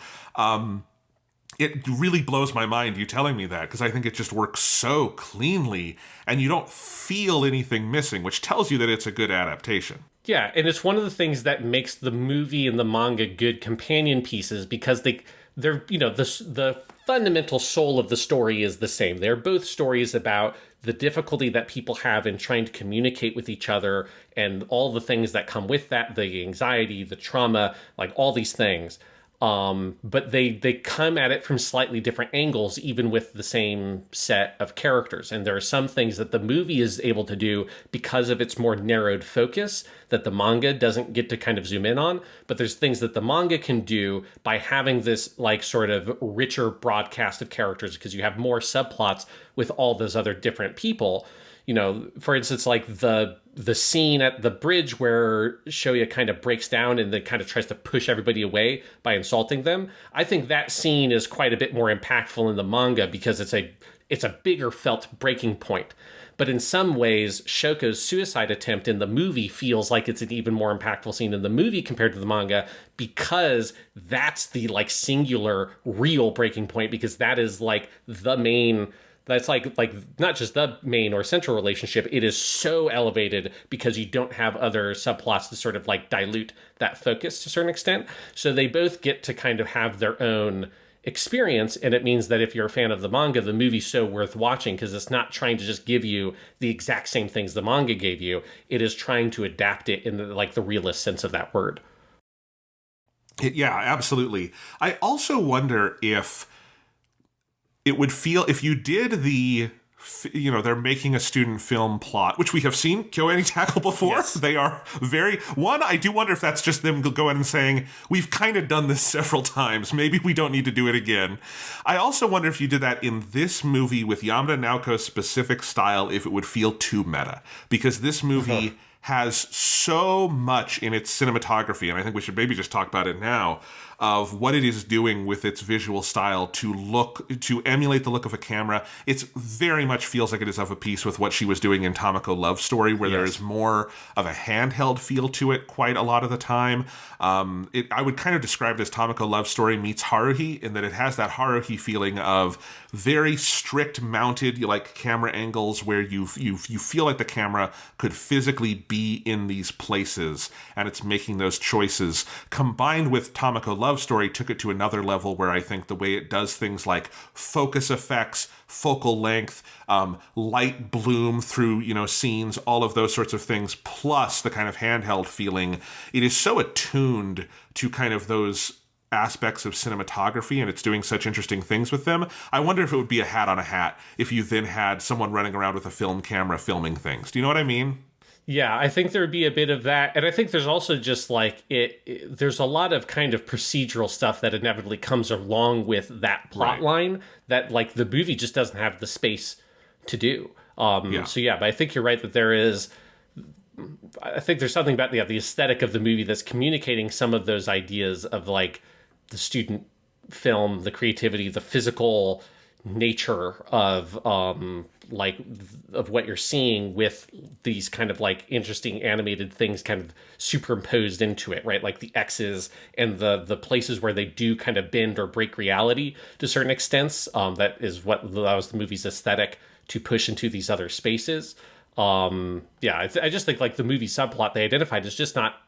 It really blows my mind, you telling me that, because I think it just works so cleanly and you don't feel anything missing, which tells you that it's a good adaptation. Yeah, and it's one of the things that makes the movie and the manga good companion pieces, because they're the fundamental soul of the story is the same. They're both stories about the difficulty that people have in trying to communicate with each other and all the things that come with that, the anxiety, the trauma, like all these things. But they come at it from slightly different angles, even with the same set of characters. And there are some things that the movie is able to do because of its more narrowed focus that the manga doesn't get to kind of zoom in on. But there's things that the manga can do by having this like sort of richer broadcast of characters, because you have more subplots with all those other different people. For instance, like the scene at the bridge where Shoya kind of breaks down and then kind of tries to push everybody away by insulting them. I think that scene is quite a bit more impactful in the manga because it's a bigger felt breaking point. But in some ways, Shoko's suicide attempt in the movie feels like it's an even more impactful scene in the movie compared to the manga, because that's the like singular real breaking point, because that is like the main. That's like not just the main or central relationship. It is so elevated because you don't have other subplots to sort of like dilute that focus to a certain extent. So they both get to kind of have their own experience. And it means that if you're a fan of the manga, the movie's so worth watching because it's not trying to just give you the exact same things the manga gave you. It is trying to adapt it in the realist sense of that word. Yeah, absolutely. I also wonder if it would feel, if you did they're making a student film plot, which we have seen KyoAni tackle before. Yes. They are I do wonder if that's just them going and saying, we've kind of done this several times. Maybe we don't need to do it again. I also wonder if you did that in this movie with Yamada Naoko's specific style, if it would feel too meta. Because this movie has so much in its cinematography, and I think we should maybe just talk about it now, of what it is doing with its visual style to emulate the look of a camera. It very much feels like it is of a piece with what she was doing in Tamako Love Story, where there is more of a handheld feel to it quite a lot of the time. I would kind of describe it as Tamako Love Story meets Haruhi, in that it has that Haruhi feeling of very strict mounted like camera angles where you feel like the camera could physically be in these places, and it's making those choices. Combined with Tamako Love Story took it to another level where I think the way it does things like focus effects, focal length, light bloom through, scenes, all of those sorts of things, plus the kind of handheld feeling, it is so attuned to kind of those aspects of cinematography, and it's doing such interesting things with them. I wonder if it would be a hat on a hat if you then had someone running around with a film camera filming things. Do you know what I mean? Yeah, I think there would be a bit of that. And I think there's also just like there's a lot of kind of procedural stuff that inevitably comes along with that plot line that like the movie just doesn't have the space to do. So yeah, but I think you're right that I think there's something about the aesthetic of the movie that's communicating some of those ideas of like the student film, the creativity, the physical nature of what you're seeing with these kind of like interesting animated things kind of superimposed into it, right? Like the X's and the places where they do kind of bend or break reality to certain extents. That was the movie's aesthetic to push into these other spaces. I just think like the movie subplot they identified is just not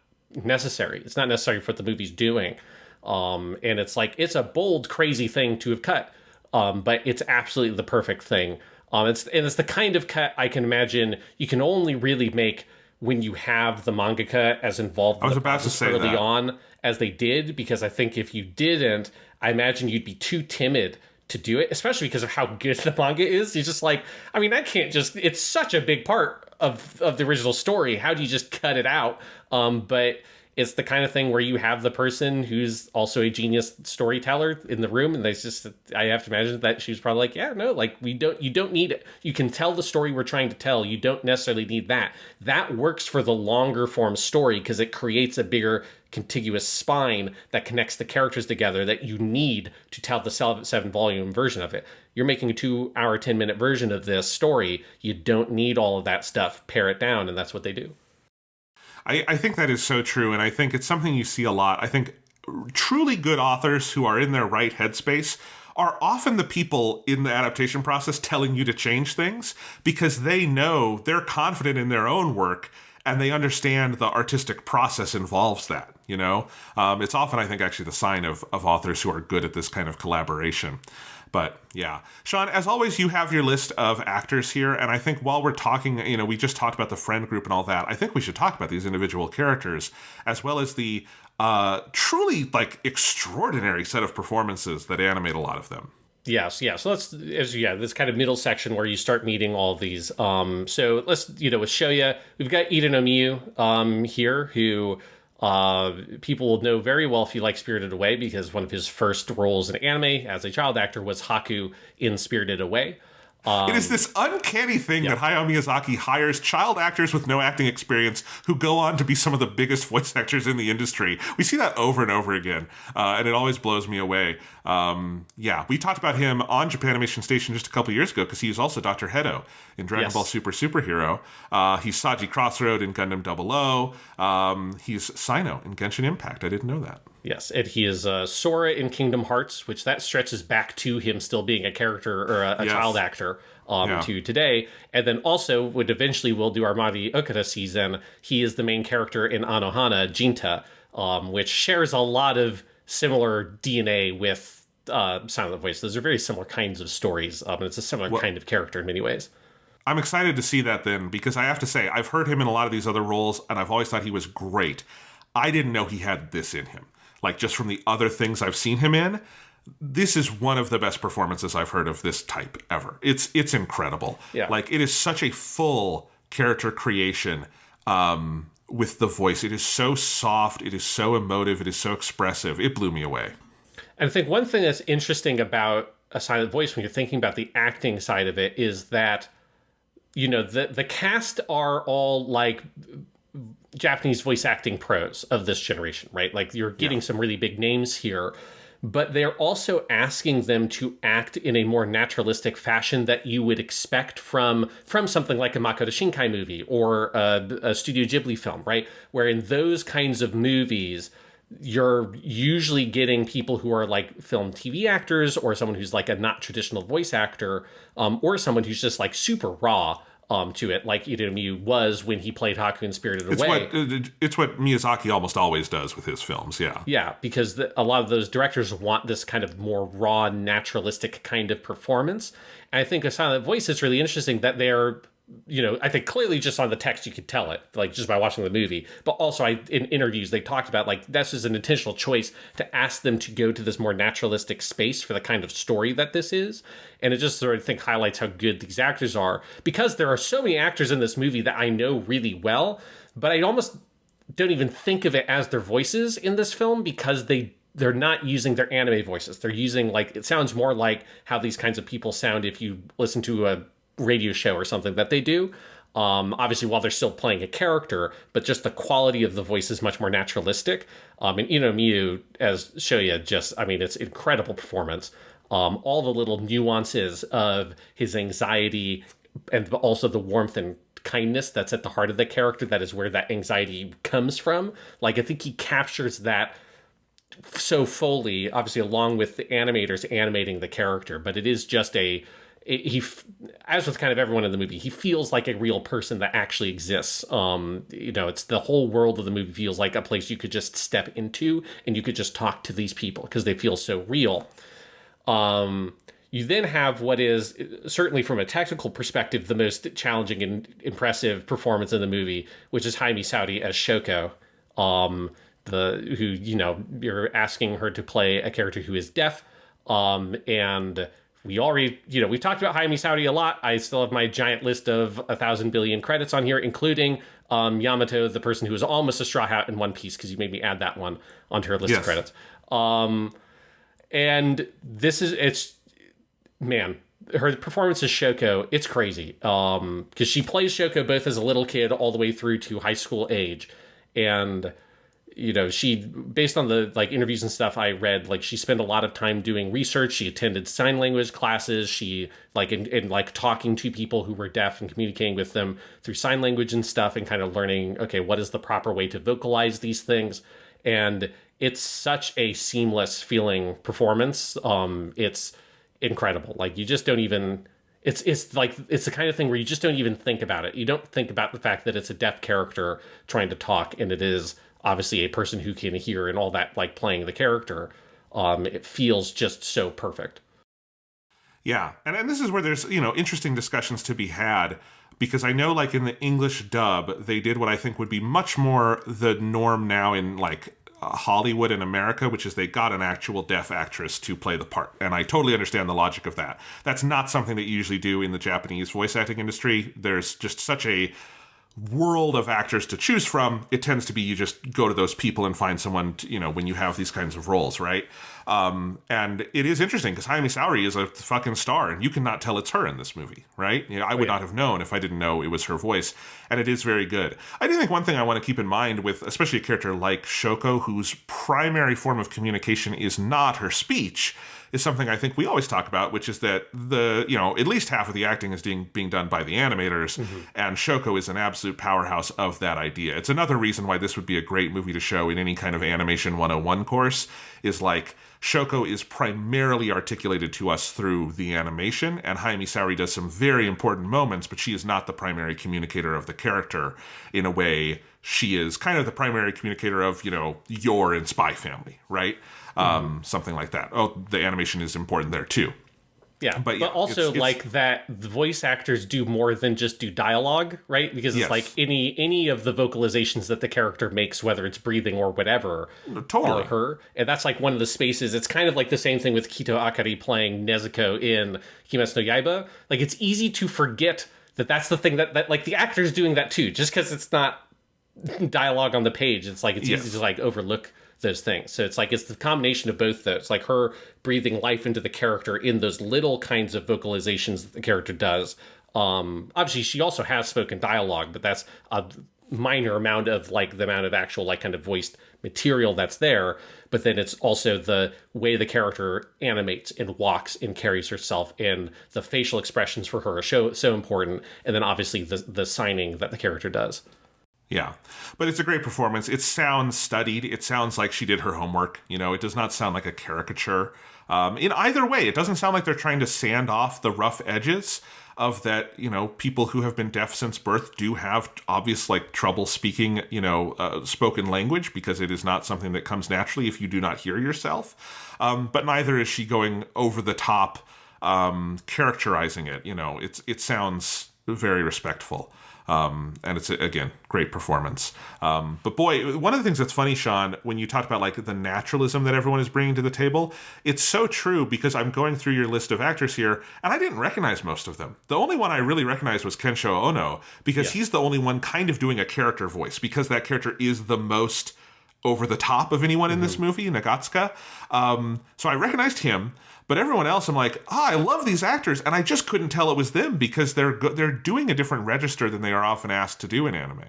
necessary. It's not necessary for what the movie's doing. And it's like, it's a bold, crazy thing to have cut. But it's absolutely the perfect thing. It's the kind of cut I can imagine you can only really make when you have the mangaka as involved in the process early on as they did, because I think if you didn't, I imagine you'd be too timid to do it, especially because of how good the manga is. You're just like, I mean, I can't just, it's such a big part of the original story. How do you just cut it out? But it's the kind of thing where you have the person who's also a genius storyteller in the room, and I have to imagine that she was probably like, yeah, no, like you don't need it. You can tell the story we're trying to tell. You don't necessarily need that. That works for the longer form story because it creates a bigger contiguous spine that connects the characters together that you need to tell the 7-volume version of it. You're making a 2-hour, 10-minute version of this story. You don't need all of that stuff. Pare it down, and that's what they do. I think that is so true, and I think it's something you see a lot. I think truly good authors who are in their right headspace are often the people in the adaptation process telling you to change things because they know they're confident in their own work and they understand the artistic process involves that, you know? It's often, I think, actually the sign of authors who are good at this kind of collaboration. But yeah, Sean, as always, you have your list of actors here. And I think while we're talking, you know, we just talked about the friend group and all that. I think we should talk about these individual characters as well as the truly like extraordinary set of performances that animate a lot of them. Yes, yeah. So this kind of middle section where you start meeting all of these. So let's, with Shoya, we've got Ida no Miyu here, who people will know very well if you like Spirited Away, because one of his first roles in anime as a child actor was Haku in Spirited Away. It is this uncanny thing that Hayao Miyazaki hires child actors with no acting experience who go on to be some of the biggest voice actors in the industry. We see that over and over again, and it always blows me away. We talked about him on Japanimation Station just a couple years ago because he is also Dr. Hedo in Dragon Ball Super Superhero. He's Saji Crossroad in Gundam 00. He's Sino in Genshin Impact. I didn't know that. Yes, and he is Sora in Kingdom Hearts, which that stretches back to him still being a character or a child actor to today. And then also, what eventually will do our Mari Okada season, he is the main character in Anohana, Jinta, which shares a lot of similar DNA with Silent Voice. Those are very similar kinds of stories, and it's a similar kind of character in many ways. I'm excited to see that then, because I have to say, I've heard him in a lot of these other roles, and I've always thought he was great. I didn't know he had this in him. Like, just from the other things I've seen him in, this is one of the best performances I've heard of this type ever. It's incredible. Yeah. Like, it is such a full character creation with the voice. It is so soft. It is so emotive. It is so expressive. It blew me away. And I think one thing that's interesting about a Silent Voice when you're thinking about the acting side of it is that, the cast are all, like, Japanese voice acting pros of this generation, right? Like, you're getting some really big names here, but they're also asking them to act in a more naturalistic fashion that you would expect from something like a Makoto Shinkai movie or a Studio Ghibli film, right? Where in those kinds of movies, you're usually getting people who are like film TV actors or someone who's like a not traditional voice actor, or someone who's just like super raw to it, like Ida no Miyu was when he played Haku in Spirited Away. It's what Miyazaki almost always does with his films, yeah. Yeah, because a lot of those directors want this kind of more raw, naturalistic kind of performance. And I think a Silent Voice is really interesting that they're, I think clearly just on the text you could tell it, like just by watching the movie. But also in interviews, they talked about like this is an intentional choice to ask them to go to this more naturalistic space for the kind of story that this is. And it just sort of highlights how good these actors are, because there are so many actors in this movie that I know really well, but I almost don't even think of it as their voices in this film because they're not using their anime voices. They're using it sounds more like how these kinds of people sound if you listen to a radio show or something that they do. Obviously, while they're still playing a character, but just the quality of the voice is much more naturalistic. And Ida no Miyu as Shoya, it's incredible performance. All the little nuances of his anxiety and also the warmth and kindness that's at the heart of the character, that is where that anxiety comes from. Like, I think he captures that so fully, obviously along with the animators animating the character, but it is just as with kind of everyone in the movie, he feels like a real person that actually exists. It's the whole world of the movie feels like a place you could just step into and you could just talk to these people because they feel so real. You then have what is, certainly from a technical perspective, the most challenging and impressive performance in the movie, which is Jaime Saudi as Shoko, you're asking her to play a character who is deaf, and we already, we've talked about Jaime Saudi a lot. I still have my giant list of 1,000 billion credits on here, including Yamato, the person who was almost a Straw Hat in One Piece, because you made me add that one onto her list of credits. And man, her performance as Shoko, it's crazy. Because she plays Shoko both as a little kid all the way through to high school age. And, she, based on the interviews and stuff I read, she spent a lot of time doing research. She attended sign language classes. She talking to people who were deaf and communicating with them through sign language and stuff and kind of learning, okay, what is the proper way to vocalize these things? And it's such a seamless feeling performance. It's incredible. You just don't even, it's the kind of thing where you just don't even think about it. You don't think about the fact that it's a deaf character trying to talk, and it is obviously a person who can hear and all that, playing the character. It feels just so perfect. Yeah. And this is where there's, interesting discussions to be had, because I know in the English dub, they did what I think would be much more the norm now in Hollywood in America, which is they got an actual deaf actress to play the part. And I totally understand the logic of that. That's not something that you usually do in the Japanese voice acting industry. There's just such a world of actors to choose from. It tends to be you just go to those people and find someone, when you have these kinds of roles, right? And it is interesting because Jaime Saori is a fucking star, and you cannot tell it's her in this movie, right? I would not have known if I didn't know it was her voice, and it is very good. I do think one thing I want to keep in mind with, especially a character like Shoko, whose primary form of communication is not her speech, is something I think we always talk about, which is that at least half of the acting is being done by the animators, and Shoko is an absolute powerhouse of that idea. It's another reason why this would be a great movie to show in any kind of animation 101 course, is Shoko is primarily articulated to us through the animation, and Jaime Saori does some very important moments, but she is not the primary communicator of the character in a way. She is kind of the primary communicator of, Yor and Spy Family, right? Something like that. Oh, the animation is important there too. Yeah, but also that the voice actors do more than just do dialogue, right? Because it's any of the vocalizations that the character makes, whether it's breathing or whatever, totally are her. And that's one of the spaces. It's kind of the same thing with Kito Akari playing Nezuko in Kimetsu no Yaiba. It's easy to forget that that's the thing that the actor's doing that too, just because it's not dialogue on the page. It's easy to overlook those things. So it's the combination of both those, her breathing life into the character in those little kinds of vocalizations that the character does. Obviously she also has spoken dialogue, but that's a minor amount of the amount of actual kind of voiced material that's there. But then it's also the way the character animates and walks and carries herself, and the facial expressions for her are so important. And then obviously the signing that the character does. Yeah, but it's a great performance. It sounds studied. It sounds like she did her homework. It does not sound like a caricature. In either way, it doesn't sound like they're trying to sand off the rough edges of that, people who have been deaf since birth do have obvious, trouble speaking, spoken language, because it is not something that comes naturally if you do not hear yourself. But neither is she going over the top, characterizing it. It sounds very respectful. And it's, again, great performance. But boy, one of the things that's funny, Sean, when you talked about the naturalism that everyone is bringing to the table, it's so true, because I'm going through your list of actors here, and I didn't recognize most of them. The only one I really recognized was Kensho Ono, because he's the only one kind of doing a character voice, because that character is the most over the top of anyone in this movie, Nagatsuka. So I recognized him. But everyone else, I'm I love these actors, and I just couldn't tell it was them, because they're doing a different register than they are often asked to do in anime.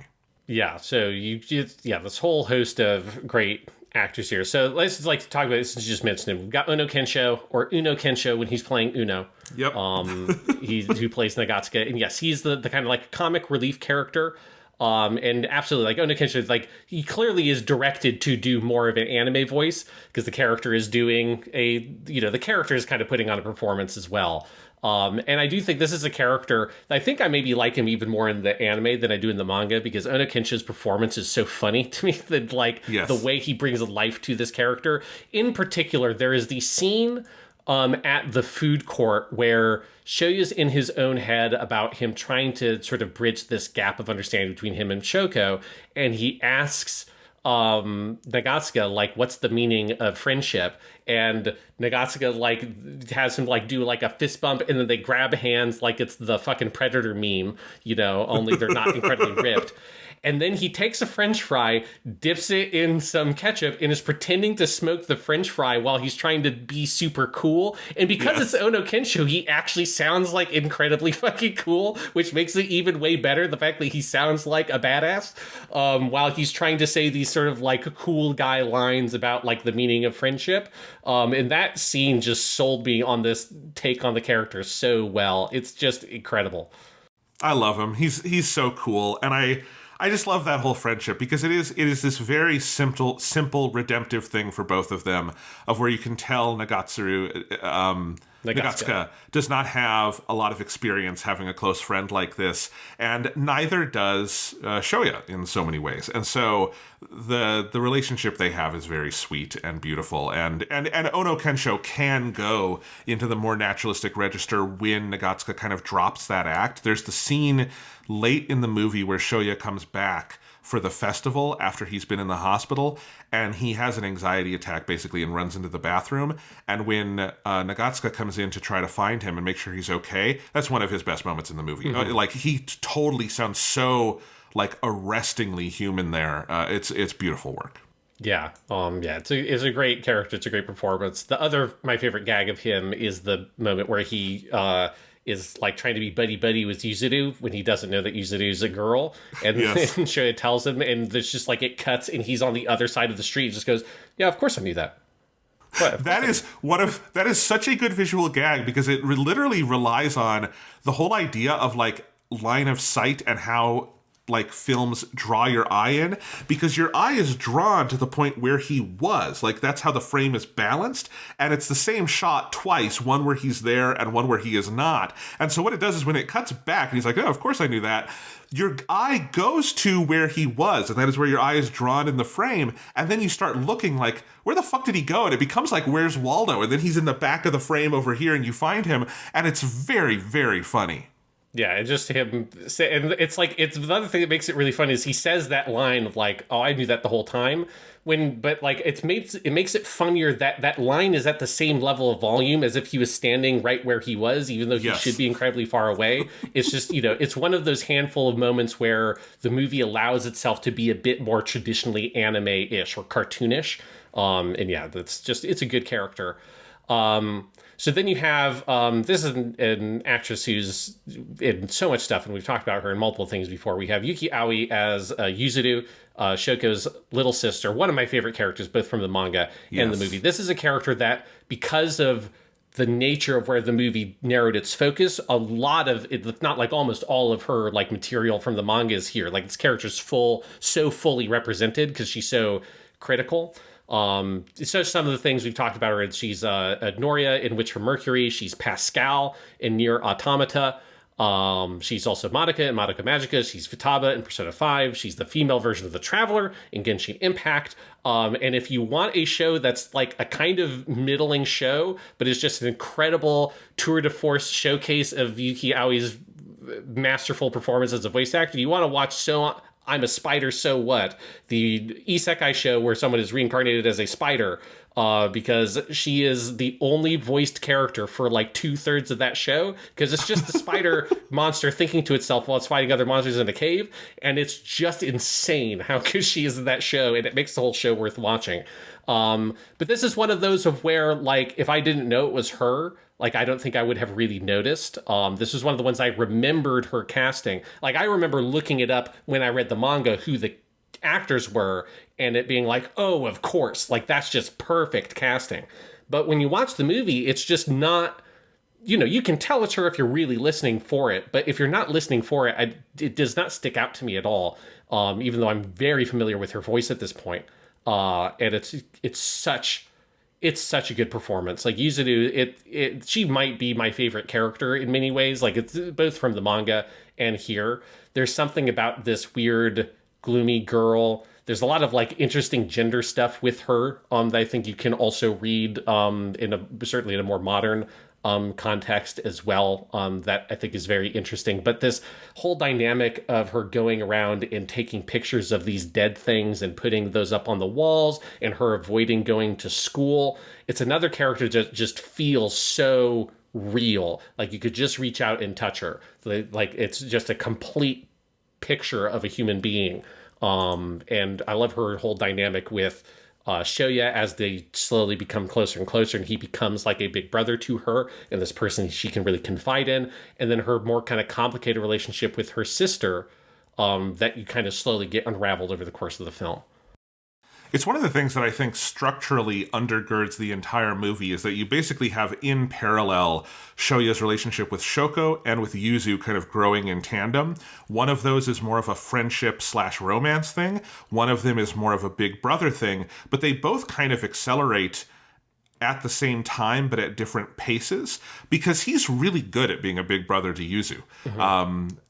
Yeah, so this whole host of great actors here. So let's talk about this since you just mentioned him. We've got Uno Kensho, or Uno Kensho when he's playing Uno. Yep. Who plays Nagatsuka, and yes, he's the kind of comic relief character. And absolutely, like Ono Kensho, like he clearly is directed to do more of an anime voice because the character is doing the character is kind of putting on a performance as well. And I do think this is a character that I think I maybe like him even more in the anime than I do in the manga, because Ono Kensho's performance is so funny to me that like the way he brings life to this character. In particular, there is the scene at the food court where Shoya's in his own head about him trying to sort of bridge this gap of understanding between him and Shoko, and he asks Nagatsuka, like, what's the meaning of friendship? And Nagatsuka, like, has him, like, do, like, a fist bump, and then they grab hands like it's the fucking Predator meme, only they're not incredibly ripped. And then he takes a French fry, dips it in some ketchup, and is pretending to smoke the French fry while he's trying to be super cool. And because it's Ono Kensho, he actually sounds like incredibly fucking cool, which makes it even way better. The fact that he sounds like a badass while he's trying to say these sort of like cool guy lines about like the meaning of friendship. And that scene just sold me on this take on the character so well. It's just incredible. I love him. He's so cool. And I just love that whole friendship because it is this very simple redemptive thing for both of them, of where you can tell Nagatsuka does not have a lot of experience having a close friend like this, and neither does Shoya in so many ways. And so the relationship they have is very sweet and beautiful, and Ono Kensho can go into the more naturalistic register when Nagatsuka kind of drops that act. There's the scene late in the movie where Shoya comes back for the festival after he's been in the hospital, and he has an anxiety attack basically and runs into the bathroom. And when Nagatsuka comes in to try to find him and make sure he's okay, that's one of his best moments in the movie. Mm-hmm. Like, he totally sounds so like arrestingly human there. It's beautiful work. Yeah. It's a great character. It's a great performance. My favorite gag of him is the moment where he is like trying to be buddy with Yuzuru when he doesn't know that Yuzuru is a girl, and then Shoya tells him, and there's just like it cuts, and he's on the other side of the street. He just goes, "Yeah, of course I knew that." That is such a good visual gag because it literally relies on the whole idea of like line of sight and how like films draw your eye in, because your eye is drawn to the point where he was. Like, that's how the frame is balanced, and it's the same shot twice, one where he's there and one where he is not. And so what it does is when it cuts back and he's like, "Oh, of course I knew that," your eye goes to where he was, and that is where your eye is drawn in the frame, and then you start looking like, where the fuck did he go? And it becomes like, where's Waldo? And then he's in the back of the frame over here, and you find him, and it's very, very funny. Yeah, and just him say, and it's like, it's the other thing that makes it really funny is he says that line of like, "Oh, I knew that the whole time," but like it makes it funnier that line is at the same level of volume as if he was standing right where he was, even though he should be incredibly far away. It's just, it's one of those handful of moments where the movie allows itself to be a bit more traditionally anime-ish or cartoonish. And yeah, it's a good character. So then you have, this is an actress who's in so much stuff, and we've talked about her in multiple things before. We have Yuki Aoi as Yuzuru, Shoko's little sister, one of my favorite characters, both from the manga and the movie. This is a character that, because of the nature of where the movie narrowed its focus, a lot of it, if not like almost all of her like material from the manga is here. Like, this character's so fully represented because she's so critical. So some of the things we've talked about her, she's Noria in Witch from Mercury, she's Pascal in Nier Automata, she's also Madoka in Madoka Magica, she's Futaba in Persona 5, she's the female version of the Traveler in Genshin Impact, and if you want a show that's like a kind of middling show, but it's just an incredible tour de force showcase of Yuki Aoi's masterful performance as a voice actor, you want to watch I'm a Spider, So What? The isekai show where someone is reincarnated as a spider, because she is the only voiced character for like 2/3 of that show, because it's just the spider monster thinking to itself while it's fighting other monsters in a cave, and it's just insane how good she is in that show, and it makes the whole show worth watching. But this is one of those of where, like, if I didn't know it was her, like, I don't think I would have really noticed. This was one of the ones I remembered her casting. Like, I remember looking it up when I read the manga, who the actors were, and it being like, oh, of course, like, that's just perfect casting. But when you watch the movie, it's just not you can tell it's her if you're really listening for it, but if you're not listening for it, it does not stick out to me at all. Even though I'm very familiar with her voice at this point. And it's such a good performance. Like Yuzuru, she might be my favorite character in many ways. Like it's both from the manga and here. There's something about this weird, gloomy girl. There's a lot of like interesting gender stuff with her that I think you can also read certainly in a more modern context as well, that I think is very interesting. But this whole dynamic of her going around and taking pictures of these dead things and putting those up on the walls, and her avoiding going to school, it's another character that just feels so real. Like you could just reach out and touch her. Like it's just a complete picture of a human being. And I love her whole dynamic with Shoya as they slowly become closer and closer, and he becomes like a big brother to her and this person she can really confide in. And then her more kind of complicated relationship with her sister that you kind of slowly get unraveled over the course of the film. It's one of the things that I think structurally undergirds the entire movie is that you basically have in parallel Shoya's relationship with Shoko and with Yuzu kind of growing in tandem. One of those is more of a friendship/romance thing. One of them is more of a big brother thing, but they both kind of accelerate at the same time, but at different paces, because he's really good at being a big brother to Yuzu.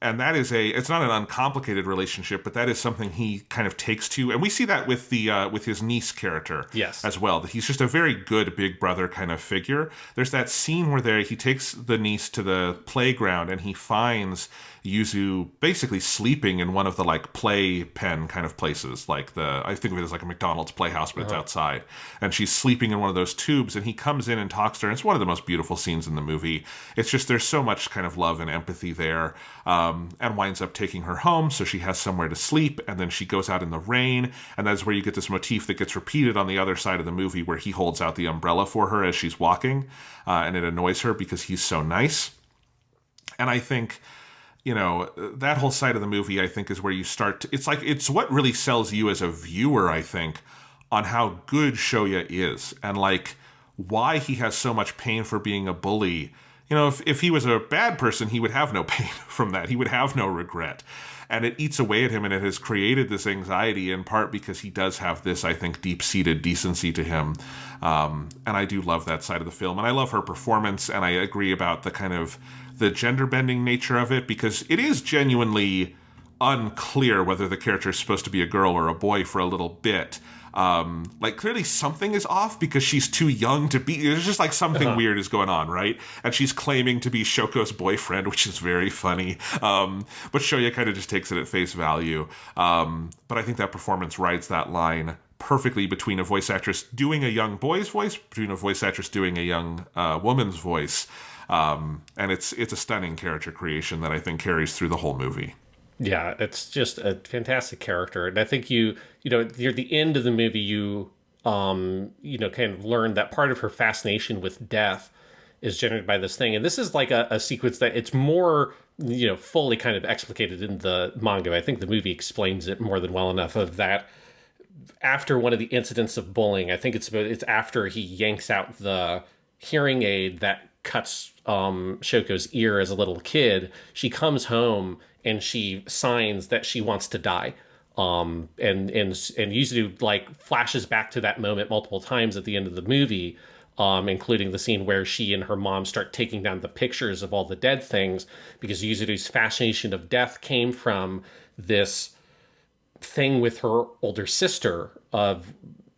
And that is it's not an uncomplicated relationship, but that is something he kind of takes to. And we see that with with his niece character as well, that he's just a very good big brother kind of figure. There's that scene where he takes the niece to the playground and he finds Yuzu basically sleeping in one of the like play pen kind of places, like I think of it as like a McDonald's playhouse, but it's outside, and she's sleeping in one of those tubes, and he comes in and talks to her. And it's one of the most beautiful scenes in the movie. It's just there's so much kind of love and empathy there, and winds up taking her home so she has somewhere to sleep, and then she goes out in the rain, and that's where you get this motif that gets repeated on the other side of the movie where he holds out the umbrella for her as she's walking, and it annoys her because he's so nice. And I think, that whole side of the movie, I think, is where you start it's what really sells you as a viewer, I think, on how good Shoya is, and like why he has so much pain for being a bully. If he was a bad person, he would have no pain from that. He would have no regret. And it eats away at him, and it has created this anxiety in part because he does have this, I think, deep-seated decency to him. And I do love that side of the film. And I love her performance, and I agree about the kind of the gender-bending nature of it, because it is genuinely unclear whether the character is supposed to be a girl or a boy for a little bit. Like clearly something is off because she's too young to be. There's just like something weird is going on, right? And she's claiming to be Shoko's boyfriend, which is very funny. But Shoya kind of just takes it at face value. But I think that performance rides that line perfectly between a voice actress doing a young boy's voice, between a voice actress doing a young woman's voice. And it's a stunning character creation that I think carries through the whole movie. Yeah, it's just a fantastic character. And I think near the end of the movie, you kind of learn that part of her fascination with death is generated by this thing. And this is like a sequence that it's more, fully kind of explicated in the manga. I think the movie explains it more than well enough of that. After one of the incidents of bullying, I think it's after he yanks out the hearing aid that cuts Shoko's ear as a little kid, she comes home and she signs that she wants to die. And Yuzu like flashes back to that moment multiple times at the end of the movie, including the scene where she and her mom start taking down the pictures of all the dead things, because Yuzuru's fascination of death came from this thing with her older sister of,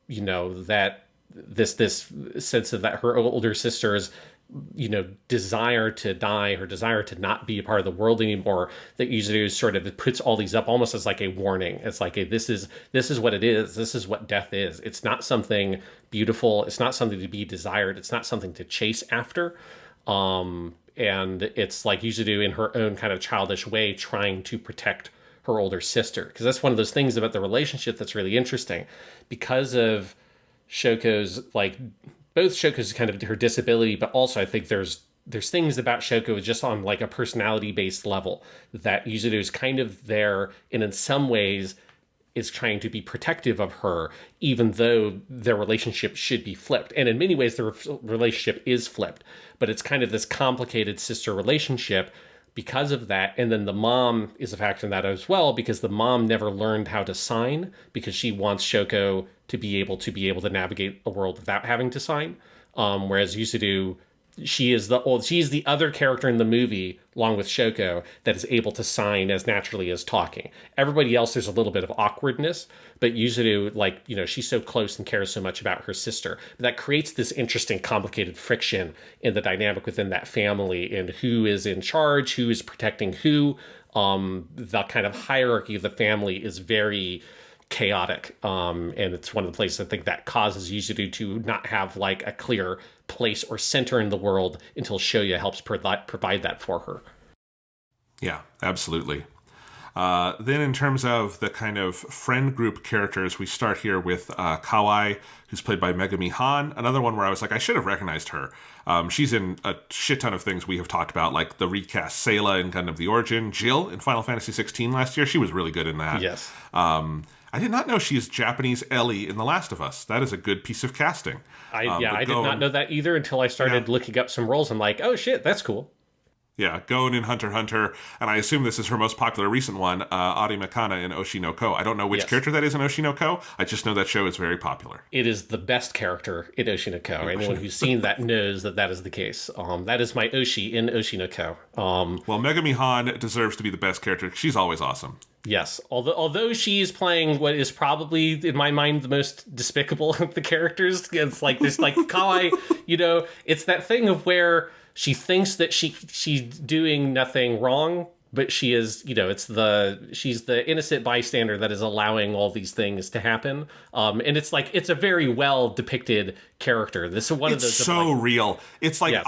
that this sense of that her older sister's desire to die, her desire to not be a part of the world anymore, that Yuzuru sort of puts all these up almost as like a warning. It's like, this is what it is. This is what death is. It's not something beautiful. It's not something to be desired. It's not something to chase after. And it's like Yuzuru in her own kind of childish way trying to protect her older sister. Because that's one of those things about the relationship that's really interesting. Because of Shoko's both Shoko's kind of her disability, but also I think there's things about Shoko just on like a personality based level that Yuzuru is kind of there, and in some ways is trying to be protective of her, even though their relationship should be flipped. And in many ways, the relationship is flipped, but it's kind of this complicated sister relationship because of that. And then the mom is a factor in that as well, because the mom never learned how to sign because she wants Shoko to be able to navigate a world without having to sign. Whereas Yuzuru, she's the other character in the movie, along with Shoko, that is able to sign as naturally as talking. Everybody else, there's a little bit of awkwardness, but Yuzuru, she's so close and cares so much about her sister. That creates this interesting, complicated friction in the dynamic within that family and who is in charge, who is protecting who. The kind of hierarchy of the family is very chaotic, and it's one of the places I think that causes Yuzuru to not have like a clear place or center in the world until Shoya helps provide that for her. Yeah, absolutely. Then in terms of the kind of friend group characters, we start here with Kawai, who's played by Megami Han, another one where I was like, I should have recognized her. She's in a shit ton of things we have talked about, like the recast Sayla in Gundam The Origin, Jill in Final Fantasy XVI last year. She was really good in that. Yes. I did not know she is Japanese Ellie in The Last of Us. That is a good piece of casting. I did not know that either until I started looking up some roles. I'm like, oh shit, that's cool. Yeah, Gon in Hunter x Hunter, and I assume this is her most popular recent one, Arima Kana in Oshi no Ko. I don't know which character that is in Oshi no Ko. I just know that show is very popular. It is the best character in Oshi no Ko. Anyone who's seen that knows that is the case. That is my Oshi in Oshi no Ko. Well, Megami Han deserves to be the best character. She's always awesome. Yes, although she's playing what is probably, in my mind, the most despicable of the characters. It's like this, like Kawai, it's that thing of where she thinks that she's doing nothing wrong, but she is, she's the innocent bystander that is allowing all these things to happen. And it's like, it's a very well depicted character. This is one of those. It's so real. It's like, yes.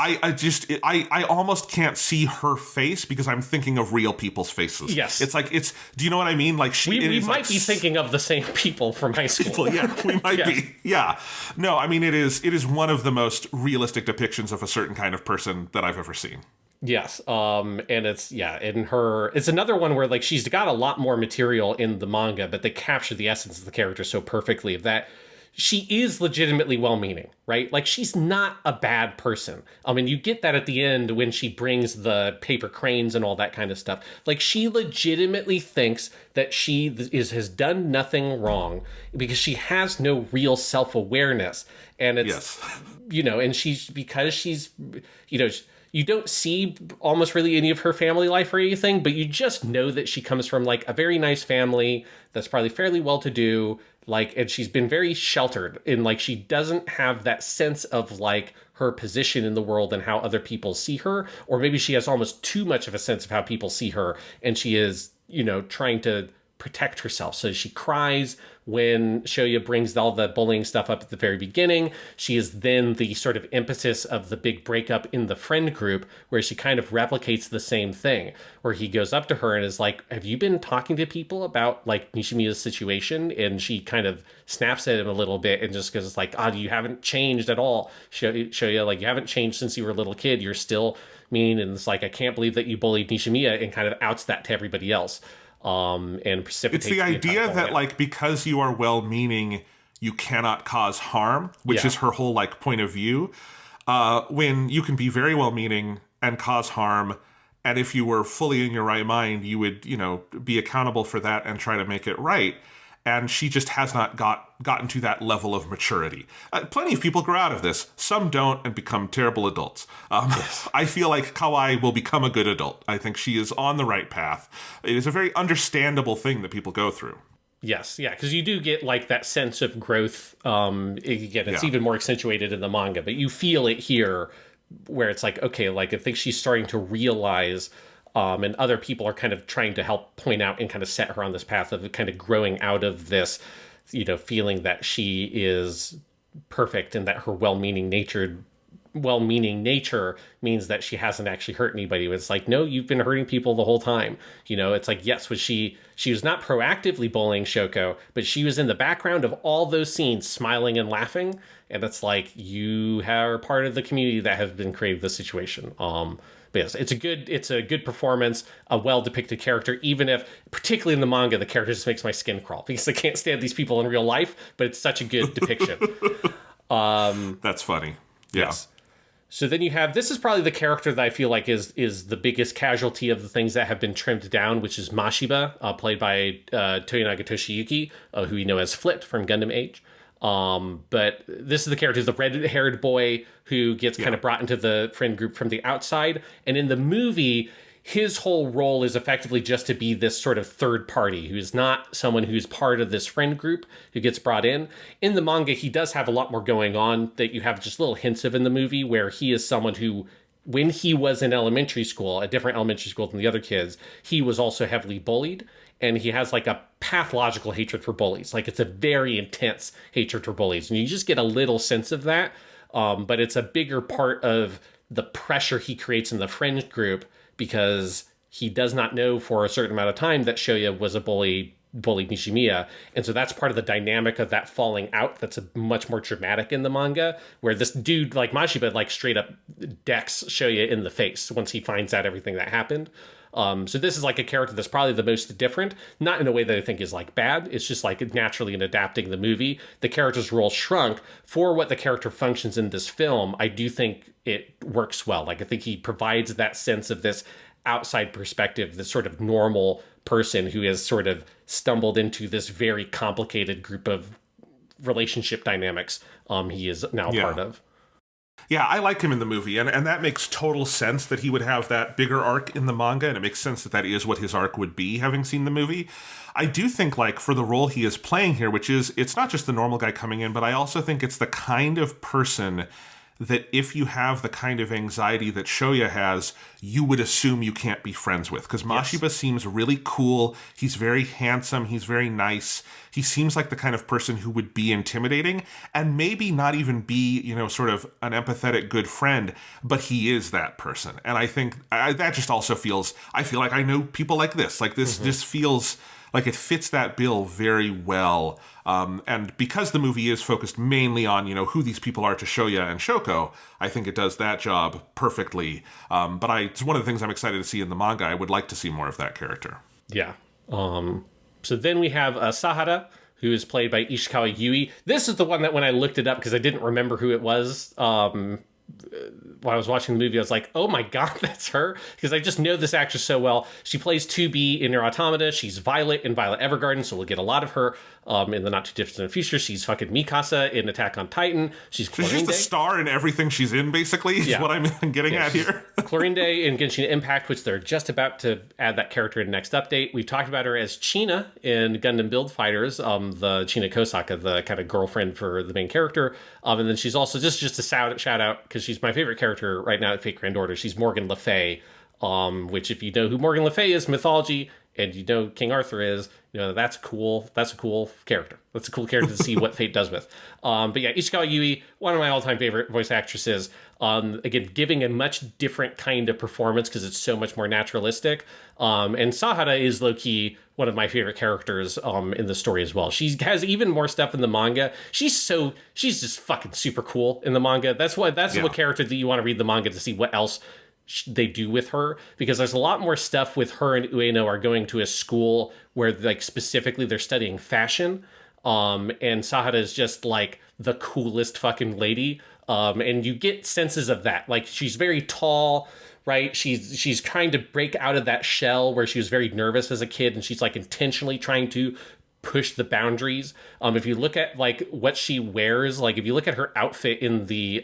I almost can't see her face because I'm thinking of real people's faces. Yes. It's like, do you know what I mean? Like we might be thinking of the same people from high school. Yeah, we might be. Yeah. No, I mean, it is one of the most realistic depictions of a certain kind of person that I've ever seen. Yes, and it's another one where like she's got a lot more material in the manga, but they capture the essence of the character so perfectly of that she is legitimately well-meaning, right? Like she's not a bad person. I mean, you get that at the end when she brings the paper cranes and all that kind of stuff. Like she legitimately thinks that she has done nothing wrong because she has no real self-awareness, and it's and she's you don't see almost really any of her family life or anything, but you just know that she comes from like a very nice family that's probably fairly well-to-do, and she's been very sheltered, and like she doesn't have that sense of like her position in the world and how other people see her, or maybe she has almost too much of a sense of how people see her, and she is, trying to protect herself. So she cries when Shoya brings all the bullying stuff up at the very beginning. She is then the sort of emphasis of the big breakup in the friend group, where she kind of replicates the same thing, where he goes up to her and is like, have you been talking to people about like Nishimiya's situation? And she kind of snaps at him a little bit and just goes like, you haven't changed at all, Shoya, like you haven't changed since you were a little kid. You're still mean. And it's like, I can't believe that you bullied Nishimiya, and kind of outs that to everybody else. And precipitates. It's the idea that like because you are well-meaning, you cannot cause harm, which is her whole like point of view. When you can be very well-meaning and cause harm, and if you were fully in your right mind, you would be accountable for that and try to make it right. And she just has not gotten to that level of maturity. Plenty of people grow out of this. Some don't and become terrible adults. I feel like Kawai will become a good adult. I think she is on the right path. It is a very understandable thing that people go through. Yes, yeah, because you do get like that sense of growth. It's even more accentuated in the manga, but you feel it here where it's like, okay, like I think she's starting to realize, and other people are kind of trying to help point out and kind of set her on this path of kind of growing out of this, feeling that she is perfect and that her well-meaning nature well-meaning nature means that she hasn't actually hurt anybody. It's like, no, you've been hurting people the whole time. It's like, yes, she was not proactively bullying Shoko, but she was in the background of all those scenes, smiling and laughing. And it's like, you are part of the community that has been created this situation. But yes, it's a good performance, a well-depicted character, even if, particularly in the manga, the character just makes my skin crawl because I can't stand these people in real life, but it's such a good depiction. That's funny. Yeah. Yes. So then you have, this is probably the character that I feel like is the biggest casualty of the things that have been trimmed down, which is Mashiba, played by Toyonaga Toshiyuki, who you know as Flit from Gundam Age. But this is the character, the red-haired boy who gets kind of brought into the friend group from the outside. And in the movie, his whole role is effectively just to be this sort of third party who's not someone who's part of this friend group who gets brought in. In the manga, he does have a lot more going on that you have just little hints of in the movie, where he is someone who, when he was in elementary school, a different elementary school than the other kids, he was also heavily bullied. And he has like a pathological hatred for bullies. Like, it's a very intense hatred for bullies. And you just get a little sense of that. But it's a bigger part of the pressure he creates in the friend group, because he does not know for a certain amount of time that Shoya was a bullied Nishimiya. And so that's part of the dynamic of that falling out that's much more dramatic in the manga, where this dude, like Mashiba, like straight up decks Shoya in the face once he finds out everything that happened. So this is like a character that's probably the most different, not in a way that I think is like bad. It's just like naturally in adapting the movie, the character's role shrunk for what the character functions in this film. I do think it works well. Like, I think he provides that sense of this outside perspective, this sort of normal person who has sort of stumbled into this very complicated group of relationship dynamics he is now part of. Yeah, I like him in the movie, and that makes total sense that he would have that bigger arc in the manga, and it makes sense that that is what his arc would be, having seen the movie. I do think, like, for the role he is playing here, which is, it's not just the normal guy coming in, but I also think it's the kind of person that if you have the kind of anxiety that Shoya has, you would assume you can't be friends with. Because Mashiba seems really cool. He's very handsome. He's very nice. He seems like the kind of person who would be intimidating and maybe not even be, sort of an empathetic good friend, but he is that person. And I think that just also feels, I feel like I know people like this. Like, this just feels like it fits that bill very well. And because the movie is focused mainly on, who these people are to Shoya and Shoko, I think it does that job perfectly. But it's one of the things I'm excited to see in the manga. I would like to see more of that character. Yeah. So then we have Sahara, who is played by Ishikawa Yui. This is the one that when I looked it up, because I didn't remember who it was, while I was watching the movie, I was like, oh my God, that's her. Because I just know this actress so well. She plays 2B in Nier Automata. She's Violet in Violet Evergarden, so we'll get a lot of her in the not too distant future. She's fucking Mikasa in Attack on Titan. She's just the star in everything she's in, basically, is what I'm getting at here. Chlorinde in Genshin Impact, which they're just about to add that character in the next update. We've talked about her as China in Gundam Build Fighters, the China Kosaka, the kind of girlfriend for the main character. And then she's also, just a shout out, because she's my favorite character right now at Fate Grand Order. She's Morgan Le Fay, which, if you know who Morgan Le Fay is, mythology, and you know King Arthur is, that's cool. That's a cool character. That's a cool character to see what Fate does with. But yeah, Ishikawa Yui, one of my all-time favorite voice actresses. Again, giving a much different kind of performance because it's so much more naturalistic. And Sahara is low-key one of my favorite characters in the story as well. She has even more stuff in the manga. She's just fucking super cool in the manga. That's what character that you want to read the manga to see what else they do with her, because there's a lot more stuff with her and Ueno are going to a school where, like, specifically they're studying fashion. And Sahara is just like the coolest fucking lady. And you get senses of that. Like, she's very tall, right? She's trying to break out of that shell where she was very nervous as a kid, and she's like intentionally trying to push the boundaries. If you look at like what she wears, like if you look at her outfit in the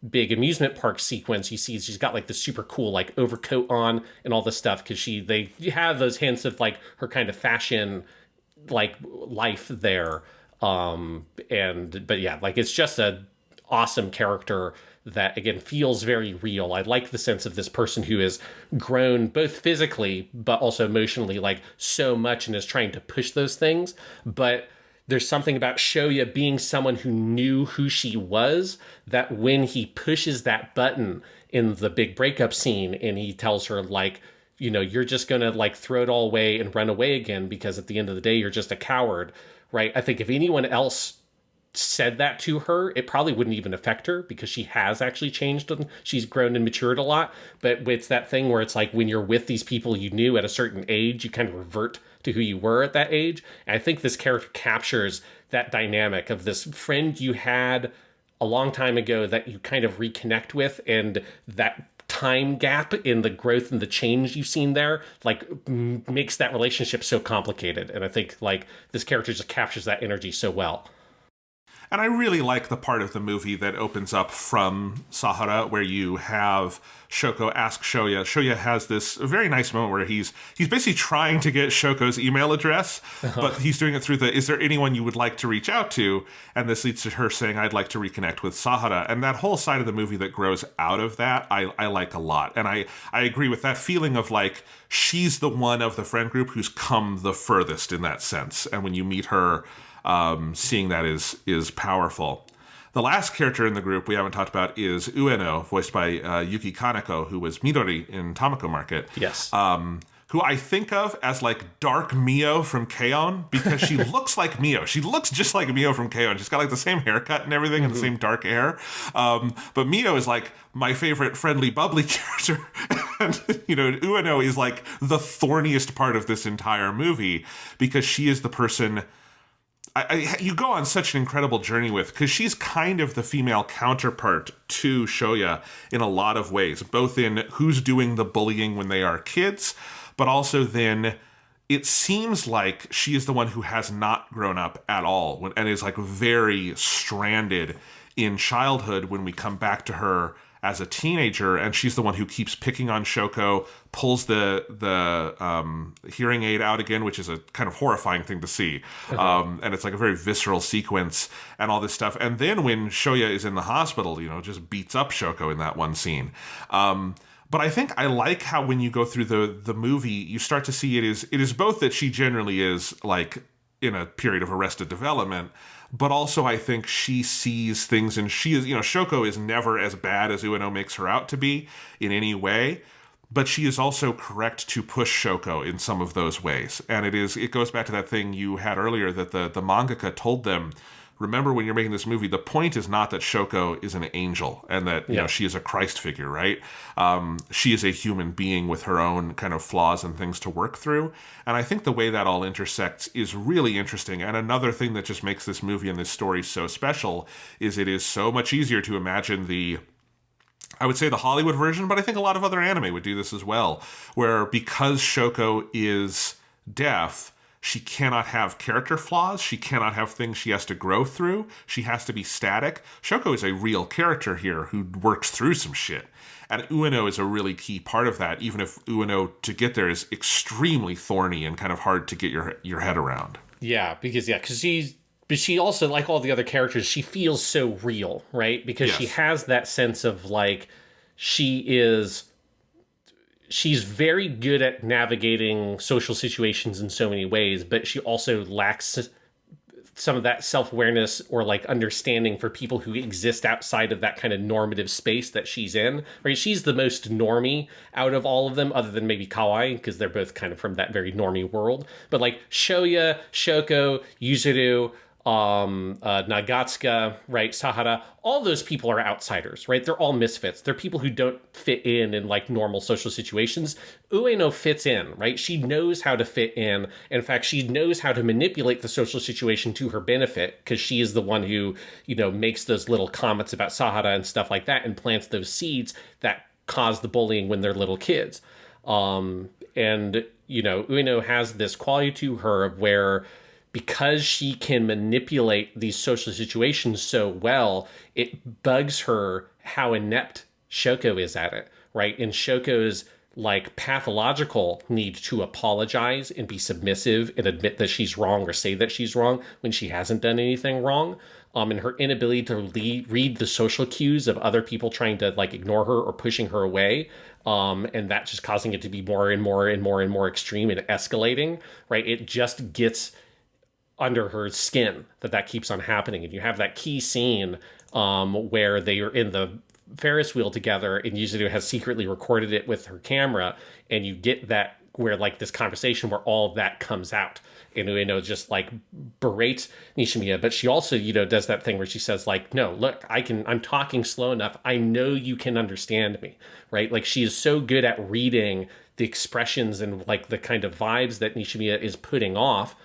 big amusement park sequence, you see she's got like the super cool like overcoat on and all this stuff, because you have those hints of like her kind of fashion like life there. But yeah, like it's just a awesome character that again feels very real. I like the sense of this person who has grown both physically but also emotionally like so much and is trying to push those things, but there's something about Shoya being someone who knew who she was, that when he pushes that button in the big breakup scene and he tells her, like, you know, you're just going to like throw it all away and run away again because at the end of the day, you're just a coward, right? I think if anyone else said that to her, it probably wouldn't even affect her because she has actually changed and she's grown and matured a lot. But it's that thing where it's like when you're with these people you knew at a certain age, you kind of revert to who you were at that age. And I think this character captures that dynamic of this friend you had a long time ago that you kind of reconnect with, and that time gap in the growth and the change you've seen there, like, makes that relationship so complicated. And I think like this character just captures that energy so well. And I really like the part of the movie that opens up from Sahara, where you have Shoko ask Shoya. Shoya has this very nice moment where he's basically trying to get Shoko's email address, but he's doing it through the, is there anyone you would like to reach out to? And this leads to her saying, I'd like to reconnect with Sahara. And that whole side of the movie that grows out of that, I like a lot. And I agree with that feeling of like, she's the one of the friend group who's come the furthest in that sense. And when you meet her, seeing that is powerful. The last character in the group we haven't talked about is Ueno, voiced by Yuki Kaneko, who was Midori in Tamako Market. Yes. Who I think of as like dark Mio from K-On! Because she looks like Mio. She looks just like Mio from K-On! She's got like the same haircut and everything and the same dark hair. But Mio is like my favorite friendly, bubbly character. And, you know, Ueno is like the thorniest part of this entire movie because she is the person you go on such an incredible journey with, because she's kind of the female counterpart to Shoya in a lot of ways, both in who's doing the bullying when they are kids, but also then it seems like she is the one who has not grown up at all and is like very stranded in childhood when we come back to her as a teenager, and she's the one who keeps picking on Shoko, pulls the hearing aid out again, which is a kind of horrifying thing to see. And it's like a very visceral sequence and all this stuff. And then when Shoya is in the hospital, you know, just beats up Shoko in that one scene. But I think I like how when you go through the movie, you start to see it is both that she generally is like in a period of arrested development, but also I think she sees things, and she is, you know, Shoko is never as bad as Ueno makes her out to be in any way, but she is also correct to push Shoko in some of those ways. And it goes back to that thing you had earlier that the mangaka told them, remember when you're making this movie, the point is not that Shoko is an angel and that, you know, she is a Christ figure, right? She is a human being with her own kind of flaws and things to work through. And I think the way that all intersects is really interesting. And another thing that just makes this movie and this story so special is it is so much easier to imagine I would say the Hollywood version, but I think a lot of other anime would do this as well, where because Shoko is deaf, she cannot have character flaws. She cannot have things she has to grow through. She has to be static. Shoko is a real character here who works through some shit. And Ueno is a really key part of that, even if Ueno, to get there, is extremely thorny and kind of hard to get your head around. Yeah, because but she also, like all the other characters, she feels so real, right? Because she has that sense of like, she's very good at navigating social situations in so many ways, but she also lacks some of that self-awareness or like understanding for people who exist outside of that kind of normative space that she's in, right? She's the most normie out of all of them, other than maybe Kawaii, because they're both kind of from that very normie world. But like Shoya, Shoko, Yuzuru, Nagatsuka, right, Sahara, all those people are outsiders, right? They're all misfits. They're people who don't fit in like normal social situations. Ueno fits in, right? She knows how to fit in. In fact, she knows how to manipulate the social situation to her benefit, because she is the one who, you know, makes those little comments about Sahara and stuff like that and plants those seeds that cause the bullying when they're little kids. And, you know, Ueno has this quality to her of where, because she can manipulate these social situations so well, it bugs her how inept Shoko is at it, right? And Shoko's like pathological need to apologize and be submissive and admit that she's wrong or say that she's wrong when she hasn't done anything wrong. And her inability to read the social cues of other people trying to like ignore her or pushing her away. And that just causing it to be more and more and more and more extreme and escalating, right? It just gets under her skin that keeps on happening. And you have that key scene where they are in the Ferris wheel together, and Yuzuru has secretly recorded it with her camera, and you get that where like this conversation where all of that comes out. And Ueno just like berates Nishimiya, but she also, does that thing where she says like, no, look, I'm talking slow enough. I know you can understand me, right? Like she is so good at reading the expressions and like the kind of vibes that Nishimiya is putting off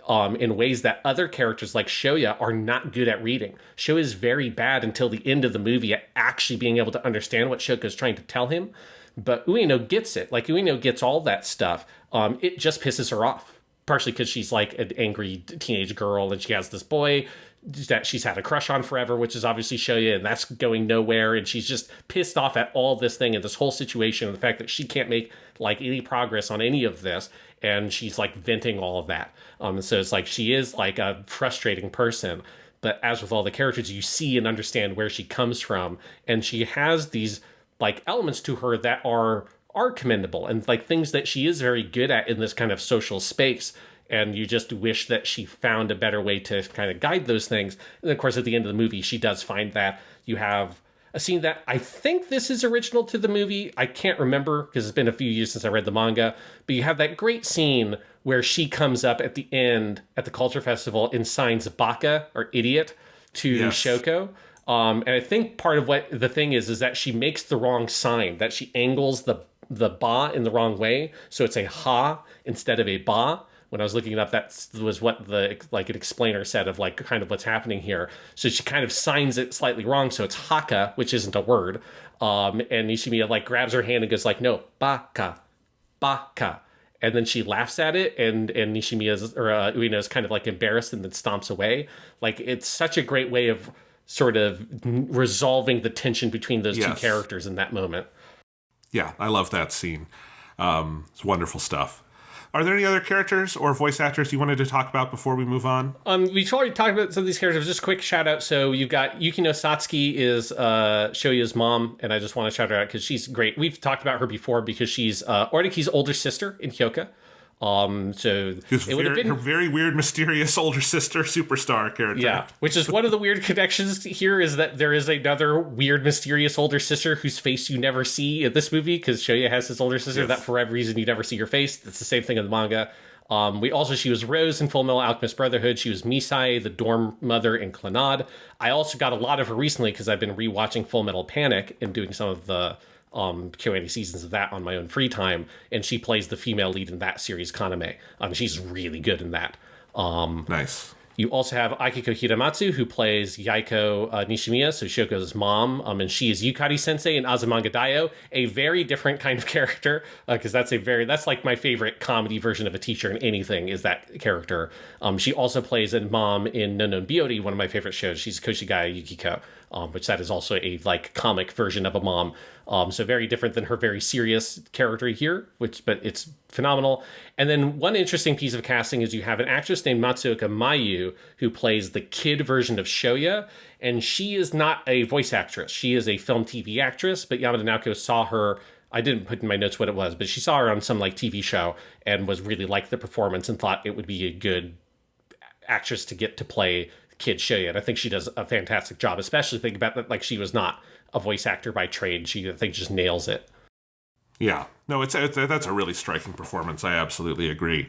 in ways that other characters like Shoya are not good at reading. Shoya is very bad until the end of the movie at actually being able to understand what Shoko is trying to tell him. But Ueno gets it. Like Ueno gets all that stuff. It just pisses her off. Partially because she's like an angry teenage girl and she has this boy that she's had a crush on forever, which is obviously Shoya, and that's going nowhere. And she's just pissed off at all this thing and this whole situation and the fact that she can't make like any progress on any of this. And she's like venting all of that. So it's like she is like a frustrating person. But as with all the characters, you see and understand where she comes from. And she has these like elements to her that are commendable and like things that she is very good at in this kind of social space. And you just wish that she found a better way to kind of guide those things. And of course, at the end of the movie, she does find that. You have a scene that I think this is original to the movie. I can't remember because it's been a few years since I read the manga. But you have that great scene where she comes up at the end at the Culture Festival and signs Baka or idiot to Shoko. And I think part of what the thing is that she makes the wrong sign, that she angles the ba in the wrong way. So it's a ha instead of a ba. When I was looking it up, that was what the like an explainer said of like kind of what's happening here. So she kind of signs it slightly wrong. So it's haka, which isn't a word. And Nishimiya like grabs her hand and goes like, no, baka, baka. And then she laughs at it, and Nishimiya's or Ueno's kind of like embarrassed and then stomps away. Like it's such a great way of sort of resolving the tension between those two characters in that moment. Yeah, I love that scene. It's wonderful stuff. Are there any other characters or voice actors you wanted to talk about before we move on? We've already talked about some of these characters. Just a quick shout out. So you've got Yukino Satsuki is Shoya's mom, and I just want to shout her out because she's great. We've talked about her before because she's Oriki's older sister in Hyoka. So it would have been her very weird, mysterious older sister superstar character. Yeah, which is one of the weird connections here is that there is another weird, mysterious older sister whose face you never see in this movie because Shoya has his older sister that for whatever reason you never see her face. That's the same thing in the manga. She was Rose in Full Metal Alchemist Brotherhood. She was Misai, the dorm mother in Clannad. I also got a lot of her recently because I've been rewatching Full Metal Panic and doing some of the Kyoto seasons of that on my own free time, and she plays the female lead in that series, Kaname. She's really good in that. Nice. You also have Akiko Hiramatsu, who plays Yaiko Nishimiya, so Shoko's mom, and she is Yukari Sensei in Azumanga Daioh, a very different kind of character, because that's like my favorite comedy version of a teacher in anything, is that character. She also plays a mom in Nonon Biori, one of my favorite shows. She's Koshigaya Yukiko, which that is also a like comic version of a mom. So very different than her very serious character here, but it's phenomenal. And then one interesting piece of casting is you have an actress named Matsuoka Mayu who plays the kid version of Shoya, and she is not a voice actress. She is a film TV actress, but Yamada Naoko saw her. I didn't put in my notes what it was, but she saw her on some like TV show and was really liked the performance and thought it would be a good actress to get to play kid Shoya. And I think she does a fantastic job, especially think about that, like she was not a voice actor by trade. She, I think, just nails it. Yeah, no, that's a really striking performance. I absolutely agree,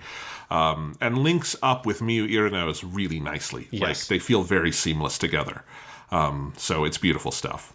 and links up with Miyu Irano's really nicely. Yes. Like they feel very seamless together. So it's beautiful stuff.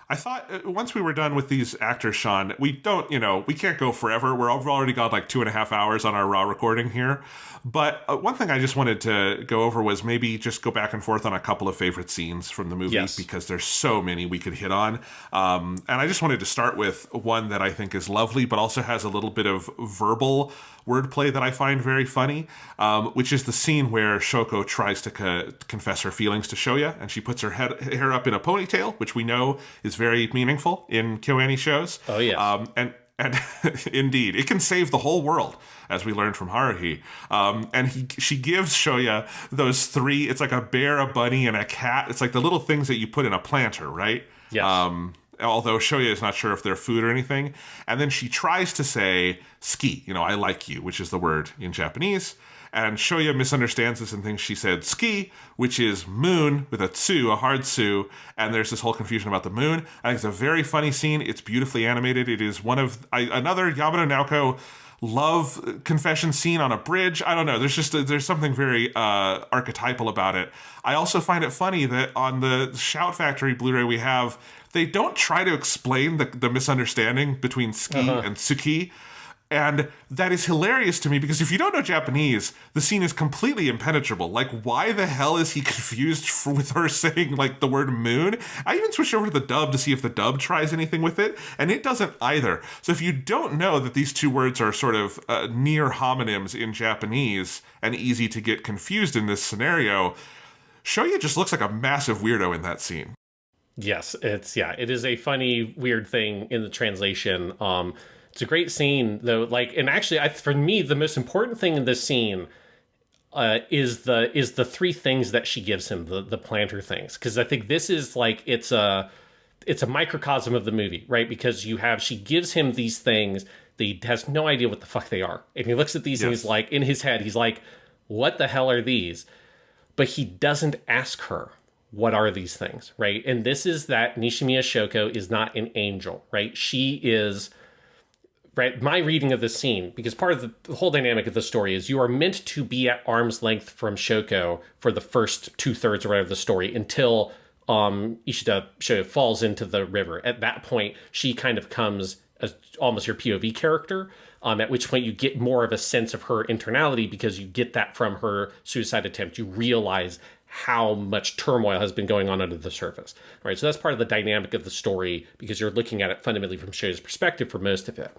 I thought once we were done with these actors, Sean, we can't go forever. We've already got like 2.5 hours on our raw recording here. But one thing I just wanted to go over was maybe just go back and forth on a couple of favorite scenes from the movie, because there's so many we could hit on. And I just wanted to start with one that I think is lovely, but also has a little bit of verbal wordplay that I find very funny, which is the scene where Shoko tries to confess her feelings to Shoya, and she puts her hair up in a ponytail, which we know is very meaningful in KyoAni shows. Oh, yes. And indeed, it can save the whole world, as we learned from Haruhi. And she gives Shoya those three, it's like a bear, a bunny, and a cat. It's like the little things that you put in a planter, right? Yes. Although Shoya is not sure if they're food or anything. And then she tries to say, ski, I like you, which is the word in Japanese. And Shoya misunderstands this and thinks she said ski, which is moon with a tsu, a hard tsu, and there's this whole confusion about the moon. I think it's a very funny scene. It's beautifully animated. It is one of another Yamada Naoko love confession scene on a bridge. I don't know. There's something very archetypal about it. I also find it funny that on the Shout Factory Blu-ray we have, they don't try to explain the misunderstanding between ski and tsuki. And that is hilarious to me because if you don't know Japanese, the scene is completely impenetrable. Like, why the hell is he confused with her saying, like, the word moon? I even switched over to the dub to see if the dub tries anything with it, and it doesn't either. So if you don't know that these two words are sort of near homonyms in Japanese and easy to get confused in this scenario, Shoya just looks like a massive weirdo in that scene. Yes, it is a funny, weird thing in the translation. It's a great scene, though. Like, and actually, for me, the most important thing in this scene is the three things that she gives him, the planter things, because I think this is like it's a microcosm of the movie, right? Because she gives him these things that he has no idea what the fuck they are, and he looks at these and he's like, in his head, he's like, "What the hell are these?" But he doesn't ask her, what are these things, right? And this is that Nishimiya Shoko is not an angel, right? She is. Right, my reading of this scene, because part of the whole dynamic of the story is you are meant to be at arm's length from Shoko for the first 2/3 or whatever of the story until Ishida Shoko falls into the river. At that point, she kind of comes as almost your POV character, at which point you get more of a sense of her internality because you get that from her suicide attempt. You realize how much turmoil has been going on under the surface. All right, so that's part of the dynamic of the story because you're looking at it fundamentally from Shoya's perspective for most of it.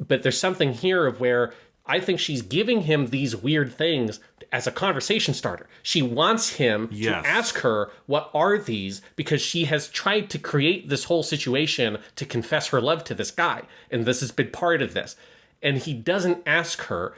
But there's something here of where I think she's giving him these weird things as a conversation starter. She wants him to ask her, what are these? Because she has tried to create this whole situation to confess her love to this guy. And this has been part of this. And he doesn't ask her.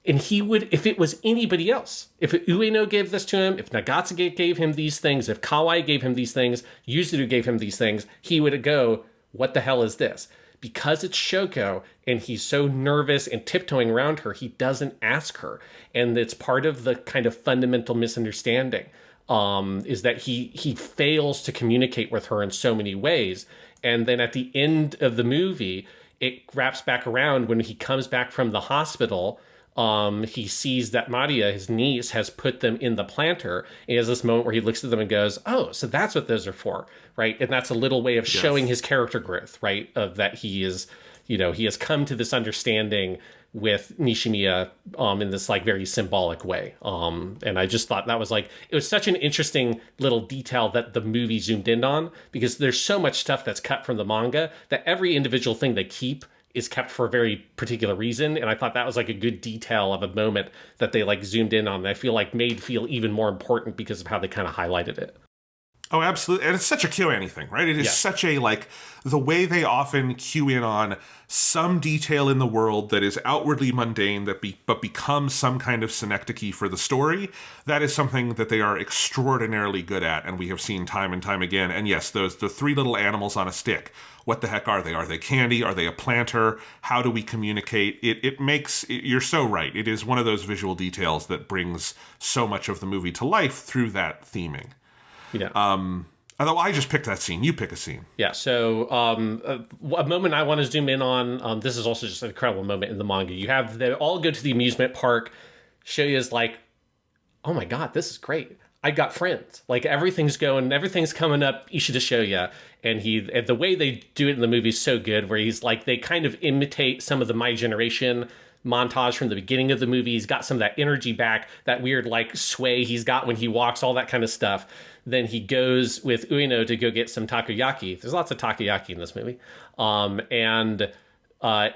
And he would, if it was anybody else, if Ueno gave this to him, if Nagatsuge gave him these things, if Kawai gave him these things, Yuzuru gave him these things, he would go, what the hell is this? Because it's Shoko and he's so nervous and tiptoeing around her, he doesn't ask her. And it's part of the kind of fundamental misunderstanding is that he fails to communicate with her in so many ways. And then at the end of the movie, it wraps back around when he comes back from the hospital. He sees that Maria, his niece, has put them in the planter. He has this moment where he looks at them and goes, oh, so that's what those are for, right? And that's a little way of showing his character growth, right? Of that he is, he has come to this understanding with Nishimiya in this like very symbolic way. And I just thought that was like, it was such an interesting little detail that the movie zoomed in on because there's so much stuff that's cut from the manga that every individual thing they keep is kept for a very particular reason. And I thought that was like a good detail of a moment that they like zoomed in on. And I feel like made feel even more important because of how they kind of highlighted it. Oh, absolutely. And it's such a KyoAni thing, right? It is such a, like, the way they often cue in on some detail in the world that is outwardly mundane but becomes some kind of synecdoche for the story. That is something that they are extraordinarily good at, and we have seen time and time again. And yes, the three little animals on a stick. What the heck are they? Are they candy? Are they a planter? How do we communicate? You're so right. It is one of those visual details that brings so much of the movie to life through that theming. Yeah. Although I just picked that scene. You pick a scene. Yeah. So a moment I want to zoom in on, this is also just an incredible moment in the manga. You have they all go to the amusement park. Shoya's like, oh my God, this is great. I got friends. Like everything's coming up Ishida Shoya. And the way they do it in the movie is so good where he's like, they kind of imitate some of the My Generation montage from the beginning of the movie. He's got some of that energy back, that weird like sway he's got when he walks, all that kind of stuff. Then he goes with Ueno to go get some takoyaki. There's lots of takoyaki in this movie.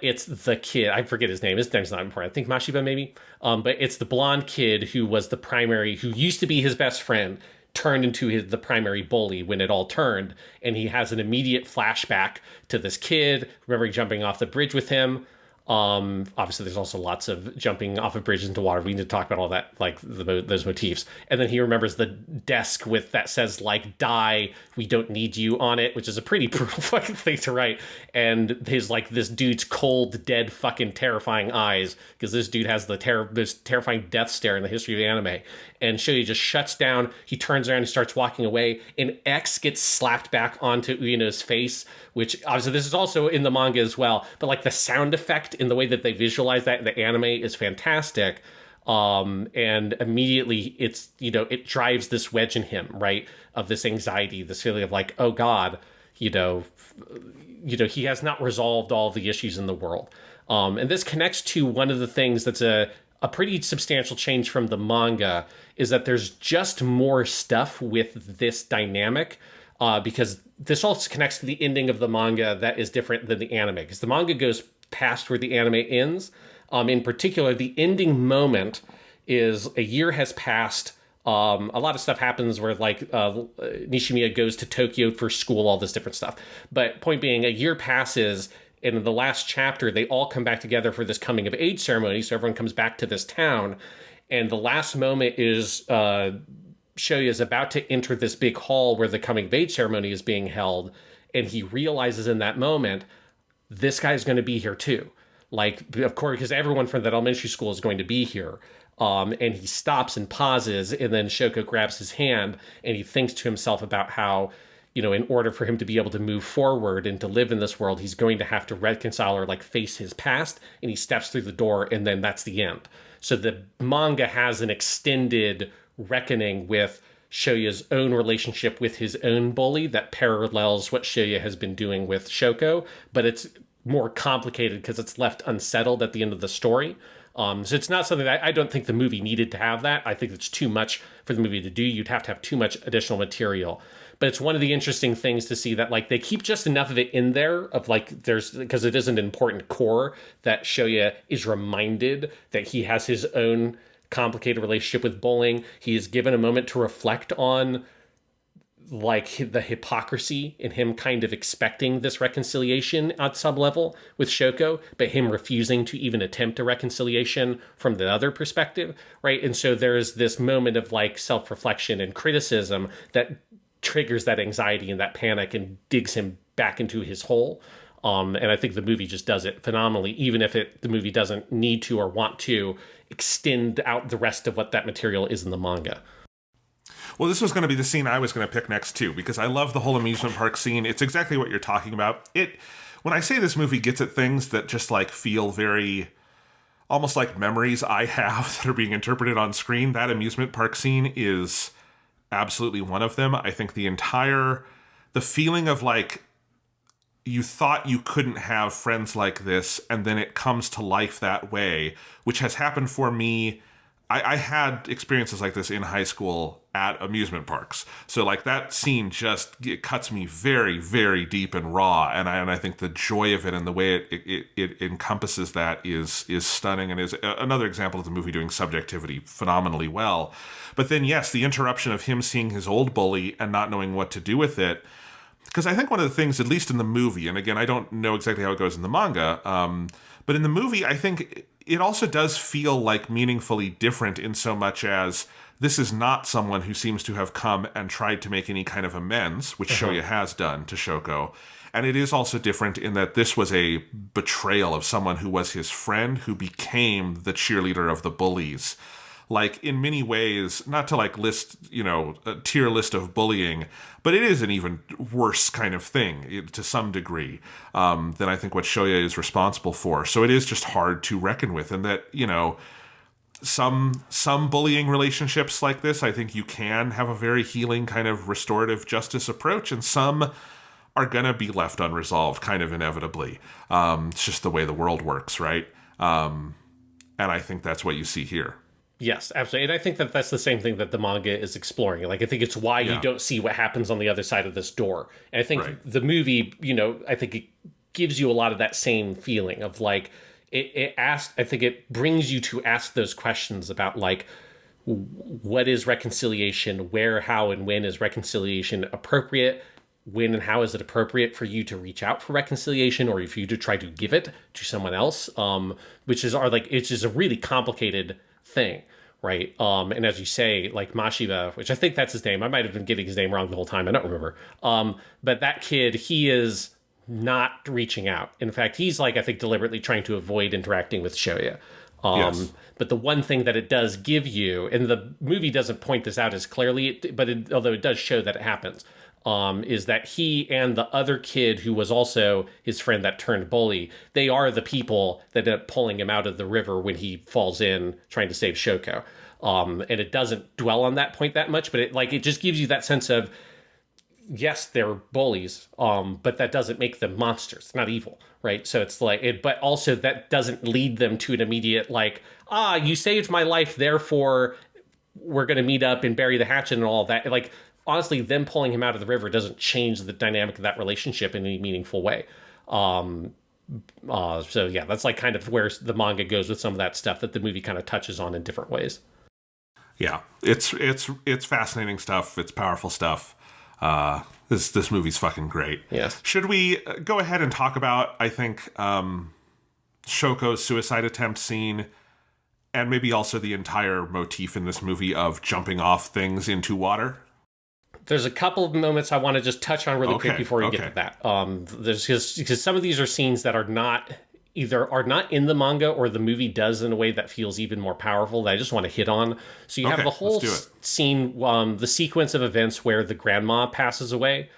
It's the kid. I forget his name. His name's not important. I think Mashiba maybe. But it's the blonde kid who used to be his best friend, turned into the primary bully when it all turned. And he has an immediate flashback to this kid, remembering jumping off the bridge with him. Obviously, there's also lots of jumping off of bridges into water. We need to talk about all that, like those motifs. And then he remembers the desk with that says like "Die, we don't need you" on it, which is a pretty brutal fucking thing to write. And his like this dude's cold, dead, fucking terrifying eyes, because this dude has the most terrifying death stare in the history of anime. And Shoya just shuts down. He turns around and starts walking away. And X gets slapped back onto Ueno's face, which obviously this is also in the manga as well. But like the sound effect in the way that they visualize that in the anime is fantastic. And immediately it's, it drives this wedge in him, right? Of this anxiety, this feeling of like, oh God, he has not resolved all the issues in the world. And this connects to one of the things that's a pretty substantial change from the manga, is that there's just more stuff with this dynamic, because this also connects to the ending of the manga that is different than the anime, because the manga goes past where the anime ends. In particular, the ending moment is a year has passed. A lot of stuff happens where like Nishimiya goes to Tokyo for school, all this different stuff. But point being, a year passes, and in the last chapter, they all come back together for this coming of age ceremony. So everyone comes back to this town. And the last moment is Shoya is about to enter this big hall where the coming of age ceremony is being held. And he realizes in that moment, this guy's going to be here too. Like, of course, because everyone from that elementary school is going to be here. And he stops and pauses, and then Shoko grabs his hand, and he thinks to himself about how, in order for him to be able to move forward and to live in this world, he's going to have to reconcile or like face his past, and he steps through the door, and then that's the end. So the manga has an extended reckoning with Shoya's own relationship with his own bully that parallels what Shoya has been doing with Shoko, but it's more complicated because it's left unsettled at the end of the story. So it's not something that I don't think the movie needed to have that. I think it's too much for the movie to do. You'd have to have too much additional material. But it's one of the interesting things to see that like they keep just enough of it in there of like because it is an important core that Shoya is reminded that he has his own complicated relationship with bullying. He is given a moment to reflect on like the hypocrisy in him kind of expecting this reconciliation at some level with Shoko, but him refusing to even attempt a reconciliation from the other perspective, right? And so there's this moment of like self-reflection and criticism that triggers that anxiety and that panic and digs him back into his hole. And I think the movie just does it phenomenally, even if the movie doesn't need to or want to extend out the rest of what that material is in the manga. Well, this was going to be the scene I was going to pick next, too, because I love the whole amusement park scene. It's exactly what you're talking about. When I say this movie gets at things that just, like, feel very, almost like memories I have that are being interpreted on screen, that amusement park scene is absolutely one of them. I think the feeling of, like, you thought you couldn't have friends like this, and then it comes to life that way, which has happened for me. I had experiences like this in high school at amusement parks. So like that scene it cuts me very, very deep and raw. And I think the joy of it and the way it encompasses that is stunning and is another example of the movie doing subjectivity phenomenally well. But then, yes, the interruption of him seeing his old bully and not knowing what to do with it. Because I think one of the things, at least in the movie, and again, I don't know exactly how it goes in the manga, but in the movie, I think it also does feel like meaningfully different in so much as this is not someone who seems to have come and tried to make any kind of amends, which Shoya has done to Shoko. And it is also different in that this was a betrayal of someone who was his friend, who became the cheerleader of the bullies. Like, in many ways, not to like list, a tier list of bullying, but it is an even worse kind of thing to some degree than I think what Shoya is responsible for. So it is just hard to reckon with. And that, some bullying relationships like this, I think you can have a very healing kind of restorative justice approach, and some are going to be left unresolved kind of inevitably. It's just the way the world works, right? And I think that's what you see here. Yes, absolutely. And I think that that's the same thing that the manga is exploring. Like, I think it's why you don't see what happens on the other side of this door. And I think the movie, I think it gives you a lot of that same feeling of like, I think it brings you to ask those questions about like, what is reconciliation? Where, how, and when is reconciliation appropriate? when and how is it appropriate for you to reach out for reconciliation or for you to try to give it to someone else, which is it's just a really complicated thing, right? And as you say, like Mashiba, which I think that's his name. I might have been getting his name wrong the whole time. I don't remember. But that kid, he is not reaching out. In fact, he's I think deliberately trying to avoid interacting with Shoya. Yes. But the one thing that it does give you, and the movie doesn't point this out as clearly, although it does show that it happens, is that he and the other kid who was also his friend that turned bully, they are the people that end up pulling him out of the river when he falls in trying to save Shoko. And it doesn't dwell on that point that much, but it just gives you that sense of, yes, they're bullies, but that doesn't make them monsters. It's not evil, right? So it's but also that doesn't lead them to an immediate you saved my life, therefore we're going to meet up and bury the hatchet and all that. Honestly, them pulling him out of the river doesn't change the dynamic of that relationship in any meaningful way. So yeah, that's kind of where the manga goes with some of that stuff that the movie kind of touches on in different ways. Yeah, it's fascinating stuff. It's powerful stuff. This movie's fucking great. Yes. Should we go ahead and talk about, I think, Shoko's suicide attempt scene, and maybe also the entire motif in this movie of jumping off things into water? There's a couple of moments I want to just touch on really quick before we get to that. There's because some of these are scenes that are not in the manga, or the movie does in a way that feels even more powerful that I just want to hit on. So you have the whole scene, the sequence of events where the grandma passes away,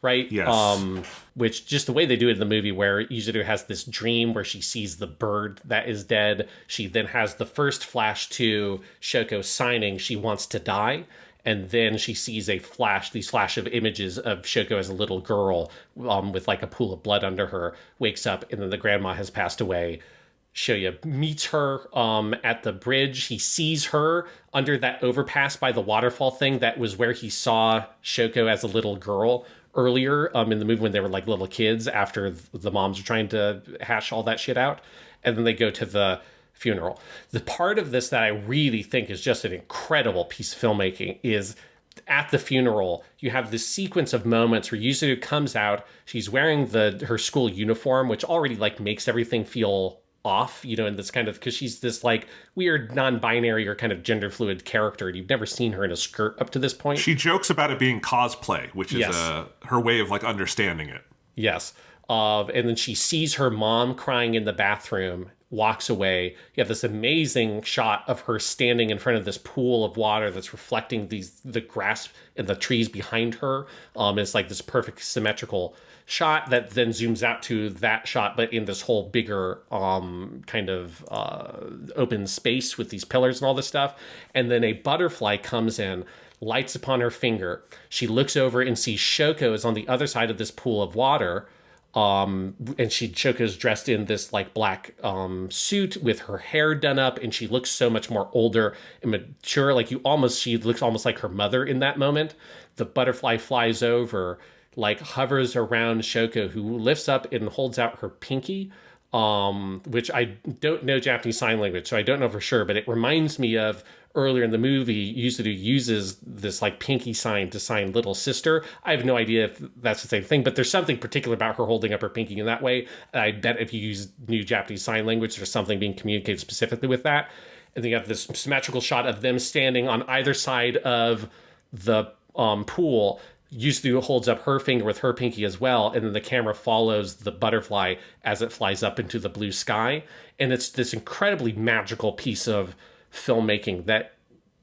right? Yes. Which just the way they do it in the movie, where Yuzuru has this dream where she sees the bird that is dead. She then has the first flash to Shoko signing she wants to die. And then she sees these flash of images of Shoko as a little girl with a pool of blood under her, wakes up, and then the grandma has passed away. Shoya meets her at the bridge. He sees her under that overpass by the waterfall thing. That was where he saw Shoko as a little girl earlier in the movie when they were little kids, after the moms were trying to hash all that shit out. And then they go to the funeral. The part of this that I really think is just an incredible piece of filmmaking is at the funeral, you have this sequence of moments where Yuzuru comes out. She's wearing her school uniform, which already makes everything feel off, in this kind of, because she's this weird non-binary or kind of gender fluid character, and you've never seen her in a skirt up to this point. She jokes about it being cosplay, which is her way of understanding it. Yes. And then she sees her mom crying in the bathroom, walks away. You have this amazing shot of her standing in front of this pool of water that's reflecting the grass and the trees behind her. It's this perfect symmetrical shot that then zooms out to that shot, but in this whole bigger kind of open space with these pillars and all this stuff. And then a butterfly comes in, lights upon her finger. She looks over and sees Shoko is on the other side of this pool of water. And Shoko's dressed in this black suit with her hair done up, and she looks so much more older and mature. She looks almost like her mother in that moment. The butterfly flies over, hovers around Shoko, who lifts up and holds out her pinky, which I don't know Japanese Sign Language, so I don't know for sure, but it reminds me of earlier in the movie, Yuzuru uses this pinky sign to sign little sister. I have no idea if that's the same thing, but there's something particular about her holding up her pinky in that way. I bet if you new Japanese Sign Language, there's something being communicated specifically with that. And then you have this symmetrical shot of them standing on either side of the pool. Yuzuru holds up her finger with her pinky as well, and then the camera follows the butterfly as it flies up into the blue sky. And it's this incredibly magical piece of filmmaking that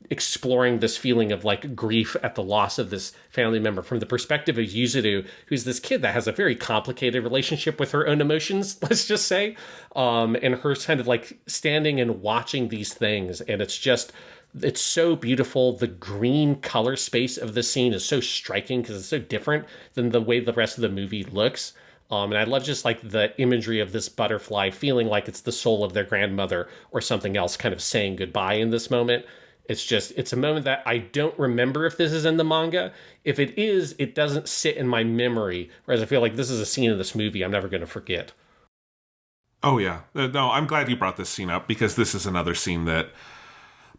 exploring this feeling of grief at the loss of this family member from the perspective of Yuzuru, who's this kid that has a very complicated relationship with her own emotions, let's just say, and her kind of standing and watching these things. And it's so beautiful. The green color space of the scene is so striking because it's so different than the way the rest of the movie looks. And I love just the imagery of this butterfly feeling like it's the soul of their grandmother or something else kind of saying goodbye in this moment. It's a moment that I don't remember if this is in the manga. If it is, it doesn't sit in my memory, whereas I feel like this is a scene in this movie I'm never going to forget. Oh, yeah. No, I'm glad you brought this scene up, because this is another scene that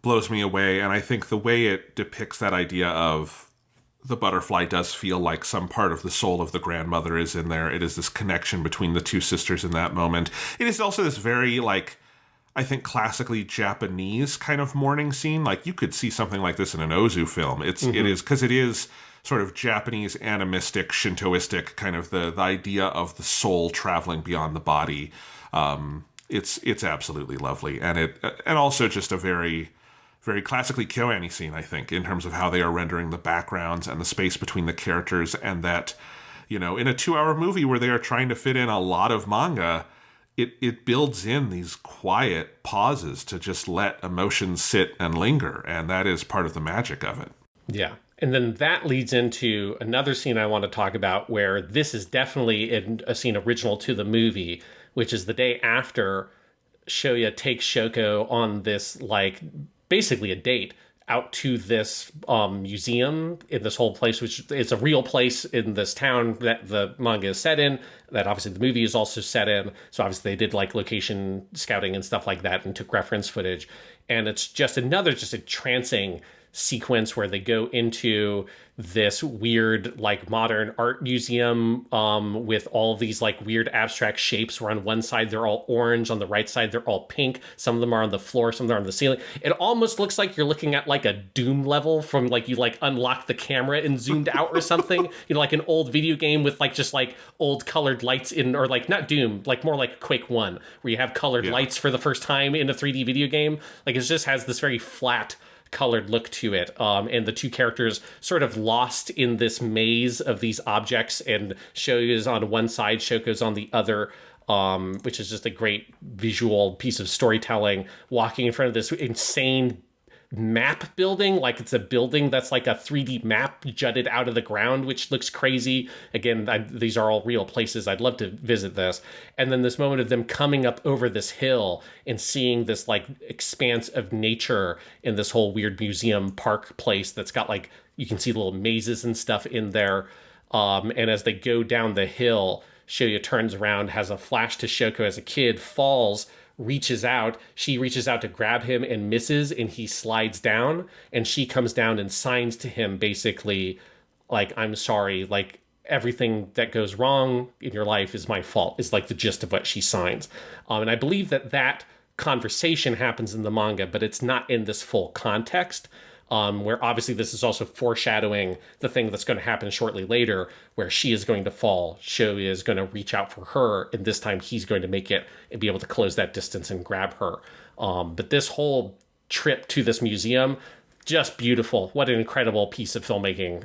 blows me away. And I think the way it depicts that idea of the butterfly does feel like some part of the soul of the grandmother is in there. It is this connection between the two sisters in that moment. It is also this very, like, I think classically Japanese kind of mourning scene. Like, you could see something like this in an Ozu film. It is, because it is sort of Japanese animistic, Shintoistic, kind of the idea of the soul traveling beyond the body. It's absolutely lovely. And also just a very, very classically Kyoani scene, I think, in terms of how they are rendering the backgrounds and the space between the characters, and that, in a 2-hour movie where they are trying to fit in a lot of manga, it builds in these quiet pauses to just let emotions sit and linger, and that is part of the magic of it. Yeah. And then that leads into another scene I want to talk about, where this is definitely a scene original to the movie, which is the day after Shoya takes Shoko on this, like, basically a date out to this museum in this whole place, which is a real place in this town that the manga is set in, that obviously the movie is also set in. So obviously they did like location scouting and stuff like that and took reference footage. And it's just a trancing sequence where they go into this weird, like, modern art museum with all of these, like, weird abstract shapes, where on one side they're all orange, on the right side they're all pink, some of them are on the floor, some of them are on the ceiling. It almost looks like you're looking at, like, a Doom level from, like, you, like, unlock the camera and zoomed out or something, like an old video game with, like, just, like, old colored lights in, or, like, not Doom, like, more like Quake 1, where you have colored lights for the first time in a 3D video game. Like, it just has this very flat colored look to it, and the two characters sort of lost in this maze of these objects, and Shoya's on one side, Shoko's on the other, which is just a great visual piece of storytelling, walking in front of this insane map building, like it's a building that's like a 3D map jutted out of the ground, which looks crazy. Again, these are all real places. I'd love to visit this. And then this moment of them coming up over this hill and seeing this, like, expanse of nature in this whole weird museum park place that's got, like, you can see little mazes and stuff in there. And as they go down the hill, Shoya turns around, has a flash to Shoko as a kid, falls, she reaches out to grab him and misses, and he slides down, and she comes down and signs to him, basically, like, I'm sorry, like, everything that goes wrong in your life is my fault, is like the gist of what she signs. And I believe that conversation happens in the manga, but it's not in this full context. Where obviously this is also foreshadowing the thing that's going to happen shortly later, where she is going to fall, Shoya is going to reach out for her, and this time he's going to make it and be able to close that distance and grab her. But this whole trip to this museum, just beautiful. What an incredible piece of filmmaking,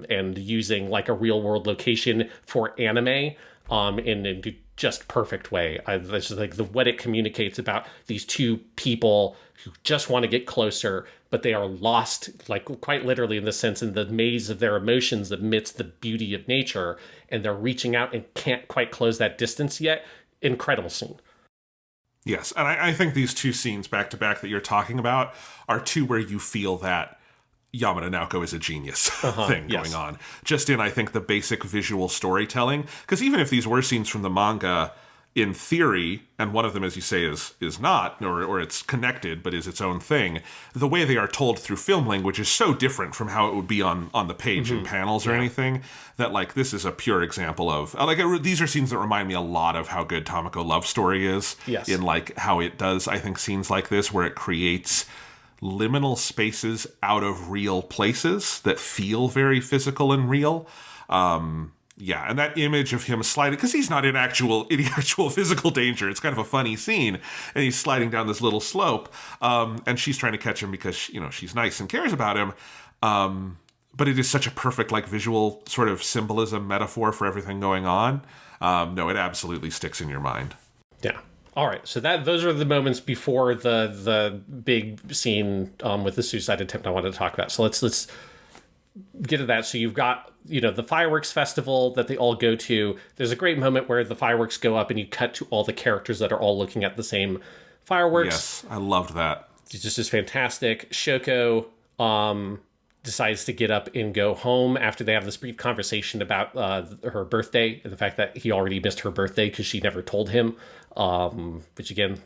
and using, like, a real world location for anime in a just perfect way. It's just, like, what it communicates about these two people who just want to get closer, but they are lost, like, quite literally in this sense, in the maze of their emotions amidst the beauty of nature, and they're reaching out and can't quite close that distance yet. Incredible scene. Yes, and I think these two scenes back to back that you're talking about are two where you feel that Yamada Naoko is a genius thing going on. Just in, I think, the basic visual storytelling. Because even if these were scenes from the manga, in theory, and one of them, as you say, is not, or it's connected, but is its own thing, the way they are told through film language is so different from how it would be on the page in panels or anything, that, like, this is a pure example of, like, these are scenes that remind me a lot of how good Tamako Love Story is. Yes. In, like, how it does, I think, scenes like this, where it creates liminal spaces out of real places that feel very physical and real. Yeah, and that image of him sliding, because he's not in actual physical danger. It's kind of a funny scene, and he's sliding down this little slope, and she's trying to catch him because, she's nice and cares about him. But it is such a perfect, like, visual sort of symbolism, metaphor for everything going on. No, it absolutely sticks in your mind. Yeah. All right, so those are the moments before the big scene with the suicide attempt I wanted to talk about. So let's get to that. So you've got, the fireworks festival that they all go to. There's a great moment where the fireworks go up and you cut to all the characters that are all looking at the same fireworks. Yes, I loved that. It's just fantastic. Shoko decides to get up and go home after they have this brief conversation about her birthday and the fact that he already missed her birthday because she never told him. Which again,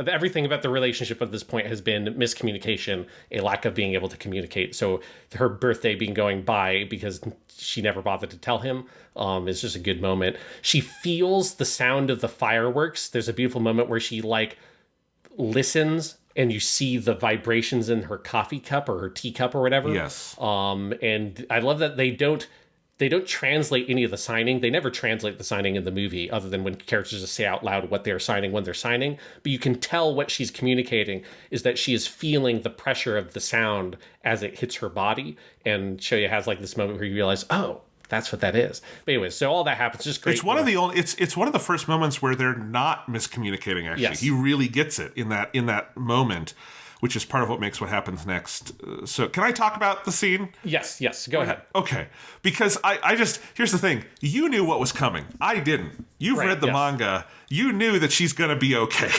everything about the relationship at this point has been miscommunication, a lack of being able to communicate. So her birthday being going by because she never bothered to tell him is just a good moment. She feels the sound of the fireworks. There's a beautiful moment where she like listens and you see the vibrations in her coffee cup or her teacup or whatever. Yes. And I love that they don't translate any of the signing. They never translate the signing in the movie other than when characters just say out loud what they're signing when they're signing. But you can tell what she's communicating is that she is feeling the pressure of the sound as it hits her body. And Shoya has like this moment where you realize, oh, that's what that is. But anyways, so all that happens. Just great. It's one of the only. It's one of the first moments where they're not miscommunicating. Actually, Yes. He really gets it in that moment, which is part of what makes what happens next. So, can I talk about the scene? Yes. Go ahead. Okay, because I just here's the thing. You knew what was coming. I didn't. You've Right, read the yes. manga. You knew that she's gonna be okay.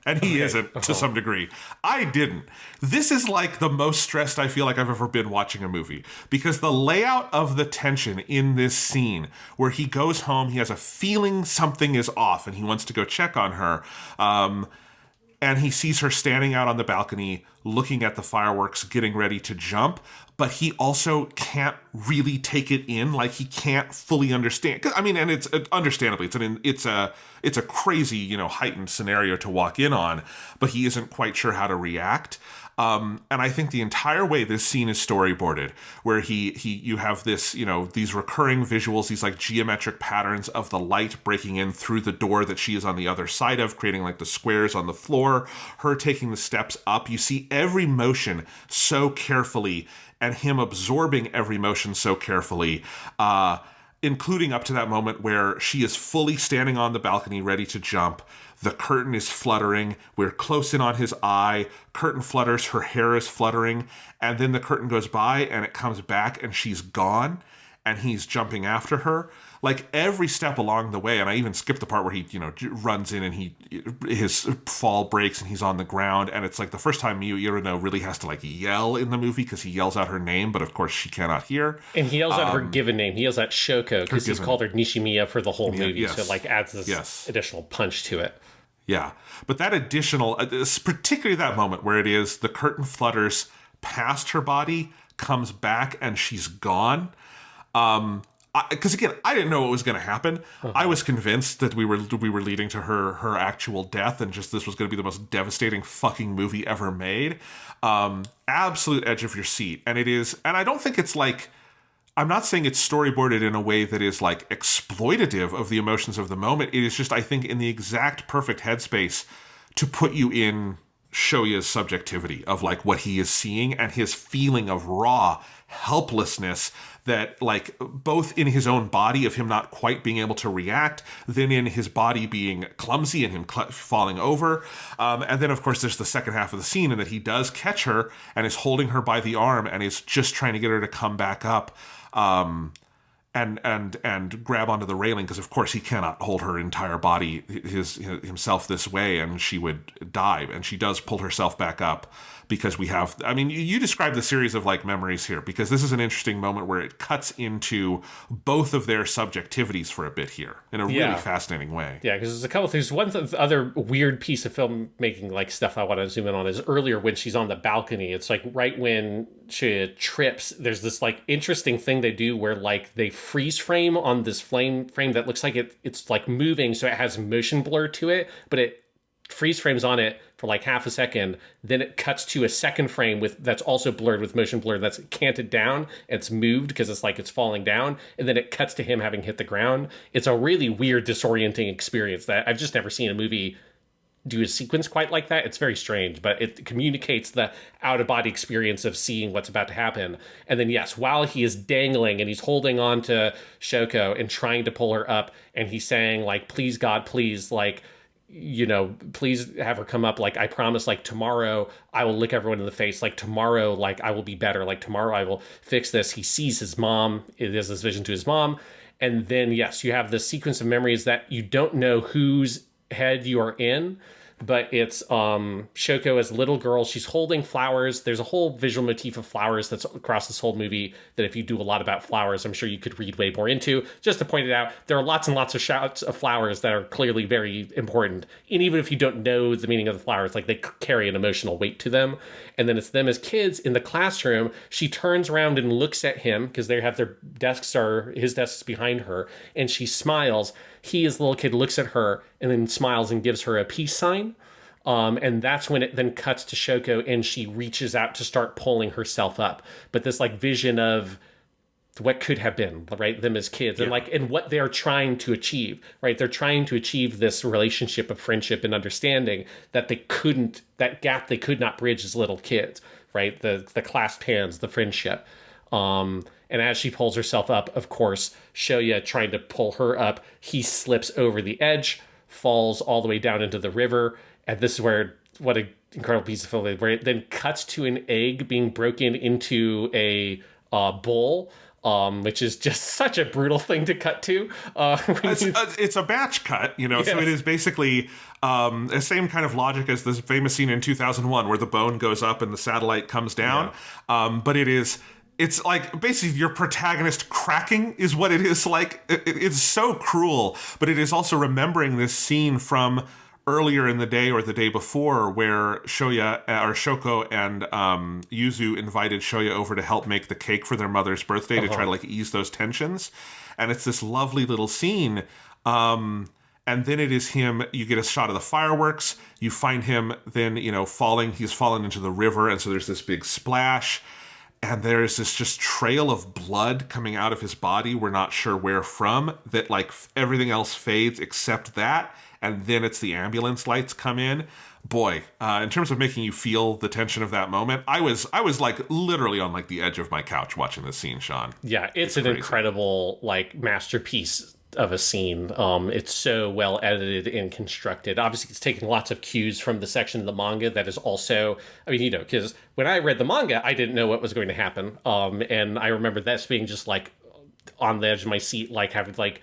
And he isn't, to some degree. I didn't. This is like the most stressed I feel like I've ever been watching a movie. Because the layout of the tension in this scene, where he goes home, he has a feeling something is off, and he wants to go check on her. And he sees her standing out on the balcony, looking at the fireworks, getting ready to jump. But he also can't really take it in, like he can't fully understand. 'Cause, I mean, and it's understandably, it's a crazy, heightened scenario to walk in on. But he isn't quite sure how to react. And I think the entire way this scene is storyboarded, where you have this, these recurring visuals, these like geometric patterns of the light breaking in through the door that she is on the other side of, creating like the squares on the floor, her taking the steps up. You see every motion so carefully and him absorbing every motion so carefully, including up to that moment where she is fully standing on the balcony ready to jump. The curtain is fluttering. We're close in on his eye. Curtain flutters. Her hair is fluttering. And then the curtain goes by and it comes back and she's gone. And he's jumping after her. Like every step along the way. And I even skipped the part where he, runs in and his fall breaks and he's on the ground. And it's like the first time Miyu Irano really has to like yell in the movie because he yells out her name. But of course she cannot hear. And he yells out her given name. He yells out Shoko because he's called her Nishimiya for the whole movie. Yes. So it like adds this additional punch to it. Yeah, but that additional, particularly that moment where it is the curtain flutters past her body, comes back, and she's gone. Because again, I didn't know what was going to happen. I was convinced that we were leading to her actual death, and just this was going to be the most devastating fucking movie ever made. Absolute edge of your seat, and it is. And I don't think it's like. I'm not saying it's storyboarded in a way that is like exploitative of the emotions of the moment. It is just, I think, in the exact perfect headspace to put you in Shoya's subjectivity of like what he is seeing and his feeling of raw helplessness that like both in his own body of him not quite being able to react, then in his body being clumsy and him falling over. And then of course there's the second half of the scene in that he does catch her and is holding her by the arm and is just trying to get her to come back up. And grab onto the railing because of course he cannot hold her entire body himself this way and she would die, and she does pull herself back up because we have, I mean, you described the series of like memories here because this is an interesting moment where it cuts into both of their subjectivities for a bit here in a really fascinating way. Yeah, because there's a couple things. One other weird piece of filmmaking like stuff I want to zoom in on is earlier when she's on the balcony. It's like right when she trips, there's this like interesting thing they do where like they freeze frame on this frame that looks like it's like moving, so it has motion blur to it, but it freeze frames on it for like half a second, then it cuts to a second frame that's also blurred with motion blur that's canted down, it's moved because it's like it's falling down, and then it cuts to him having hit the ground. It's a really weird, disorienting experience that I've just never seen a movie do a sequence quite like that. It's very strange, but it communicates the out-of-body experience of seeing what's about to happen. And then yes, while he is dangling and he's holding on to Shoko and trying to pull her up, and he's saying like, please God, please, like, please have her come up. Like, I promise, like, tomorrow I will look everyone in the face. Like, tomorrow, like, I will be better. Like, tomorrow I will fix this. He sees his mom. It is this vision to his mom. And then, yes, you have this sequence of memories that you don't know whose head you are in, but it's Shoko as a little girl. She's holding flowers. There's a whole visual motif of flowers that's across this whole movie that if you do a lot about flowers, I'm sure you could read way more into. Just to point it out, there are lots and lots of shots of flowers that are clearly very important. And even if you don't know the meaning of the flowers, like they carry an emotional weight to them. And then it's them as kids in the classroom. She turns around and looks at him because they have their desks his desk is behind her, and she smiles. He, as a little kid, looks at her and then smiles and gives her a peace sign. And that's when it then cuts to Shoko and she reaches out to start pulling herself up. But this like vision of what could have been, right? Them as kids and what they're trying to achieve, right? They're trying to achieve this relationship of friendship and understanding that that gap they could not bridge as little kids, right? The clasped hands, the friendship. And as she pulls herself up, of course, Shoya trying to pull her up, he slips over the edge, falls all the way down into the river. And this is where, what an incredible piece of film, where it then cuts to an egg being broken into a bowl, which is just such a brutal thing to cut to. It's a batch cut, yes. So it is basically the same kind of logic as this famous scene in 2001 where the bone goes up and the satellite comes down. Yeah. But it's like basically your protagonist cracking is what it is like. It's so cruel, but it is also remembering this scene from earlier in the day or the day before where Shoko and Yuzu invited Shoya over to help make the cake for their mother's birthday to try to like ease those tensions. And it's this lovely little scene. And then it is him, you get a shot of the fireworks. You find him then, he's fallen into the river. And so there's this big splash. And there's this just trail of blood coming out of his body. We're not sure where from. That like everything else fades except that. And then it's the ambulance lights come in. Boy, in terms of making you feel the tension of that moment, I was like literally on like the edge of my couch watching this scene, Sean. Yeah, it's an incredible like masterpiece of a scene. It's so well edited and constructed. Obviously, it's taking lots of cues from the section of the manga that is also, because when I read the manga, I didn't know what was going to happen. And I remember this being just like on the edge of my seat, like having like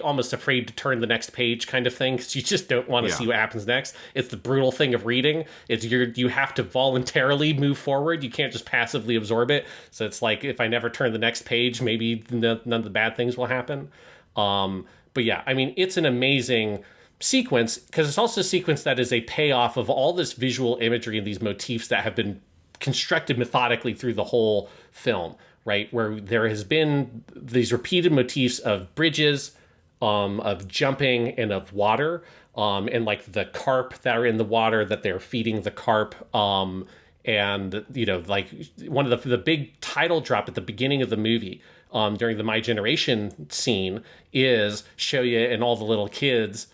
almost afraid to turn the next page kind of thing, because you just don't want to see what happens next. It's the brutal thing of reading. You have to voluntarily move forward. You can't just passively absorb it. So it's like, if I never turn the next page, maybe none of the bad things will happen. But yeah, it's an amazing sequence because it's also a sequence that is a payoff of all this visual imagery and these motifs that have been constructed methodically through the whole film, right? Where there has been these repeated motifs of bridges, of jumping, and of water, and like the carp that are in the water that they're feeding the carp. And, like one of the big title drop at the beginning of the movie, during the My Generation scene, is Shoya and all the little kids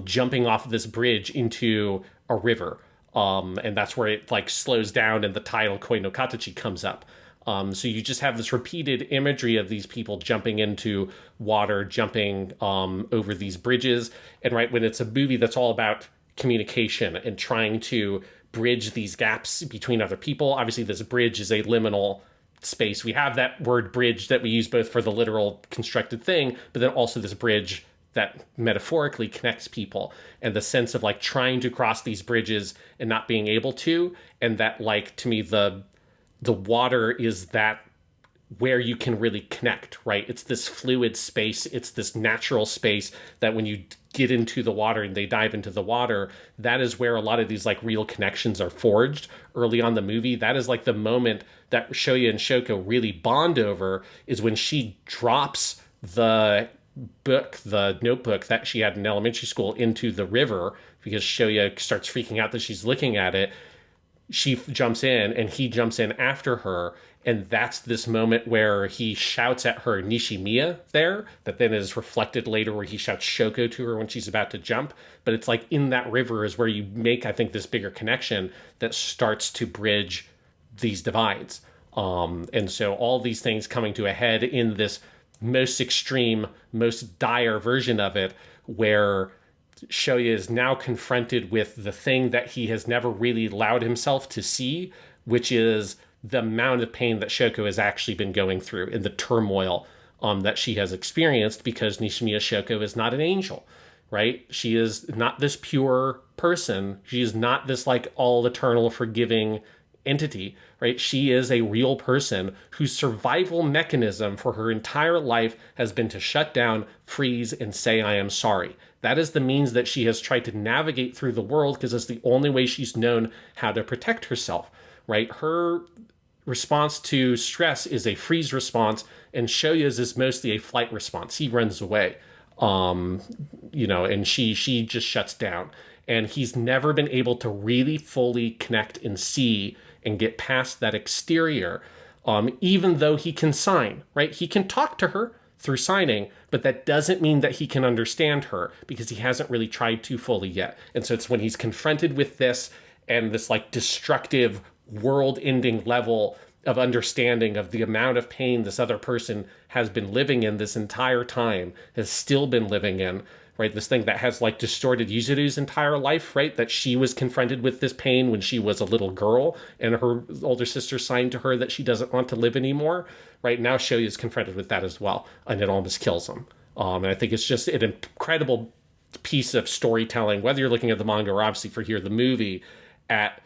jumping off of this bridge into a river. And that's where it like slows down and the title Koi no Katachi comes up. So you just have this repeated imagery of these people jumping into water, jumping over these bridges. And right when it's a movie that's all about communication and trying to bridge these gaps between other people. Obviously, this bridge is a liminal space. We have that word bridge that we use both for the literal constructed thing, but then also this bridge that metaphorically connects people, and the sense of like trying to cross these bridges and not being able to. And that, like, to me, the water is that where you can really connect, right? It's this fluid space. It's this natural space that when you get into the water and they dive into the water, that is where a lot of these like real connections are forged early on in the movie. That is like the moment that Shoya and Shoko really bond over, is when she drops the notebook that she had in elementary school into the river, because Shoya starts freaking out that she's looking at it. She jumps in and he jumps in after her. And that's this moment where he shouts at her Nishimiya there, that then is reflected later where he shouts Shoko to her when she's about to jump. But it's like in that river is where you make, I think, this bigger connection that starts to bridge these divides. And so all these things coming to a head in this most extreme, most dire version of it, where Shoya is now confronted with the thing that he has never really allowed himself to see, which is the amount of pain that Shoko has actually been going through and the turmoil that she has experienced, because Nishimiya Shoko is not an angel. right? She is not this pure person. She is not this like all eternal forgiving entity, right? She is a real person whose survival mechanism for her entire life has been to shut down, freeze, and say, I am sorry. That is the means that she has tried to navigate through the world because it's the only way she's known how to protect herself, right? Her response to stress is a freeze response, and Shoya's is mostly a flight response. He runs away, and she just shuts down. And he's never been able to really fully connect and see and get past that exterior, even though he can sign, right? He can talk to her through signing, but that doesn't mean that he can understand her because he hasn't really tried to fully yet. And so it's when he's confronted with this and this like destructive world-ending level of understanding of the amount of pain this other person has been living in this entire time, has still been living in, right? This thing that has like distorted Yuzuru's entire life, right? That she was confronted with this pain when she was a little girl and her older sister signed to her that she doesn't want to live anymore, right? Now Shoya is confronted with that as well, and it almost kills him. And I think it's just an incredible piece of storytelling, whether you're looking at the manga or obviously for here, the movie, at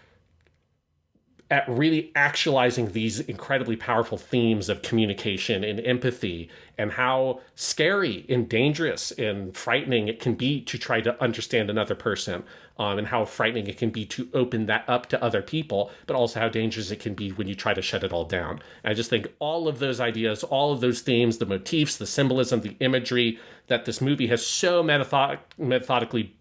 really actualizing these incredibly powerful themes of communication and empathy and how scary and dangerous and frightening it can be to try to understand another person, and how frightening it can be to open that up to other people, but also how dangerous it can be when you try to shut it all down. And I just think all of those ideas, all of those themes, the motifs, the symbolism, the imagery that this movie has so methodically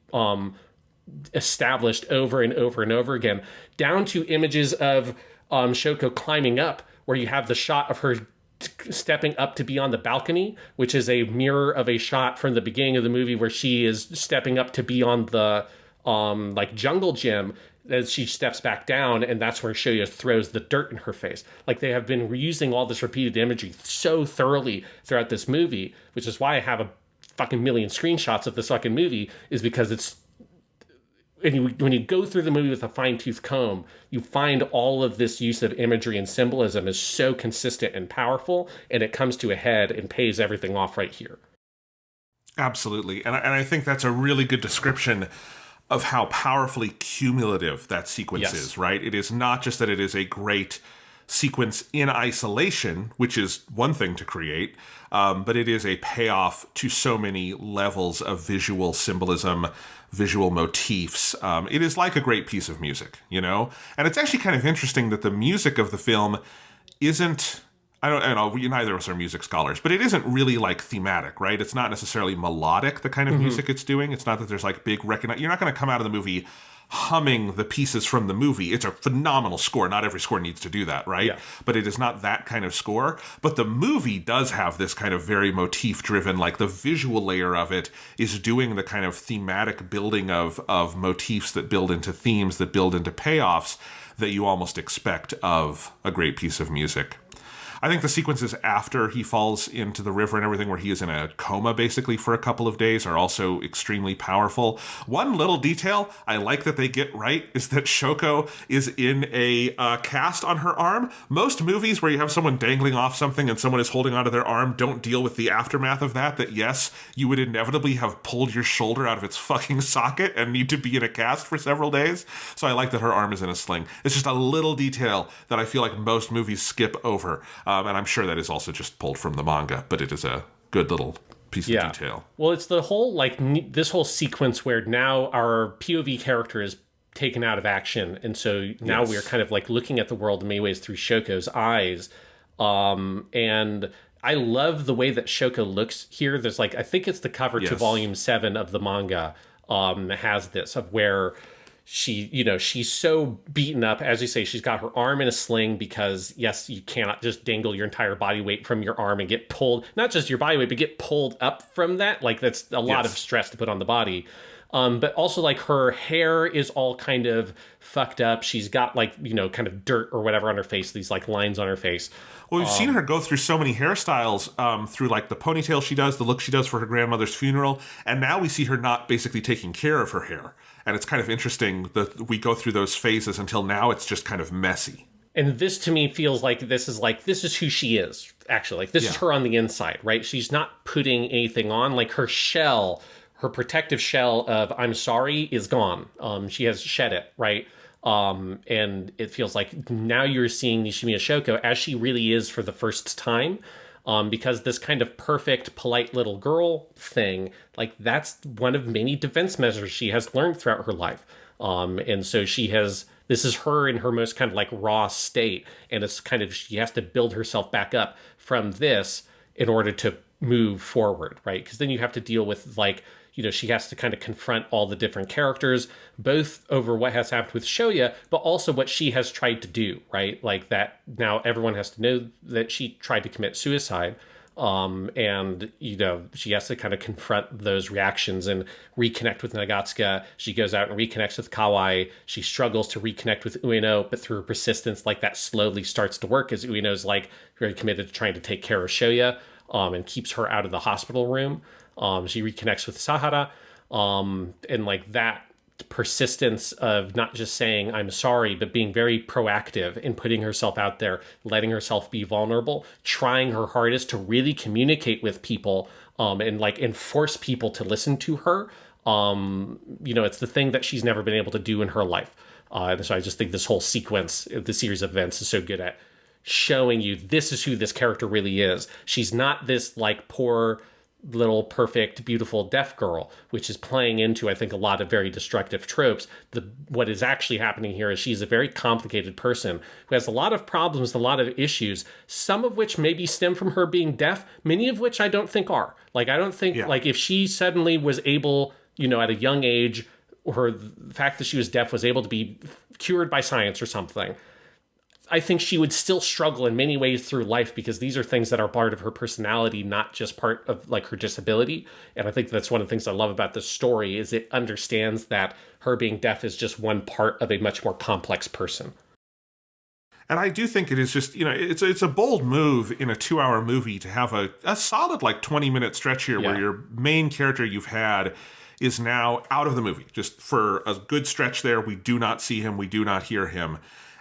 established over and over and over again, down to images of Shoko climbing up, where you have the shot of her stepping up to be on the balcony, which is a mirror of a shot from the beginning of the movie where she is stepping up to be on the like jungle gym as she steps back down, and that's where Shoya throws the dirt in her face. Like, they have been reusing all this repeated imagery so thoroughly throughout this movie, which is why I have a fucking million screenshots of this fucking movie, is because it's when you go through the movie with a fine-tooth comb, you find all of this use of imagery and symbolism is so consistent and powerful, and it comes to a head and pays everything off right here. Absolutely. And I think that's a really good description of how powerfully cumulative that sequence is, right? It is not just that it is a great sequence in isolation, which is one thing to create, but it is a payoff to so many levels of visual symbolism, visual motifs. It is like a great piece of music, you know? And it's actually kind of interesting that the music of the film isn't, I don't know, neither of us are music scholars, but it isn't really like thematic, right? It's not necessarily melodic, the kind of music it's doing. It's not that there's like big you're not going to come out of the movie humming the pieces from the movie. It's a phenomenal score. Not every score needs to do that, right? Yeah. But it is not that kind of score. But the movie does have this kind of very motif-driven, like the visual layer of it is doing the kind of thematic building of motifs that build into themes, that build into payoffs that you almost expect of a great piece of music. I think the sequences after he falls into the river and everything, where he is in a coma basically for a couple of days, are also extremely powerful. One little detail I like that they get right is that Shoko is in a cast on her arm. Most movies where you have someone dangling off something and someone is holding onto their arm don't deal with the aftermath of that yes, you would inevitably have pulled your shoulder out of its fucking socket and need to be in a cast for several days. So I like that her arm is in a sling. It's just a little detail that I feel like most movies skip over. And I'm sure that is also just pulled from the manga, but it is a good little piece of detail. Well, it's the whole, like, this whole sequence where now our POV character is taken out of action, and so now we're kind of, like, looking at the world in many ways through Shoko's eyes. And I love the way that Shoko looks here. There's, like, I think it's the cover to Volume 7 of the manga has this, of where she's so beaten up. As you say, she's got her arm in a sling because, yes, you cannot just dangle your entire body weight from your arm and get pulled, not just your body weight, but get pulled up from that. Like, that's a lot of stress to put on the body. But also, like, her hair is all kind of fucked up. She's got, like, kind of dirt or whatever on her face, these, like, lines on her face. Well, we've seen her go through so many hairstyles through, like, the ponytail she does, the look she does for her grandmother's funeral, and now we see her not basically taking care of her hair. And it's kind of interesting that we go through those phases until now it's just kind of messy. And this, to me, feels like this is who she is, actually. Like, this is her on the inside, right? She's not putting anything on. Like, her shell, her protective shell of I'm sorry is gone. She has shed it, right? And it feels like now you're seeing Nishimiya Shoko as she really is for the first time. Because this kind of perfect, polite little girl thing, like that's one of many defense measures she has learned throughout her life. And so this is her in her most kind of like raw state. And it's kind of, she has to build herself back up from this in order to move forward, right? Because then you have to deal with like, she has to kind of confront all the different characters, both over what has happened with Shoya, but also what she has tried to do, right? Like that now everyone has to know that she tried to commit suicide. And, she has to kind of confront those reactions and reconnect with Nagatsuka. She goes out and reconnects with Kawai. She struggles to reconnect with Ueno, but through her persistence, like that slowly starts to work as Ueno's like very committed to trying to take care of Shoya, and keeps her out of the hospital room. She reconnects with Sahara, and like that persistence of not just saying I'm sorry, but being very proactive in putting herself out there, letting herself be vulnerable, trying her hardest to really communicate with people, and like enforce people to listen to her. It's the thing that she's never been able to do in her life. And so I just think this whole sequence, the series of events, is so good at showing you this is who this character really is. She's not this like poor little perfect beautiful deaf girl, which is playing into I think a lot of very destructive tropes. What is actually happening here is she's a very complicated person who has a lot of problems, a lot of issues, some of which maybe stem from her being deaf, many of which I don't think are. Like I don't think like if she suddenly was able, at a young age, or the fact that she was deaf was able to be cured by science or something, I think she would still struggle in many ways through life because these are things that are part of her personality, not just part of like her disability. And I think that's one of the things I love about this story is it understands that her being deaf is just one part of a much more complex person. And I do think it is just, it's a bold move in a 2-hour movie to have a solid like 20-minute stretch here where your main character you've had is now out of the movie. Just for a good stretch there, we do not see him, we do not hear him.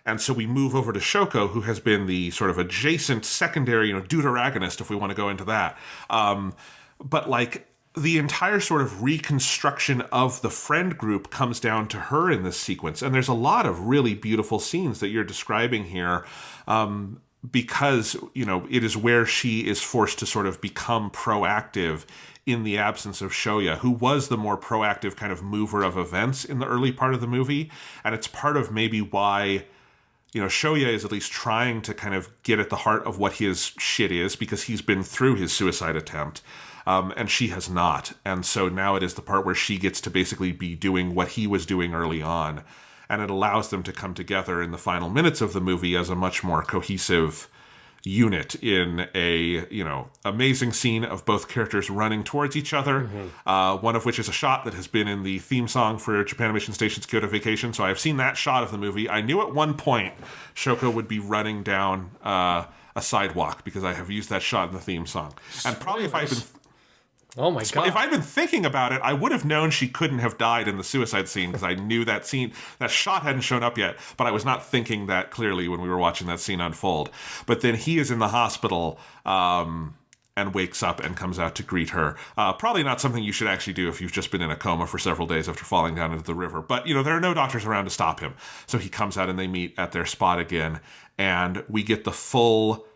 And so we move over to Shoko, who has been the sort of adjacent secondary, deuteragonist, if we want to go into that. But like the entire sort of reconstruction of the friend group comes down to her in this sequence. And there's a lot of really beautiful scenes that you're describing here, because, it is where she is forced to sort of become proactive in the absence of Shoya, who was the more proactive kind of mover of events in the early part of the movie. And it's part of maybe why Shoya is at least trying to kind of get at the heart of what his shit is, because he's been through his suicide attempt, and she has not. And so now it is the part where she gets to basically be doing what he was doing early on. And it allows them to come together in the final minutes of the movie as a much more cohesive unit in a, amazing scene of both characters running towards each other, one of which is a shot that has been in the theme song for Japanimation Station's Kyoto Vacation, so I've seen that shot of the movie. I knew at one point Shoko would be running down a sidewalk because I have used that shot in the theme song. And probably if I'd been... Oh my God. If I'd been thinking about it, I would have known she couldn't have died in the suicide scene because I knew that shot hadn't shown up yet, but I was not thinking that clearly when we were watching that scene unfold. But then he is in the hospital and wakes up and comes out to greet her. Probably not something you should actually do if you've just been in a coma for several days after falling down into the river. But, there are no doctors around to stop him. So he comes out and they meet at their spot again. And we get the full...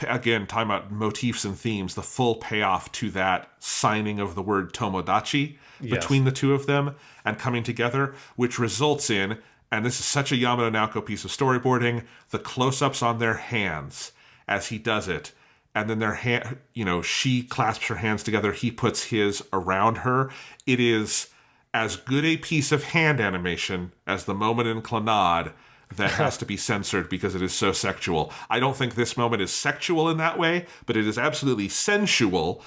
again, talking about motifs and themes, the full payoff to that signing of the word Tomodachi between the two of them and coming together, which results in, and this is such a Yamada Naoko piece of storyboarding, the close-ups on their hands as he does it. And then their hand, she clasps her hands together, he puts his around her. It is as good a piece of hand animation as the moment in Clannad that has to be censored because it is so sexual. I don't think this moment is sexual in that way, but it is absolutely sensual,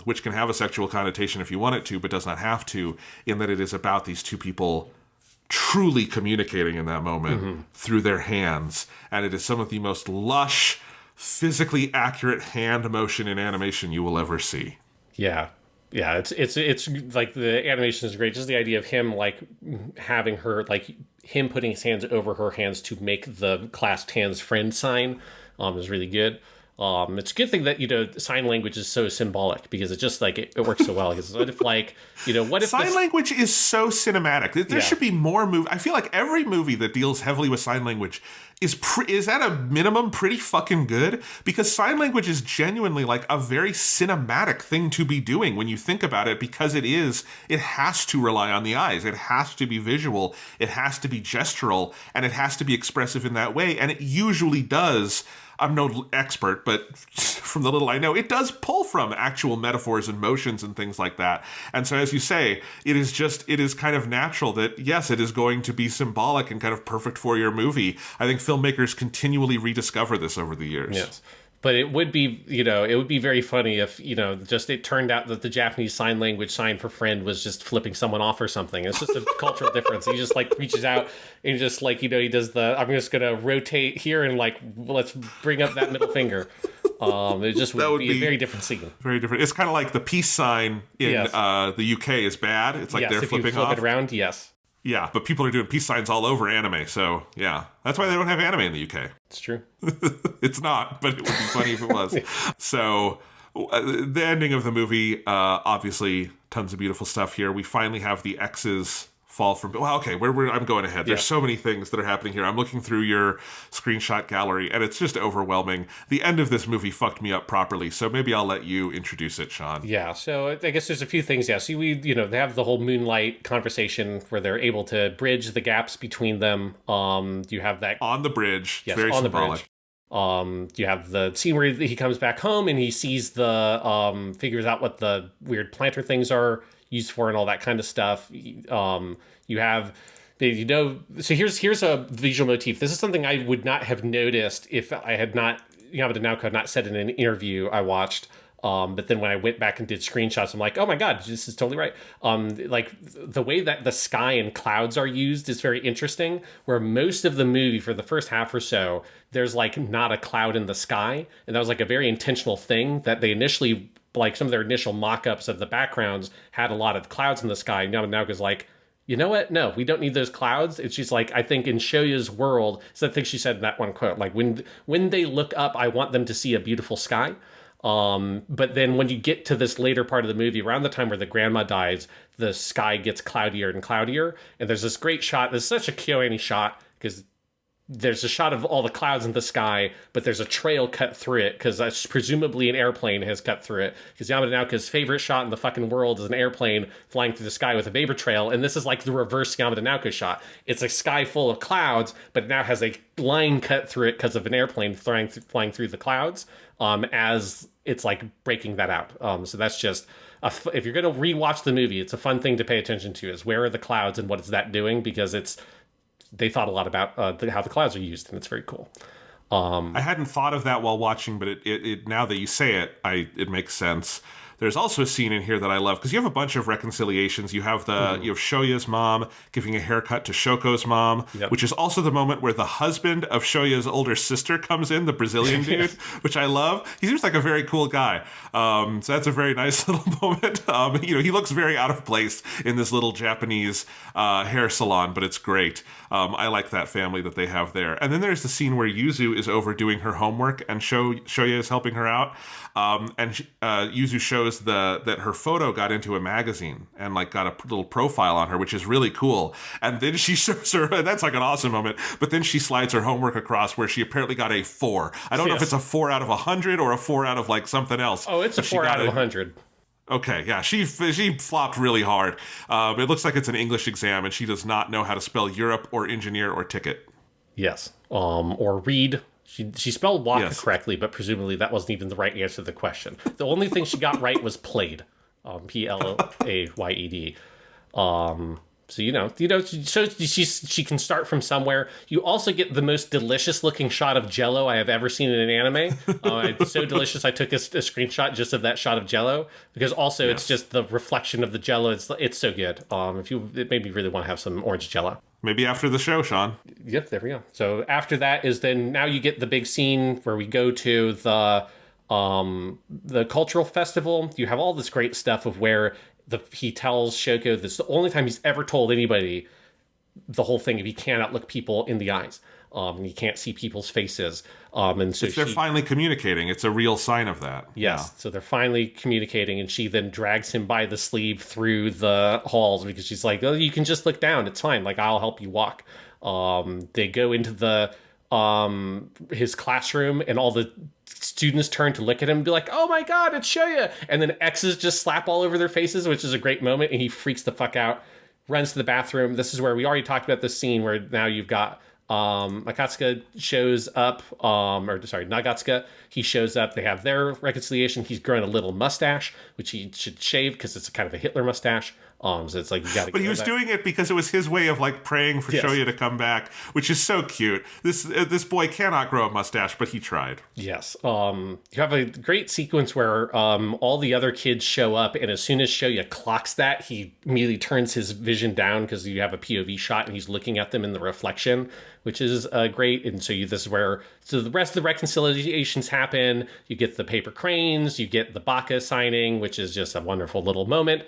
which can have a sexual connotation if you want it to, but does not have to, in that it is about these two people truly communicating in that moment through their hands. And it is some of the most lush, physically accurate hand motion in animation you will ever see. Yeah. Yeah, it's like the animation is great. Just the idea of him like having her, like him putting his hands over her hands to make the clasped hands friend sign is really good. It's a good thing that, sign language is so symbolic, because it's just like, it works so well. Because what if, like, what if sign language is so cinematic. There Yeah. should be more movie. I feel like every movie that deals heavily with sign language is at a minimum pretty fucking good, because sign language is genuinely like a very cinematic thing to be doing when you think about it, because it has to rely on the eyes. It has to be visual. It has to be gestural, and it has to be expressive in that way. And it usually does. I'm no expert, but from the little I know, it does pull from actual metaphors and motions and things like that. And so, as you say, it is kind of natural that, yes, it is going to be symbolic and kind of perfect for your movie. I think filmmakers continually rediscover this over the years. Yes. But it would be, it would be very funny if, just it turned out that the Japanese sign language sign for friend was just flipping someone off or something. It's just a cultural difference. He just like reaches out and just like, he does I'm just going to rotate here and like, let's bring up that middle finger. It just would be a very different scene. Very different. It's kind of like the peace sign in the UK is bad. It's like they're if flipping you flip off. it around, yes. Yeah, but people are doing peace signs all over anime, so yeah. That's why they don't have anime in the UK. It's true. It's not, but it would be funny if it was. So, the ending of the movie, obviously, tons of beautiful stuff here. We finally have the X's fall from... Well, okay, I'm going ahead. There's so many things that are happening here. I'm looking through your screenshot gallery, and it's just overwhelming. The end of this movie fucked me up properly, so maybe I'll let you introduce it, Sean. Yeah, so I guess there's a few things. Yeah, so they have the whole moonlight conversation where they're able to bridge the gaps between them. You have that... On the bridge. Yes, very on symbolic. the bridge. You have the scene where he comes back home and he sees figures out what the weird planter things are used for and all that kind of stuff. You have, so here's a visual motif. This is something I would not have noticed if I had not, Yamada Naoko had not said in an interview I watched. But then when I went back and did screenshots, I'm like, oh my God, this is totally right. Like the way that the sky and clouds are used is very interesting, where most of the movie for the first half or so, there's like not a cloud in the sky. And that was like a very intentional thing that they initially, like some of their initial mock-ups of the backgrounds had a lot of clouds in the sky. And Yamada Naoko's like, you know what? No, we don't need those clouds. It's just like, I think in Shoya's world, so I think she said in that one quote, like when they look up, I want them to see a beautiful sky. But then when you get to this later part of the movie, around the time where the grandma dies, the sky gets cloudier and cloudier. And there's this great shot. There's such a KyoAni shot, because there's a shot of all the clouds in the sky, but there's a trail cut through it, because presumably an airplane has cut through it. Because Yamada Naoko's favorite shot in the fucking world is an airplane flying through the sky with a vapor trail, and this is like the reverse Yamada Naoko shot. It's a sky full of clouds, but it now has a line cut through it because of an airplane flying through the clouds, as it's like breaking that out. So that's just... if you're going to rewatch the movie, it's a fun thing to pay attention to, is where are the clouds and what is that doing, because they thought a lot about how the clouds are used, and it's very cool. I hadn't thought of that while watching, but it now that you say it, it makes sense. There's also a scene in here that I love, because you have a bunch of reconciliations. You have you have Shoya's mom giving a haircut to Shoko's mom, which is also the moment where the husband of Shoya's older sister comes in, the Brazilian dude, which I love. He seems like a very cool guy. So that's a very nice little moment. He looks very out of place in this little Japanese hair salon, but it's great. I like that family that they have there. And then there's the scene where Yuzu is over doing her homework, and Shoya is helping her out. Yuzu shows that her photo got into a magazine and like got a little profile on her, which is really cool. And then she shows her, and that's like an awesome moment. But then she slides her homework across where she apparently got a 4. I don't know if it's a 4 out of 100 or a 4 out of like something else. Oh, it's a 4 out of 100. Okay, yeah, she flopped really hard. It looks like it's an English exam, and she does not know how to spell Europe or engineer or ticket. Yes, or read. She spelled Waka correctly, but presumably that wasn't even the right answer to the question. The only thing she got right was played, Played. So she can start from somewhere. You also get the most delicious looking shot of Jello I have ever seen in an anime. It's so delicious. I took a screenshot just of that shot of Jello, because also it's just the reflection of the Jello. It's so good. It made me really want to have some orange Jello. Maybe after the show, Sean. Yep, there we go. So after that is then now you get the big scene where we go to the cultural festival. You have all this great stuff of where he tells Shoko this is the only time he's ever told anybody the whole thing of he cannot look people in the eyes. You can't see people's faces. And so they're finally communicating. It's a real sign of that. Yes. So they're finally communicating, and she then drags him by the sleeve through the halls because she's like, oh, you can just look down. It's fine. Like, I'll help you walk. They go into his classroom, and all the students turn to look at him and be like, oh my God, it's Shoya. And then X's just slap all over their faces, which is a great moment. And he freaks the fuck out, runs to the bathroom. This is where we already talked about this scene where now you've got Akatsuka shows up, Nagatsuka, he shows up, they have their reconciliation. He's growing a little mustache, which he should shave because it's kind of a Hitler mustache. So it's like, you gotta But he was doing it because it was his way of like praying for Shoya to come back, which is so cute. This boy cannot grow a mustache, but he tried. Yes. You have a great sequence where all the other kids show up, and as soon as Shoya clocks that, he immediately turns his vision down because you have a POV shot and he's looking at them in the reflection, which is great. And so this is where the rest of the reconciliations happen. You get the paper cranes, you get the Baka signing, which is just a wonderful little moment.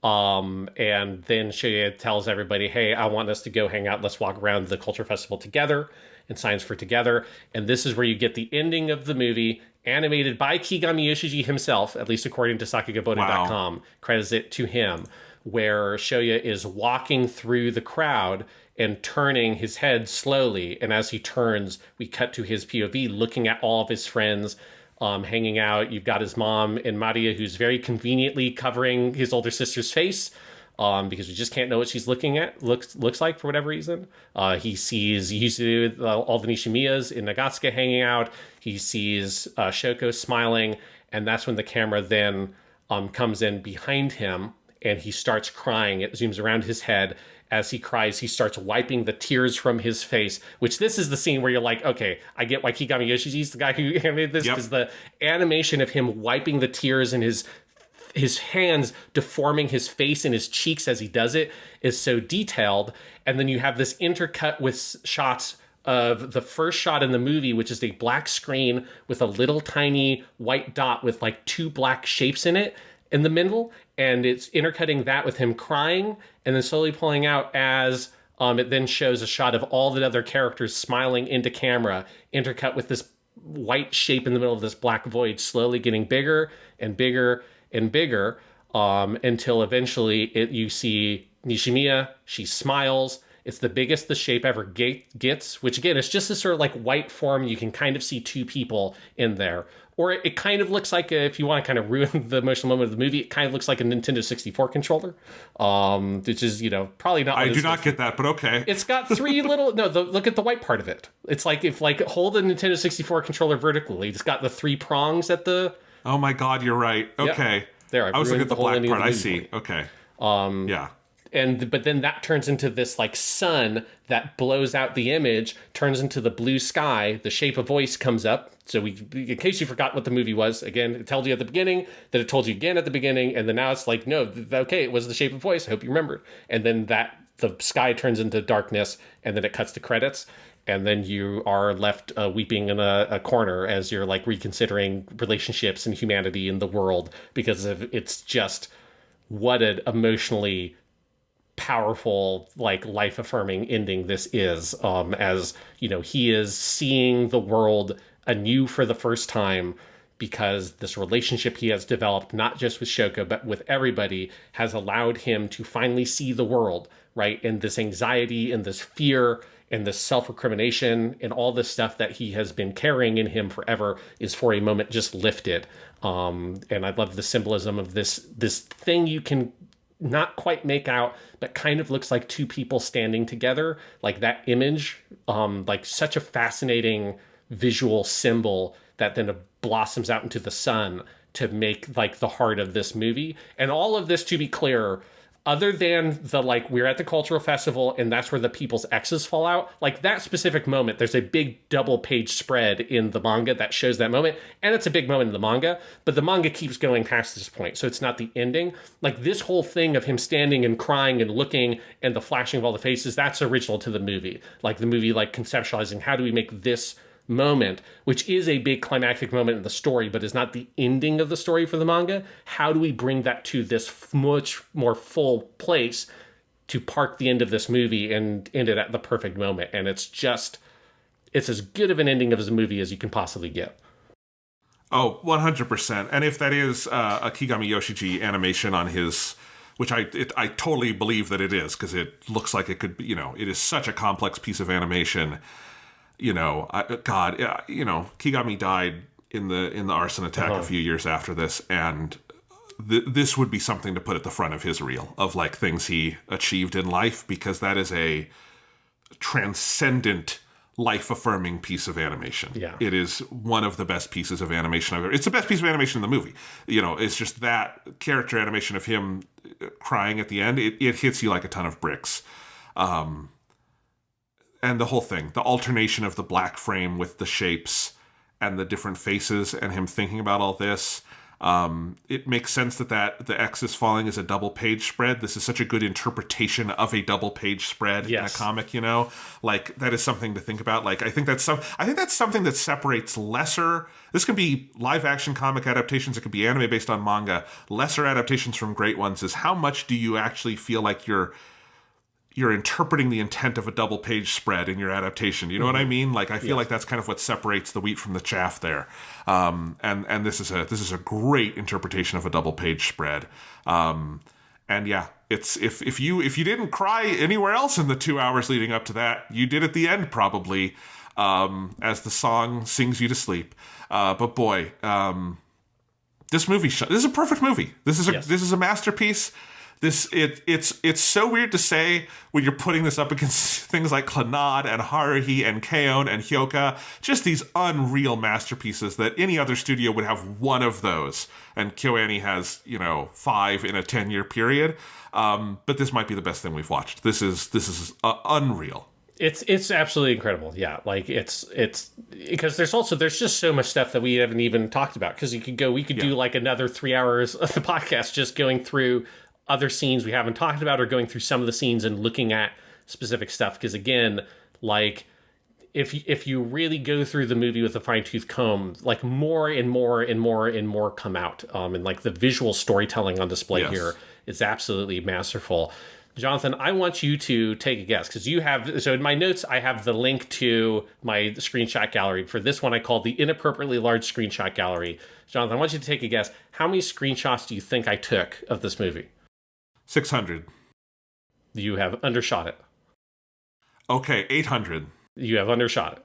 And then Shoya tells everybody, hey, I want us to go hang out. Let's walk around the culture festival together, and signs for together. And this is where you get the ending of the movie, animated by Kigami Yoshiji himself, at least according to Sakagabona.com. Wow. Credits it to him, where Shoya is walking through the crowd and turning his head slowly. And as he turns, we cut to his POV looking at all of his friends hanging out. You've got his mom and Maria, who's very conveniently covering his older sister's face because we just can't know what she's looking at, looks like for whatever reason. He sees Yuzu, all the Nishimiyas in Nagatsuka hanging out. He sees Shoko smiling, and that's when the camera then comes in behind him, and he starts crying. It zooms around his head. As he cries, he starts wiping the tears from his face, which this is the scene where you're like, okay, I get why Kigami Yoshiji's the guy who animated this, because the animation of him wiping the tears in his hands, deforming his face and his cheeks as he does it, is so detailed. And then you have this intercut with shots of the first shot in the movie, which is a black screen with a little tiny white dot with like two black shapes in it in the middle, and it's intercutting that with him crying and then slowly pulling out as it then shows a shot of all the other characters smiling into camera, intercut with this white shape in the middle of this black void, slowly getting bigger and bigger and bigger until eventually you see Nishimiya. She smiles. It's the biggest the shape ever gets, which again, it's just this sort of like white form. You can kind of see two people in there. Or it kind of looks like, if you want to kind of ruin the emotional moment of the movie, it kind of looks like a Nintendo 64 controller, which is, probably not. I do not get that, but okay. It's got three little, look at the white part of it. It's like, if hold the Nintendo 64 controller vertically, it's got the three prongs at the. Oh my God, you're right. Okay. Yep. There, I was looking at the black part. I see. Okay. Yeah. But then that turns into this like sun that blows out the image, turns into the blue sky. The shape of voice comes up. So in case you forgot what the movie was, again, it told you at the beginning, then it told you again at the beginning, and then now it's like, no, okay, it was the shape of voice. I hope you remembered. And then the sky turns into darkness, and then it cuts to credits, and then you are left weeping in a corner as you're like reconsidering relationships and humanity in the world, because it's just what an emotionally powerful, like life-affirming ending this is, as he is seeing the world anew for the first time, because this relationship he has developed, not just with Shoko, but with everybody, has allowed him to finally see the world, right? And this anxiety and this fear and this self-recrimination and all this stuff that he has been carrying in him forever is for a moment just lifted. And I love the symbolism of this thing you can not quite make out, but kind of looks like two people standing together, like that image, like such a fascinating visual symbol that then blossoms out into the sun to make like the heart of this movie. And all of this, to be clear, other than the like, we're at the cultural festival and that's where the people's X's fall out, like that specific moment, there's a big double page spread in the manga that shows that moment, and it's a big moment in the manga, but the manga keeps going past this point, so it's not the ending. Like this whole thing of him standing and crying and looking and the flashing of all the faces, that's original to the movie. Like the movie, like conceptualizing, how do we make this moment, which is a big climactic moment in the story, but is not the ending of the story for the manga. How do we bring that to this much more full place to park the end of this movie and end it at the perfect moment. And it's as good of an ending of a movie as you can possibly get. Oh, 100%. And if that is a Kigami Yoshiji animation on his, which I totally believe that it is, because it looks like it could be, it is such a complex piece of animation. Kigami died in the arson attack a few years after this, and this would be something to put at the front of his reel of like things he achieved in life, because that is a transcendent, life-affirming piece of animation. Yeah. It is one of the best pieces of animation I've ever. It's the best piece of animation in the movie. It's just that character animation of him crying at the end. It hits you like a ton of bricks. And the whole thing, the alternation of the black frame with the shapes and the different faces and him thinking about all this. It makes sense that the X is falling is a double page spread. This is such a good interpretation of a double page spread in a comic, like that is something to think about. Like, I think that's something that separates lesser. This can be live action comic adaptations. It could be anime based on manga. Lesser adaptations from great ones is how much do you actually feel like you're interpreting the intent of a double page spread in your adaptation. You know what I mean? Like, I feel like that's kind of what separates the wheat from the chaff there. And this is a great interpretation of a double page spread. And yeah, it's if you didn't cry anywhere else in the 2 hours leading up to that, you did at the end probably, as the song sings you to sleep. But boy, this is a perfect movie. This is a masterpiece. It's so weird to say when you're putting this up against things like Clannad and Haruhi and K-On! And Hyoka, just these unreal masterpieces that any other studio would have one of those, and KyoAni has 5 in a 10-year period. But this might be the best thing we've watched. This is unreal. It's absolutely incredible. Yeah, like it's because there's just so much stuff that we haven't even talked about, because we could do like another 3 hours of the podcast just going through other scenes we haven't talked about, or going through some of the scenes and looking at specific stuff. Because again, like if you really go through the movie with a fine-tooth comb, like more and more and more and more come out. And like the visual storytelling on display here is absolutely masterful. Jonathan, I want you to take a guess, because so in my notes, I have the link to my screenshot gallery. For this one, I called the inappropriately large screenshot gallery. Jonathan, I want you to take a guess. How many screenshots do you think I took of this movie? 600. You have undershot it. Okay, 800. You have undershot it.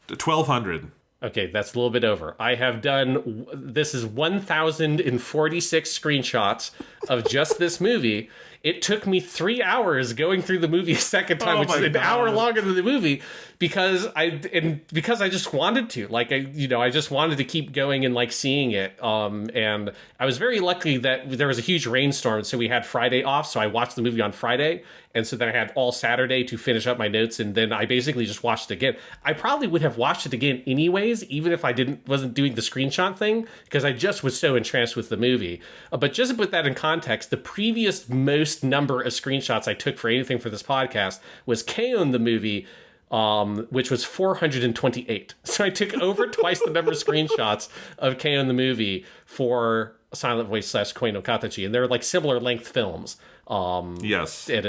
1,200. Okay, that's a little bit over. I have done, this is 1,046 screenshots of just this movie. It took me 3 hours going through the movie a second time, which is an hour longer than the movie, because I just wanted to. Like, I just wanted to keep going and like seeing it. And I was very lucky that there was a huge rainstorm, so we had Friday off. So I watched the movie on Friday, and so then I had all Saturday to finish up my notes, and then I basically just watched it again. I probably would have watched it again anyways, even if I wasn't doing the screenshot thing, because I just was so entranced with the movie. But just to put that in context, the previous most number of screenshots I took for anything for this podcast was K-On! The movie, which was 428. So I took over twice the number of screenshots of K-On! The movie for Silent Voice / Koi no Katachi, and they're like similar length films. Yes, and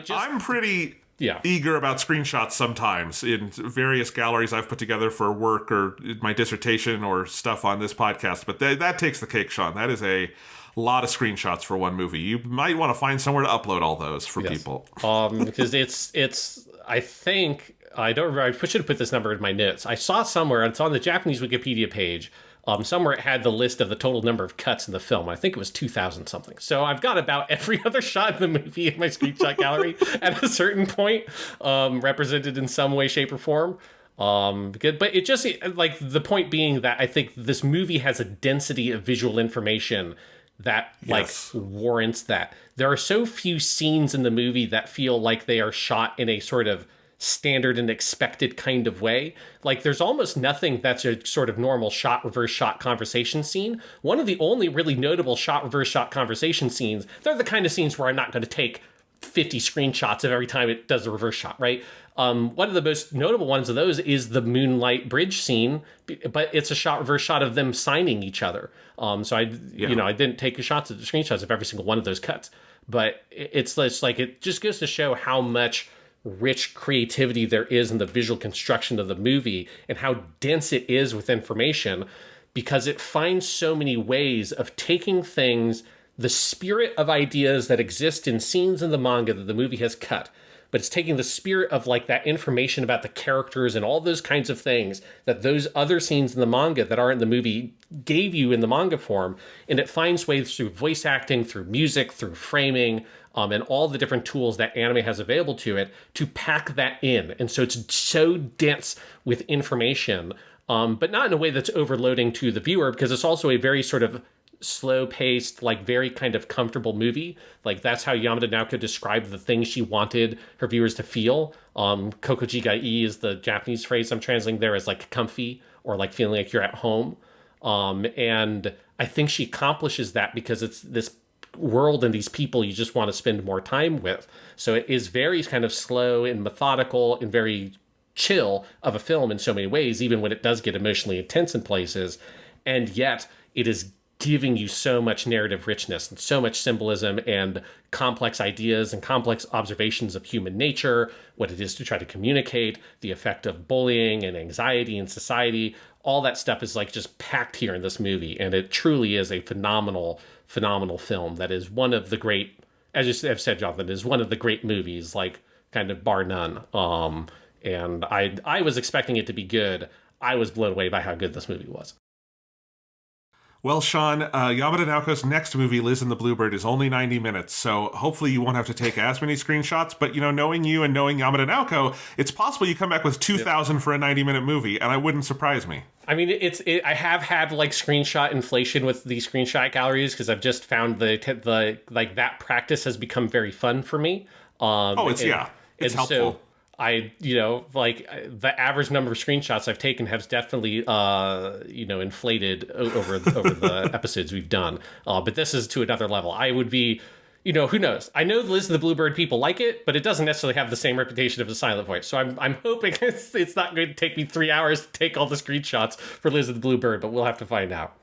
I'm pretty eager about screenshots sometimes in various galleries I've put together for work or my dissertation or stuff on this podcast. But that takes the cake, Sean. That is a lot of screenshots for one movie. You might want to find somewhere to upload all those for people. Because I think, I don't remember, I should have put this number in my notes. I saw somewhere, it's on the Japanese Wikipedia page, somewhere it had the list of the total number of cuts in the film. I think it was 2,000 something. So I've got about every other shot in the movie in my screenshot gallery at a certain point, represented in some way, shape, or form. But it just, like, the point being that I think this movie has a density of visual information that warrants that. There are so few scenes in the movie that feel like they are shot in a sort of standard and expected kind of way. Like, there's almost nothing that's a sort of normal shot reverse shot conversation scene. One of the only really notable shot reverse shot conversation scenes, they're the kind of scenes where I'm not going to take 50 screenshots of every time it does a reverse shot, right? One of the most notable ones of those is the Moonlight Bridge scene, but it's a reverse shot of them signing each other. So I didn't take screenshots of every single one of those cuts, but it's like, it just goes to show how much rich creativity there is in the visual construction of the movie and how dense it is with information, because it finds so many ways of taking things, the spirit of ideas that exist in scenes in the manga that the movie has cut, but it's taking the spirit of like that information about the characters and all those kinds of things that those other scenes in the manga that aren't in the movie gave you in the manga form, and it finds ways through voice acting, through music, through framing, and all the different tools that anime has available to it to pack that in. And so it's so dense with information, but not in a way that's overloading to the viewer, because it's also a very sort of slow-paced, like very kind of comfortable movie. Like that's how Yamada Naoko described the things she wanted her viewers to feel. Kokoji ga ii is the Japanese phrase I'm translating there as like comfy, or like feeling like you're at home. And I think she accomplishes that because it's this world and these people you just want to spend more time with. So it is very kind of slow and methodical and very chill of a film in so many ways, even when it does get emotionally intense in places. And yet it is giving you so much narrative richness and so much symbolism and complex ideas and complex observations of human nature, what it is to try to communicate, the effect of bullying and anxiety in society. All that stuff is like just packed here in this movie. And it truly is a phenomenal film that is one of the great, as you have said, Jonathan, is one of the great movies, like kind of bar none. And I was expecting it to be good. I was blown away by how good this movie was. Well, Sean, Yamada Naoko's next movie, Liz and the Bluebird, is only 90 minutes, so hopefully you won't have to take as many screenshots. But, knowing you and knowing Yamada Naoko, it's possible you come back with 2,000 for a 90-minute movie, and it wouldn't surprise me. I mean, I have had like screenshot inflation with these screenshot galleries, because I've just found the like that practice has become very fun for me. It's helpful. So like the average number of screenshots I've taken has definitely, inflated over the episodes we've done. But this is to another level. I would be, who knows? I know Liz and the Bluebird people like it, but it doesn't necessarily have the same reputation of a silent voice. So I'm hoping it's not going to take me 3 hours to take all the screenshots for Liz and the Bluebird, but we'll have to find out.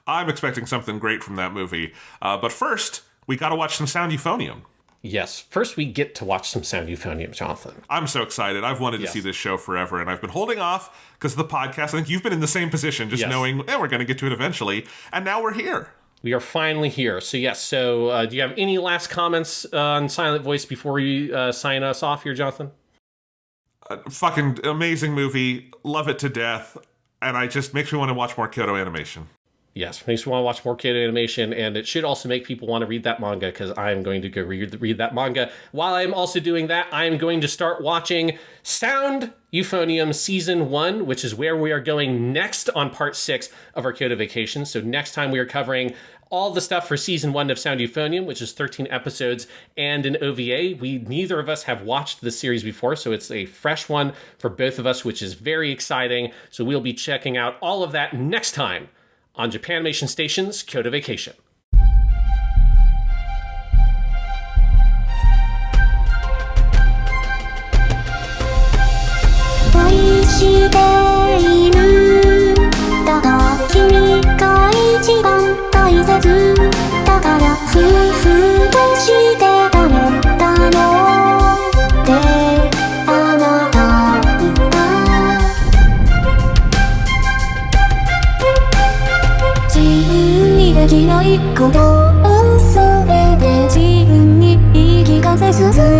I'm expecting something great from that movie. But first, we got to watch some sound euphonium. Yes. First, we get to watch some sound euphonium, Jonathan. I'm so excited. I've wanted to see this show forever, and I've been holding off because of the podcast. I think you've been in the same position, just knowing we're going to get to it eventually, and now we're here. We are finally here. So, yes. So, do you have any last comments on Silent Voice before we sign us off here, Jonathan? Fucking amazing movie. Love it to death. And it just makes me want to watch more Kyoto Animation. Yes, makes me want to watch more Kyoto Animation, and it should also make people want to read that manga, because I'm going to go read that manga. While I'm also doing that, I'm going to start watching Sound Euphonium Season 1, which is where we are going next on Part 6 of our Kyoto Vacation. So next time we are covering all the stuff for Season 1 of Sound Euphonium, which is 13 episodes and an OVA. Neither of us have watched the series before, so it's a fresh one for both of us, which is very exciting. So we'll be checking out all of that next time on Japanimation Station's Kyoto Vacation. 恋しているだが君が一番大切だから夫婦としてダメだろうってあなた言った自分にできないことをそれで自分に言い聞かせ続け